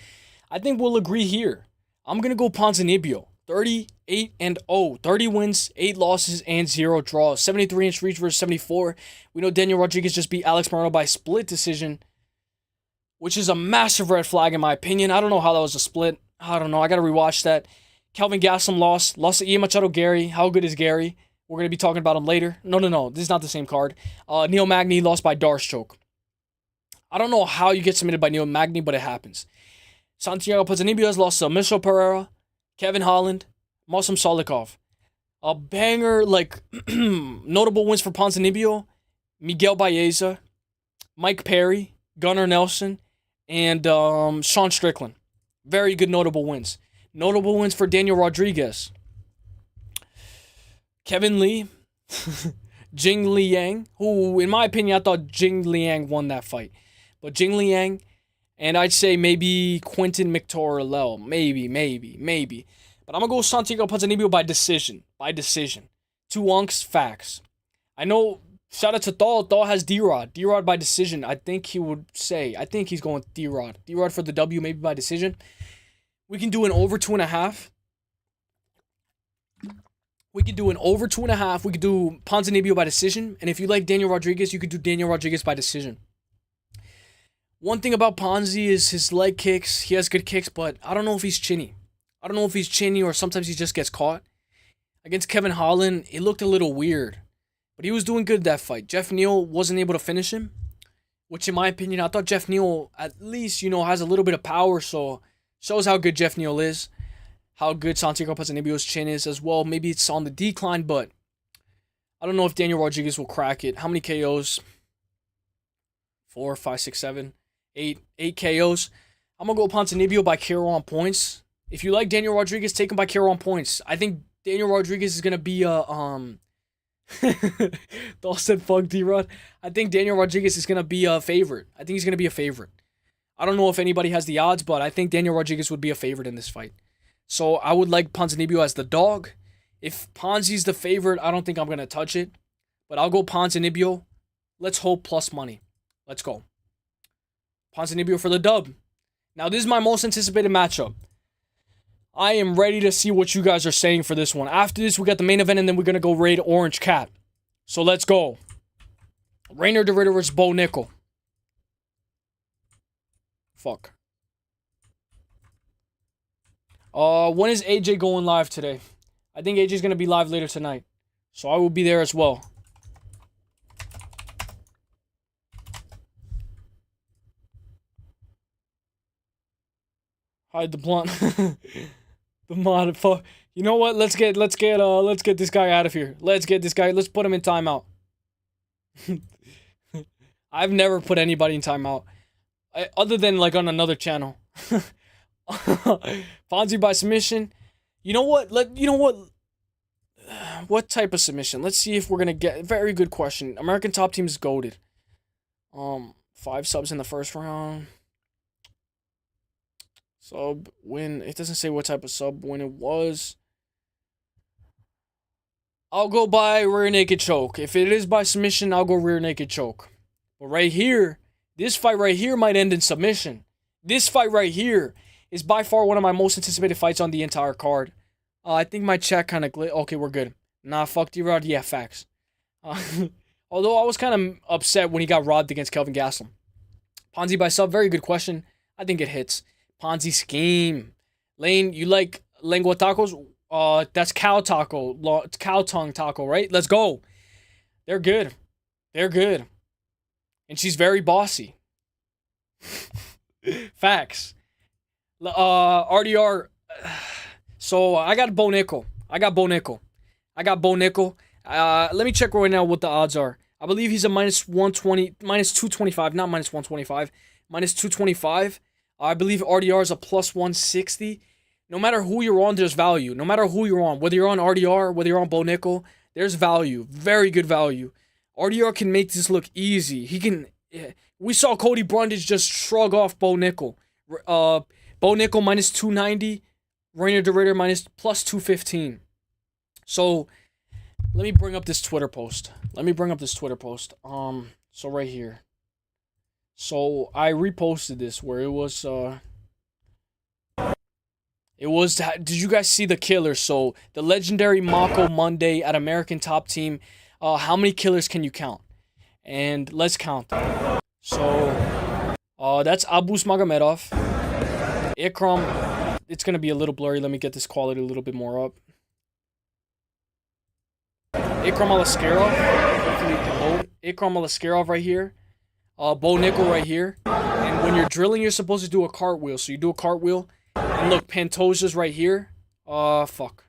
I think we'll agree here. I'm going to go Ponzinibbio. 30 8-0, 30 wins, 8 losses, and 0 draws. 73-inch reach versus 74. We know Daniel Rodriguez just beat Alex Morono by split decision, which is a massive red flag in my opinion. I don't know how that was a split. I don't know. I got to rewatch that. Kelvin Gastelum lost to Ian Machado Garry. How good is Garry? We're going to be talking about him later. No. This is not the same card. Neil Magny lost by Darce choke. I don't know how you get submitted by Neil Magny, but it happens. Santiago Ponzinibbio has lost to Mitchell Pereira, Kevin Holland, Muslim Salikov. A banger, notable wins for Ponzinibbio, Miguel Baeza, Mike Perry, Gunnar Nelson, and Sean Strickland. Very good notable wins. Notable wins for Daniel Rodriguez. Kevin Lee, Jing Liang, who, in my opinion, I thought Jing Liang won that fight. But Jing Liang, and I'd say maybe Quentin McTorrell. Maybe. But I'm going to go with Santiago Ponzinibbio by decision. 2 unks, facts. I know, shout out to Thal. Thal has D-Rod. D-Rod by decision. I think he would say. I think he's going with D-Rod. D-Rod for the W, maybe by decision. We can do an over 2.5. We could do Ponzinibbio by decision. And if you like Daniel Rodriguez, you could do Daniel Rodriguez by decision. One thing about Ponzi is his leg kicks. He has good kicks, but I don't know if he's chinny. Or sometimes he just gets caught. Against Kevin Holland, it looked a little weird. But he was doing good that fight. Jeff Neal wasn't able to finish him. Which, in my opinion, I thought Jeff Neal at least, has a little bit of power. So, shows how good Jeff Neal is. How good Santiago Ponzinibbio's chin is as well. Maybe it's on the decline, but I don't know if Daniel Rodriguez will crack it. How many KOs? 4, 5, 6, 7, 8 KOs. I'm going to go Ponzinibbio by KO on points. If you like Daniel Rodriguez, take him by KO on points. I think Daniel Rodriguez is going to be a... Thal said fuck D-Rod. I think Daniel Rodriguez is going to be a favorite. I don't know if anybody has the odds, but I think Daniel Rodriguez would be a favorite in this fight. So I would like Ponzinibbio as the dog. If Ponzi's the favorite, I don't think I'm going to touch it. But I'll go Ponzinibbio. Let's hope plus money. Let's go. Ponzinibbio for the dub. Now this is my most anticipated matchup. I am ready to see what you guys are saying for this one. After this, we got the main event, and then we're going to go raid Orange Cat. So let's go. Reinier de Ridder versus Bo Nickel. Fuck. When is AJ going live today? I think AJ's going to be live later tonight. So I will be there as well. Hide the blunt. The mod. You know what? Let's get this guy out of here. Let's put him in timeout. I've never put anybody in timeout. Other than on another channel. Fonzie by submission. You know what? What type of submission? Let's see if we're gonna get. Very good question. American Top Team is goated. 5 subs in the first round. Sub win. It doesn't say what type of sub win it was. I'll go by rear naked choke. If it is by submission, I'll go rear naked choke. But right here, this fight right here might end in submission. This fight right here is by far one of my most anticipated fights on the entire card. I think my chat kind of okay, we're good. Nah, fuck D-Rod. Yeah, facts. Although I was kind of upset when he got robbed against Kelvin Gastelum. Ponzi by sub, very good question. I think it hits. Ponzi scheme. Lane, you like lengua tacos? That's cow taco. Cow tongue taco, right? Let's go. They're good. And she's very bossy. Facts. RDR. So I got Bo Nickel. Let me check right now what the odds are. I believe he's a minus 120, minus 225, not minus 125, minus 225. I believe RDR is a plus 160. No matter who you're on, there's value. No matter who you're on, whether you're on RDR, whether you're on Bo Nickel, there's value. Very good value. RDR can make this look easy. He can. We saw Cody Brundage just shrug off Bo Nickel. Bo Nickel minus 290. Reinier de Ridder plus 215. So let me bring up this Twitter post. So right here. So I reposted this where it was It was, did you guys see the killers? So the legendary Mako Monday at American Top Team. How many killers can you count? And let's count them. So that's Abus Magomedov. Ikram. It's going to be a little blurry. Let me get this quality a little bit more up. Ikram Alaskarov. Hopefully you can hold. Ikram Alaskarov right here. Bo Nickel right here. And when you're drilling, you're supposed to do a cartwheel. So you do a cartwheel. And look, Pantoja's right here. Fuck.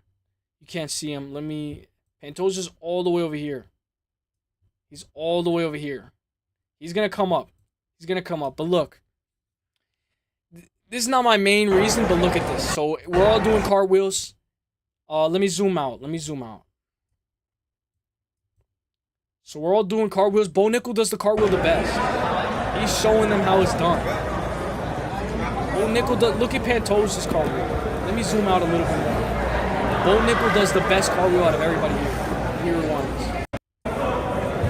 You can't see him. Pantoja's all the way over here. He's all the way over here. He's going to come up. He's going to come up. But look. This is not my main reason, but look at this. So we're all doing cartwheels. Let me zoom out. So we're all doing cartwheels. Bo Nickel does the cartwheel the best. He's showing them how it's done. Bo Nickel does. Look at Pantoja's cartwheel. Let me zoom out a little bit more. Bo Nickel does the best cartwheel out of everybody here. Here ones.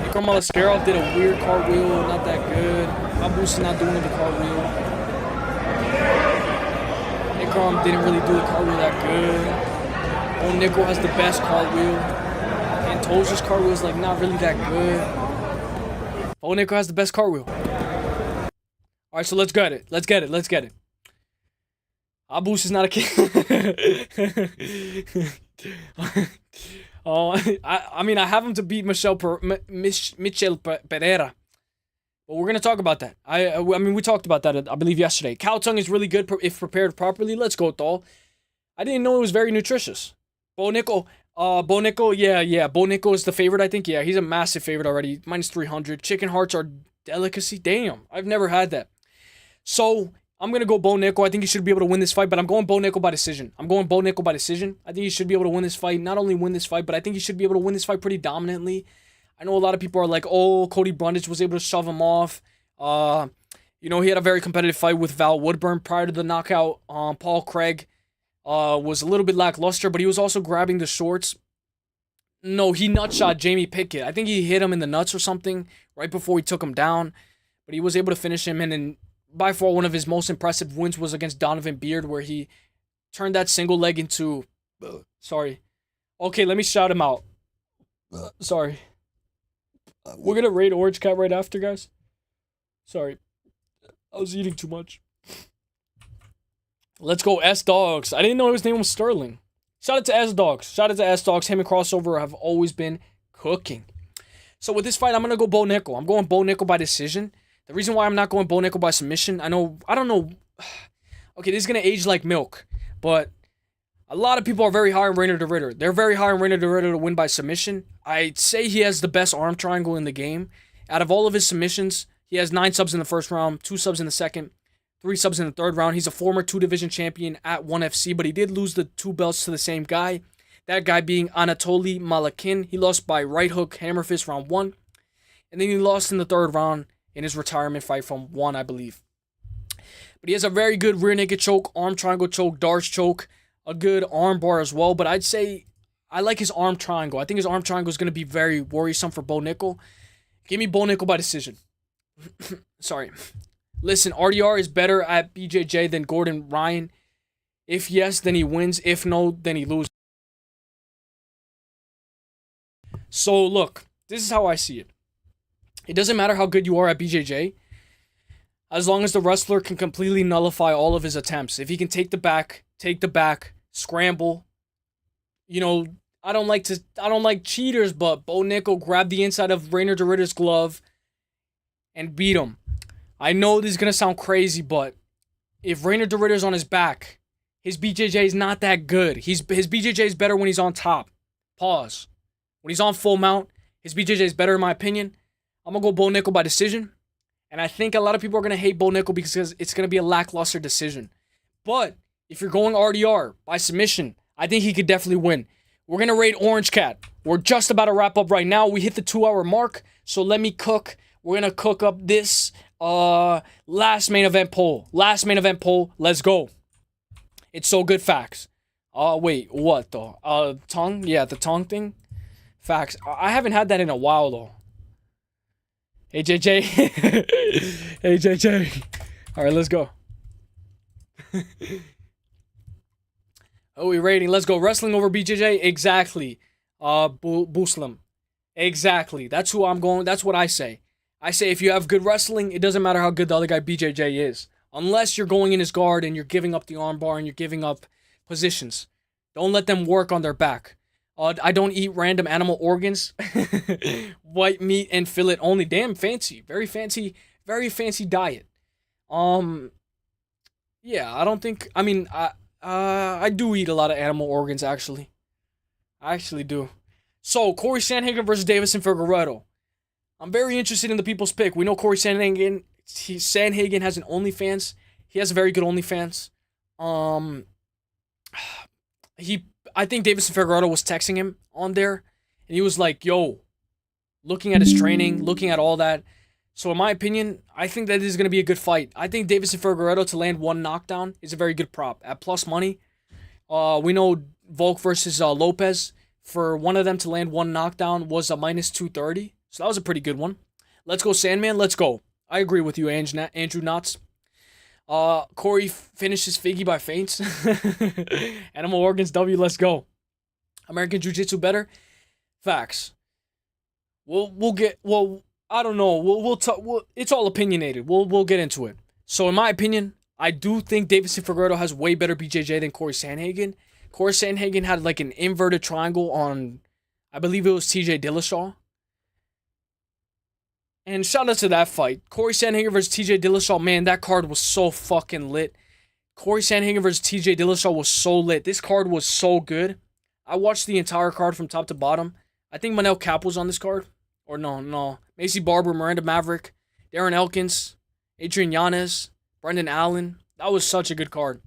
Ikram Alaskarov did a weird cartwheel, not that good. Abus is not doing the cartwheel. Ikram didn't really do the cartwheel that good. Bo Nickel has the best cartwheel. Pantoja's cartwheel is like not really that good. Bo Nickel has the best cartwheel. Alright, so let's get it. Abus is not a kid. I mean, I have him to beat Michel Pereira. But we're going to talk about that. I mean, we talked about that, I believe, yesterday. Cow tongue is really good if prepared properly. Let's go, Thal. I didn't know it was very nutritious. Bo Nickel, yeah. Bo Nickel is the favorite, I think. Yeah, he's a massive favorite already. Minus 300. Chicken hearts are delicacy. Damn, I've never had that. So, I'm going to go Bo Nickel. I think he should be able to win this fight, but I'm going Bo Nickel by decision. I think he should be able to win this fight. Not only win this fight, but I think he should be able to win this fight pretty dominantly. I know a lot of people are like, oh, Cody Brundage was able to shove him off. You know, he had a very competitive fight with Val Woodburn prior to the knockout. Paul Craig was a little bit lackluster, but he was also grabbing the shorts. No, he nutshot Jamie Pickett. I think he hit him in the nuts or something right before he took him down. But he was able to finish him. And then by far one of his most impressive wins was against Donovan Beard, where he turned that single leg into... Sorry. Okay, let me shout him out. Sorry. We're going to raid Orange Cat right after, guys. Sorry. I was eating too much. Let's go S-Dogs. I didn't know his name was Sterling. Shout out to S-Dogs. Him and Crossover have always been cooking. So with this fight, I'm going to go Bo Nickel. I'm going Bo Nickel by decision. The reason why I'm not going Bo Nickel by submission, I don't know. Okay, this is going to age like milk. But a lot of people are very high on Reiner de Ritter. They're very high on Reiner de Ritter to win by submission. I'd say he has the best arm triangle in the game. Out of all of his submissions, he has 9 subs in the first round, 2 subs in the second, 3 subs in the third round. He's a former 2-division champion at 1FC, but he did lose the 2 belts to the same guy. That guy being Anatoly Malakin. He lost by right hook, hammer fist round 1. And then he lost in the third round in his retirement fight from 1, I believe. But he has a very good rear naked choke, arm triangle choke, darts choke, a good arm bar as well. But I'd say I like his arm triangle. I think his arm triangle is going to be very worrisome for Bo Nickel. Give me Bo Nickel by decision. Sorry. Listen, RDR is better at BJJ than Gordon Ryan. If yes, then he wins. If no, then he loses. So look, this is how I see it. It doesn't matter how good you are at BJJ, as long as the wrestler can completely nullify all of his attempts. If he can take the back, scramble. You know, I don't like cheaters, but Bo Nickel grabbed the inside of Reiner de Ritter's glove and beat him. I know this is going to sound crazy, but if Reiner de Ritter's on his back, his BJJ is not that good. His BJJ is better when he's on top. Pause. When he's on full mount, his BJJ is better in my opinion. I'm going to go Bo Nickel by decision. And I think a lot of people are going to hate Bo Nickel because it's going to be a lackluster decision. But if you're going RDR by submission, I think he could definitely win. We're going to rate Orange Cat. We're just about to wrap up right now. We hit the 2-hour mark. So let me cook. We're going to cook up this last main event poll. Let's go. It's so good facts. Wait, what though? Tongue? Yeah, the tongue thing. Facts. I haven't had that in a while though. Hey, JJ. Hey, JJ. All right, let's go. Oh, we rating. Let's go. Wrestling over BJJ? Exactly. Buslam. Exactly. That's who I'm going. That's what I say. I say if you have good wrestling, it doesn't matter how good the other guy BJJ is. Unless you're going in his guard and you're giving up the armbar and you're giving up positions. Don't let them work on their back. I don't eat random animal organs. White meat and fillet only. Damn fancy. Very fancy diet. Yeah, I don't think, I mean, I do eat a lot of animal organs, actually. I actually do. So, Corey Sandhagen versus Deiveson Figueiredo. I'm very interested in the people's pick. We know Corey Sandhagen, Sandhagen has an OnlyFans. He has a very good OnlyFans. I think Deiveson Figueiredo was texting him on there, and he was like, yo, looking at his training, looking at all that. So in my opinion, I think that this is going to be a good fight. I think Deiveson Figueiredo to land one knockdown is a very good prop. At plus money, we know Volk versus Lopez, for one of them to land one knockdown was a minus 230. So that was a pretty good one. Let's go Sandman, let's go. I agree with you, Andrew Knotts. Corey finishes Figgy by feints. Animal organs W, let's go. American Jiu-Jitsu better? Facts. I don't know. We'll talk. It's all opinionated. We'll get into it. So in my opinion, I do think Deiveson Figueiredo has way better BJJ than Corey Sandhagen. Corey Sandhagen had like an inverted triangle on, I believe it was TJ Dillashaw. And shout out to that fight. Corey Sandhagen versus TJ Dillashaw. Man, that card was so fucking lit. Corey Sandhagen versus TJ Dillashaw was so lit. This card was so good. I watched the entire card from top to bottom. I think Manel Cap was on this card. Or no. Macy Barber, Miranda Maverick, Darren Elkins, Adrian Yanez, Brendan Allen. That was such a good card.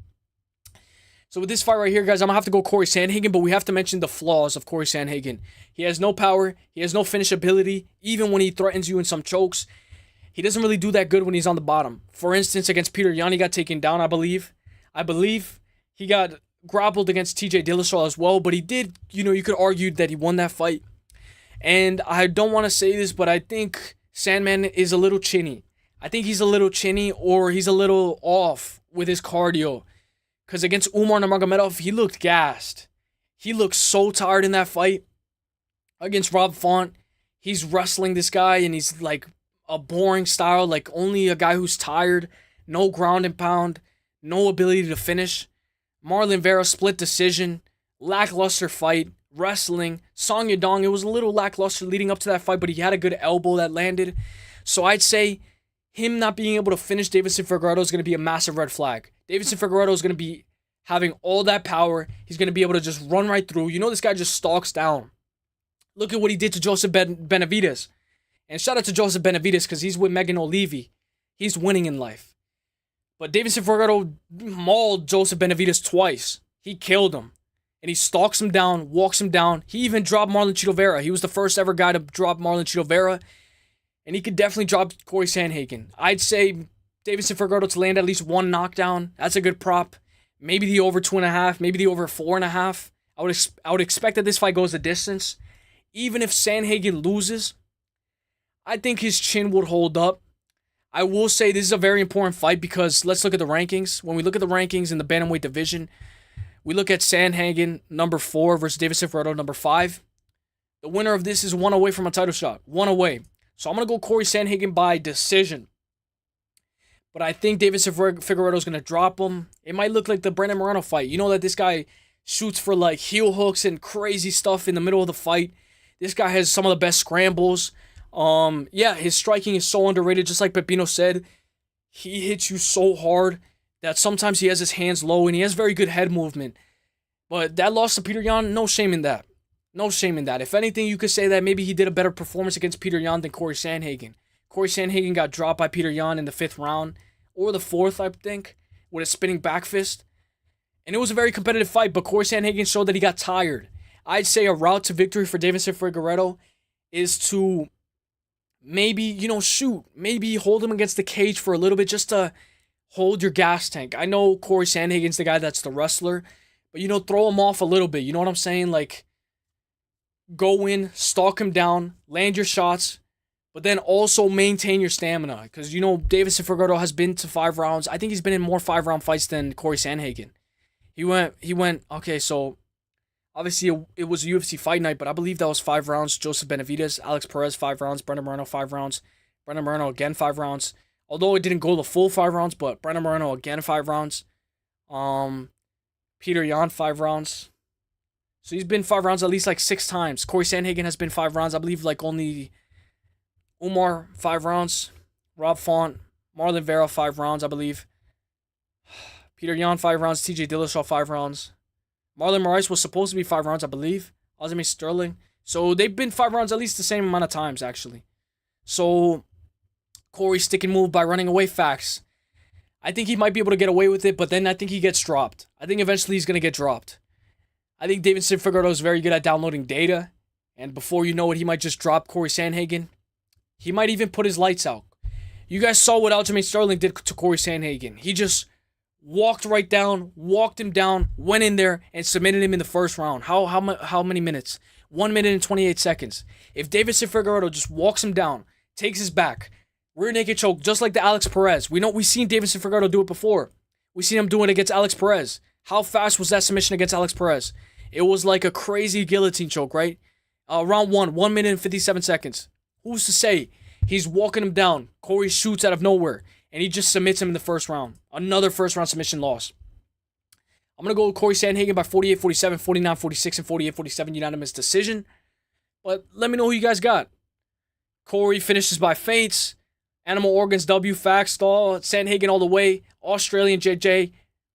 So with this fight right here, guys, I'm going to have to go Corey Sandhagen, but we have to mention the flaws of Corey Sandhagen. He has no power. He has no finish ability. Even when he threatens you in some chokes, he doesn't really do that good when he's on the bottom. For instance, against Peter Yan, he got taken down, I believe. I believe he got grappled against TJ Dillashaw as well, but he did, you could argue that he won that fight. And I don't want to say this, but I think Sandman is a little chinny. I think he's a little chinny, or he's a little off with his cardio. Because against Umar Nurmagomedov, he looked gassed. He looked so tired in that fight. Against Rob Font, he's wrestling this guy, and he's like a boring style, like only a guy who's tired, no ground and pound, no ability to finish. Marlon Vera split decision, lackluster fight. Wrestling, Song Yadong, it was a little lackluster leading up to that fight, but he had a good elbow that landed. So I'd say him not being able to finish Deiveson Figueiredo is going to be a massive red flag. Deiveson Figueiredo is going to be having all that power. He's going to be able to just run right through. This guy just stalks down. Look at what he did to Joseph Benavidez. And shout out to Joseph Benavidez because he's with Megan O'Leary. He's winning in life. But Deiveson Figueiredo mauled Joseph Benavidez twice. He killed him. And he stalks him down, walks him down. He even dropped Marlon Chito Vera. He was the first ever guy to drop Marlon Chito Vera. And he could definitely drop Corey Sandhagen. I'd say Deiveson Figueiredo to land at least one knockdown. That's a good prop. Maybe the over 2.5. Maybe the over 4.5. I would expect that this fight goes the distance. Even if Sandhagen loses, I think his chin would hold up. I will say this is a very important fight because let's look at the rankings. When we look at the rankings in the bantamweight division, we look at Sandhagen, number 4, versus Deiveson Figueiredo, number 5. The winner of this is one away from a title shot. One away. So I'm going to go Corey Sandhagen by decision. But I think Deiveson Figueiredo is going to drop him. It might look like the Brandon Moreno fight. You know that this guy shoots for like heel hooks and crazy stuff in the middle of the fight. This guy has some of the best scrambles. Yeah, his striking is so underrated. Just like Pepino said, he hits you so hard that sometimes he has his hands low and he has very good head movement. But that loss to Peter Yan, no shame in that. No shame in that. If anything, you could say that maybe he did a better performance against Peter Yan than Corey Sandhagen. Corey Sandhagen got dropped by Peter Yan in the 5th round, or the 4th, I think, with a spinning back fist. And it was a very competitive fight, but Corey Sandhagen showed that he got tired. I'd say a route to victory for Deiveson Figueiredo is to maybe, shoot. Maybe hold him against the cage for a little bit just to hold your gas tank. I know Corey Sandhagen's the guy that's the wrestler, but, throw him off a little bit. You know what I'm saying? Like, go in, stalk him down, land your shots, but then also maintain your stamina. Because, Deiveson Figueiredo has been to 5 rounds. I think he's been in more 5-round fights than Corey Sandhagen. He went. Okay, so obviously it was a UFC Fight Night, but I believe that was 5 rounds. Joseph Benavidez, Alex Perez 5 rounds, Brandon Moreno 5 rounds, Brandon Moreno again 5 rounds. Although it didn't go the full 5 rounds, but Brandon Moreno again 5 rounds. Peter Yan 5 rounds. So he's been 5 rounds at least like 6 times. Corey Sandhagen has been 5 rounds. I believe like only Umar 5 rounds. Rob Font, Marlon Vera 5 rounds, I believe. Peter Yan 5 rounds. TJ Dillashaw 5 rounds. Marlon Moraes was supposed to be 5 rounds, I believe. Aljamain Sterling. So they've been 5 rounds at least the same amount of times, actually. So Corey stick and move by running away, facts. I think he might be able to get away with it, but then I think he gets dropped. I think eventually he's going to get dropped. I think Davidson Figueroa is very good at downloading data. And before you know it, he might just drop Corey Sandhagen. He might even put his lights out. You guys saw what Aljamain Sterling did to Corey Sandhagen. He just walked right down, walked him down, went in there, and submitted him in the first round. How many minutes? 1 minute and 28 seconds. If Davidson Figueroa just walks him down, takes his back, rear naked choke, just like the Alex Perez. We've seen Davidson Figueroa do it before. We've seen him do it against Alex Perez. How fast was that submission against Alex Perez? It was like a crazy guillotine choke, right? Round 1 minute and 57 seconds. Who's to say? He's walking him down. Corey shoots out of nowhere, and he just submits him in the first round. Another first round submission loss. I'm going to go with Corey Sandhagen by 48-47, 49-46, and 48-47 unanimous decision. But let me know who you guys got. Corey finishes by feints. Animal Organs W, facts, stall. Sandhagen all the way. Australian JJ.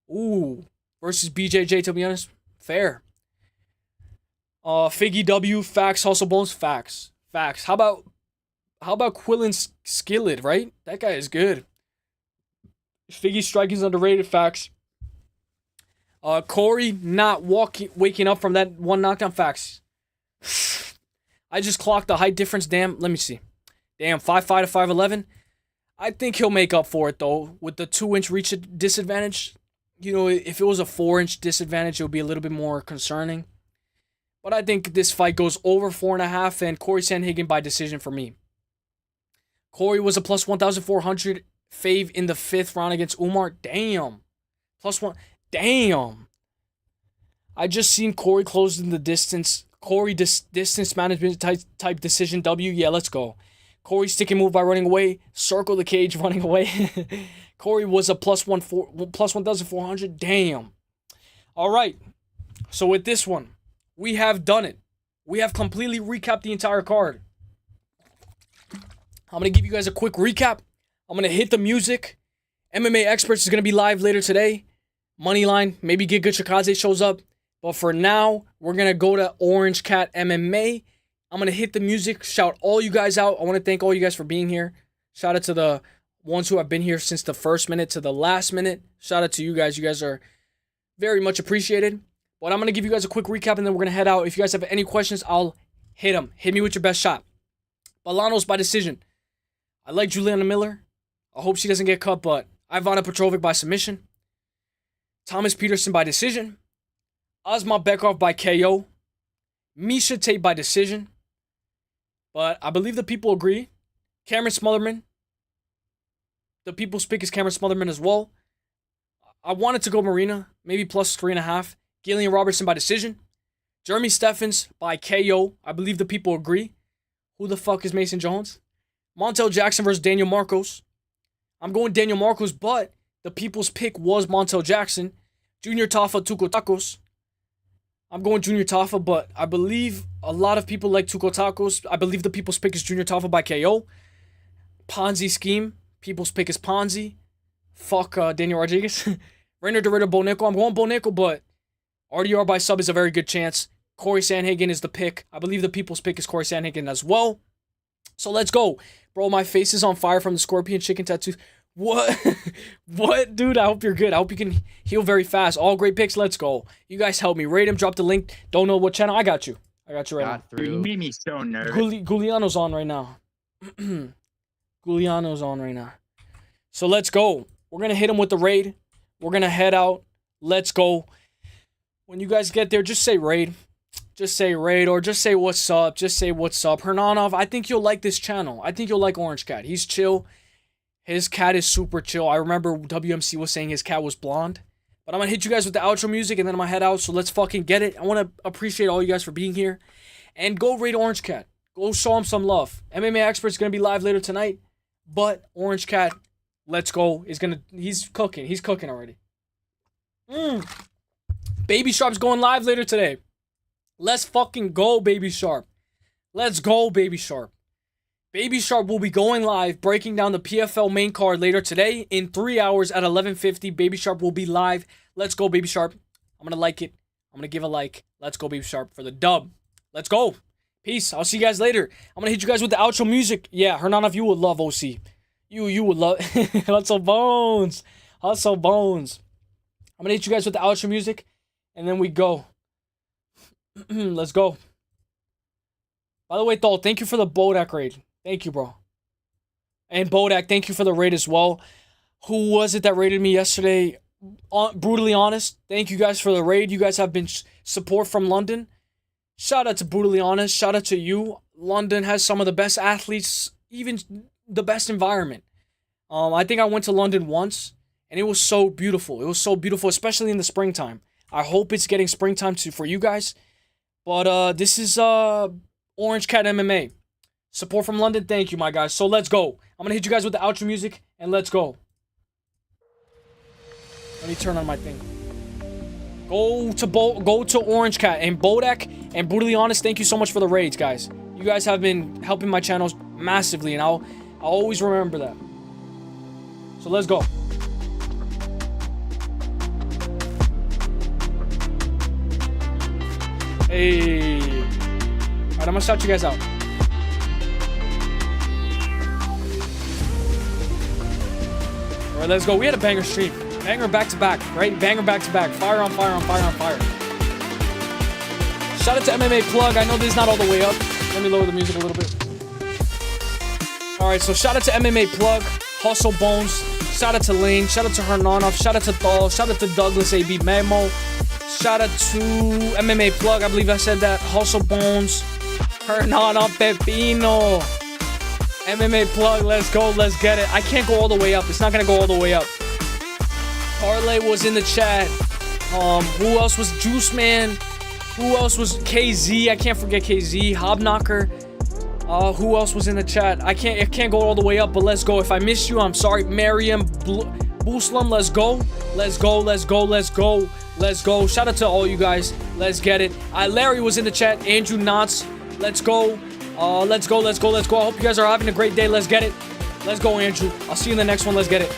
Ooh. Versus BJJ, to be honest. Fair. Figgy W, facts. Hustle Bones, facts. Facts. How about Quillen Skillet, right? That guy is good. Figgy striking's underrated, facts. Corey not waking up from that one knockdown, facts. I just clocked the height difference, damn. Let me see. Damn, 5'5" to 5'11". I think he'll make up for it, though, with the 2-inch reach disadvantage. You know, if it was a 4-inch disadvantage, it would be a little bit more concerning. But I think this fight goes over 4.5, and Corey Sandhagen by decision for me. Corey was a plus 1,400 fave in the 5th round against Umar. Damn. +1. Damn. I just seen Corey close in the distance. Corey distance management type decision W. Yeah, let's go. Corey stick and move by running away. Circle the cage running away. Corey was a plus 1,400. Damn. All right. So with this one, we have done it. We have completely recapped the entire card. I'm going to give you guys a quick recap. I'm going to hit the music. MMA Experts is going to be live later today. Moneyline. Maybe Giga Chikadze shows up. But for now, we're going to go to Orange Cat MMA. I'm going to hit the music. Shout all you guys out. I want to thank all you guys for being here. Shout out to the ones who have been here since the first minute to the last minute. Shout out to you guys. You guys are very much appreciated. But I'm going to give you guys a quick recap and then we're going to head out. If you guys have any questions, I'll hit them. Hit me with your best shot. Bolanos by decision. I like Juliana Miller. I hope she doesn't get cut, but Ivana Petrovic by submission. Thomas Peterson by decision. Asma Bekov by KO. Misha Tate by decision. But I believe the people agree. Cameron Smotherman. The people's pick is Cameron Smotherman as well. I wanted to go Marina. Maybe plus 3.5. Gillian Robertson by decision. Jeremy Stephens by KO. I believe the people agree. Who the fuck is Mason Jones? Montel Jackson versus Daniel Marcos. I'm going Daniel Marcos, but the people's pick was Montel Jackson. Junior Tafa, Tuco Tacos. I'm going Junior Tafa, but I believe a lot of people like Tuco Tacos. I believe the people's pick is Junior Tafa by KO. Ponzi scheme. People's pick is Ponzi. Fuck Daniel Rodriguez. Rainer Dorito Boneco. I'm going Boneco, but RDR by sub is a very good chance. Corey Sandhagen is the pick. I believe the people's pick is Corey Sandhagen as well. So let's go. Bro, my face is on fire from the scorpion chicken tattoo. What? What? Dude, I hope you're good. I hope you can heal very fast. All great picks. Let's go. You guys help me. Rate him. Drop the link. Don't know what channel. I got you. I got you right now. Dude, you made me so nervous. Giuliano's on right now. Giuliano's on right now. So let's go. We're going to hit him with the raid. We're going to head out. Let's go. When you guys get there, just say raid. Just say raid or just say what's up. Just say what's up. Hernanov, I think you'll like this channel. I think you'll like Orange Cat. He's chill. His cat is super chill. I remember WMC was saying his cat was blonde. But I'm going to hit you guys with the outro music, and then I'm going to head out. So let's fucking get it. I want to appreciate all you guys for being here. And go rate Orange Cat. Go show him some love. MMA Expert's going to be live later tonight. But Orange Cat, let's go. He's cooking. He's cooking already. Baby Sharp's going live later today. Let's fucking go, Baby Sharp. Let's go, Baby Sharp. Baby Sharp will be going live, breaking down the PFL main card later today. In 3 hours at 11:50, Baby Sharp will be live. Let's go, Baby Sharp. I'm going to like it. I'm going to give a like. Let's go, Baby Sharp, for the dub. Let's go. Peace. I'll see you guys later. I'm going to hit you guys with the outro music. Yeah, Hernan, you would love OC. You would love... Hustle Bones. Hustle Bones. I'm going to hit you guys with the outro music, and then we go. Let's go. By the way, Thol, thank you for the Bodak raid. Thank you, bro. And Bodak, thank you for the raid as well. Who was it that raided me yesterday? Brutally Honest. Thank you guys for the raid. You guys have been support from London. Shout out to Brutally Honest. Shout out to you. London has some of the best athletes, even the best environment. I think I went to London once, and it was so beautiful. It was so beautiful, especially in the springtime. I hope it's getting springtime for you guys. But this is Orange Cat MMA. Support from London, thank you, my guys. So let's go. I'm gonna hit you guys with the outro music, and let's go. Let me turn on my thing. Go to Orange Cat and Bodak and Brutally Honest. Thank you so much for the raids, guys. You guys have been helping my channels massively, and I'll always remember that. So let's go. Hey. Alright, I'm gonna shout you guys out. Alright, let's go. We had a banger stream. Banger back to back, right? Banger back to back. Fire on fire on fire on fire. Shout out to MMA Plug. I know this is not all the way up. Let me lower the music a little bit. Alright, so shout out to MMA Plug. Hustle Bones. Shout out to Lane. Shout out to Hernanov. Shout out to Thol. Shout out to Douglas AB Memo. Shout out to MMA Plug. I believe I said that. Hustle Bones. Hernanov Pepino. MMA Plug. Let's go. Let's get it. I can't go all the way up. It's not going to go all the way up. Parlay was in the chat. Who else was Juice Man? Who else was KZ? I can't forget KZ. Hobknocker. Who else was in the chat? I can't go all the way up, but let's go. If I missed you, I'm sorry. Mariam Booslam, let's go. Let's go. Let's go. Let's go. Let's go. Shout out to all you guys. Let's get it. Larry was in the chat. Andrew Knotts. Let's go. Let's go. Let's go. Let's go. I hope you guys are having a great day. Let's get it. Let's go, Andrew. I'll see you in the next one. Let's get it.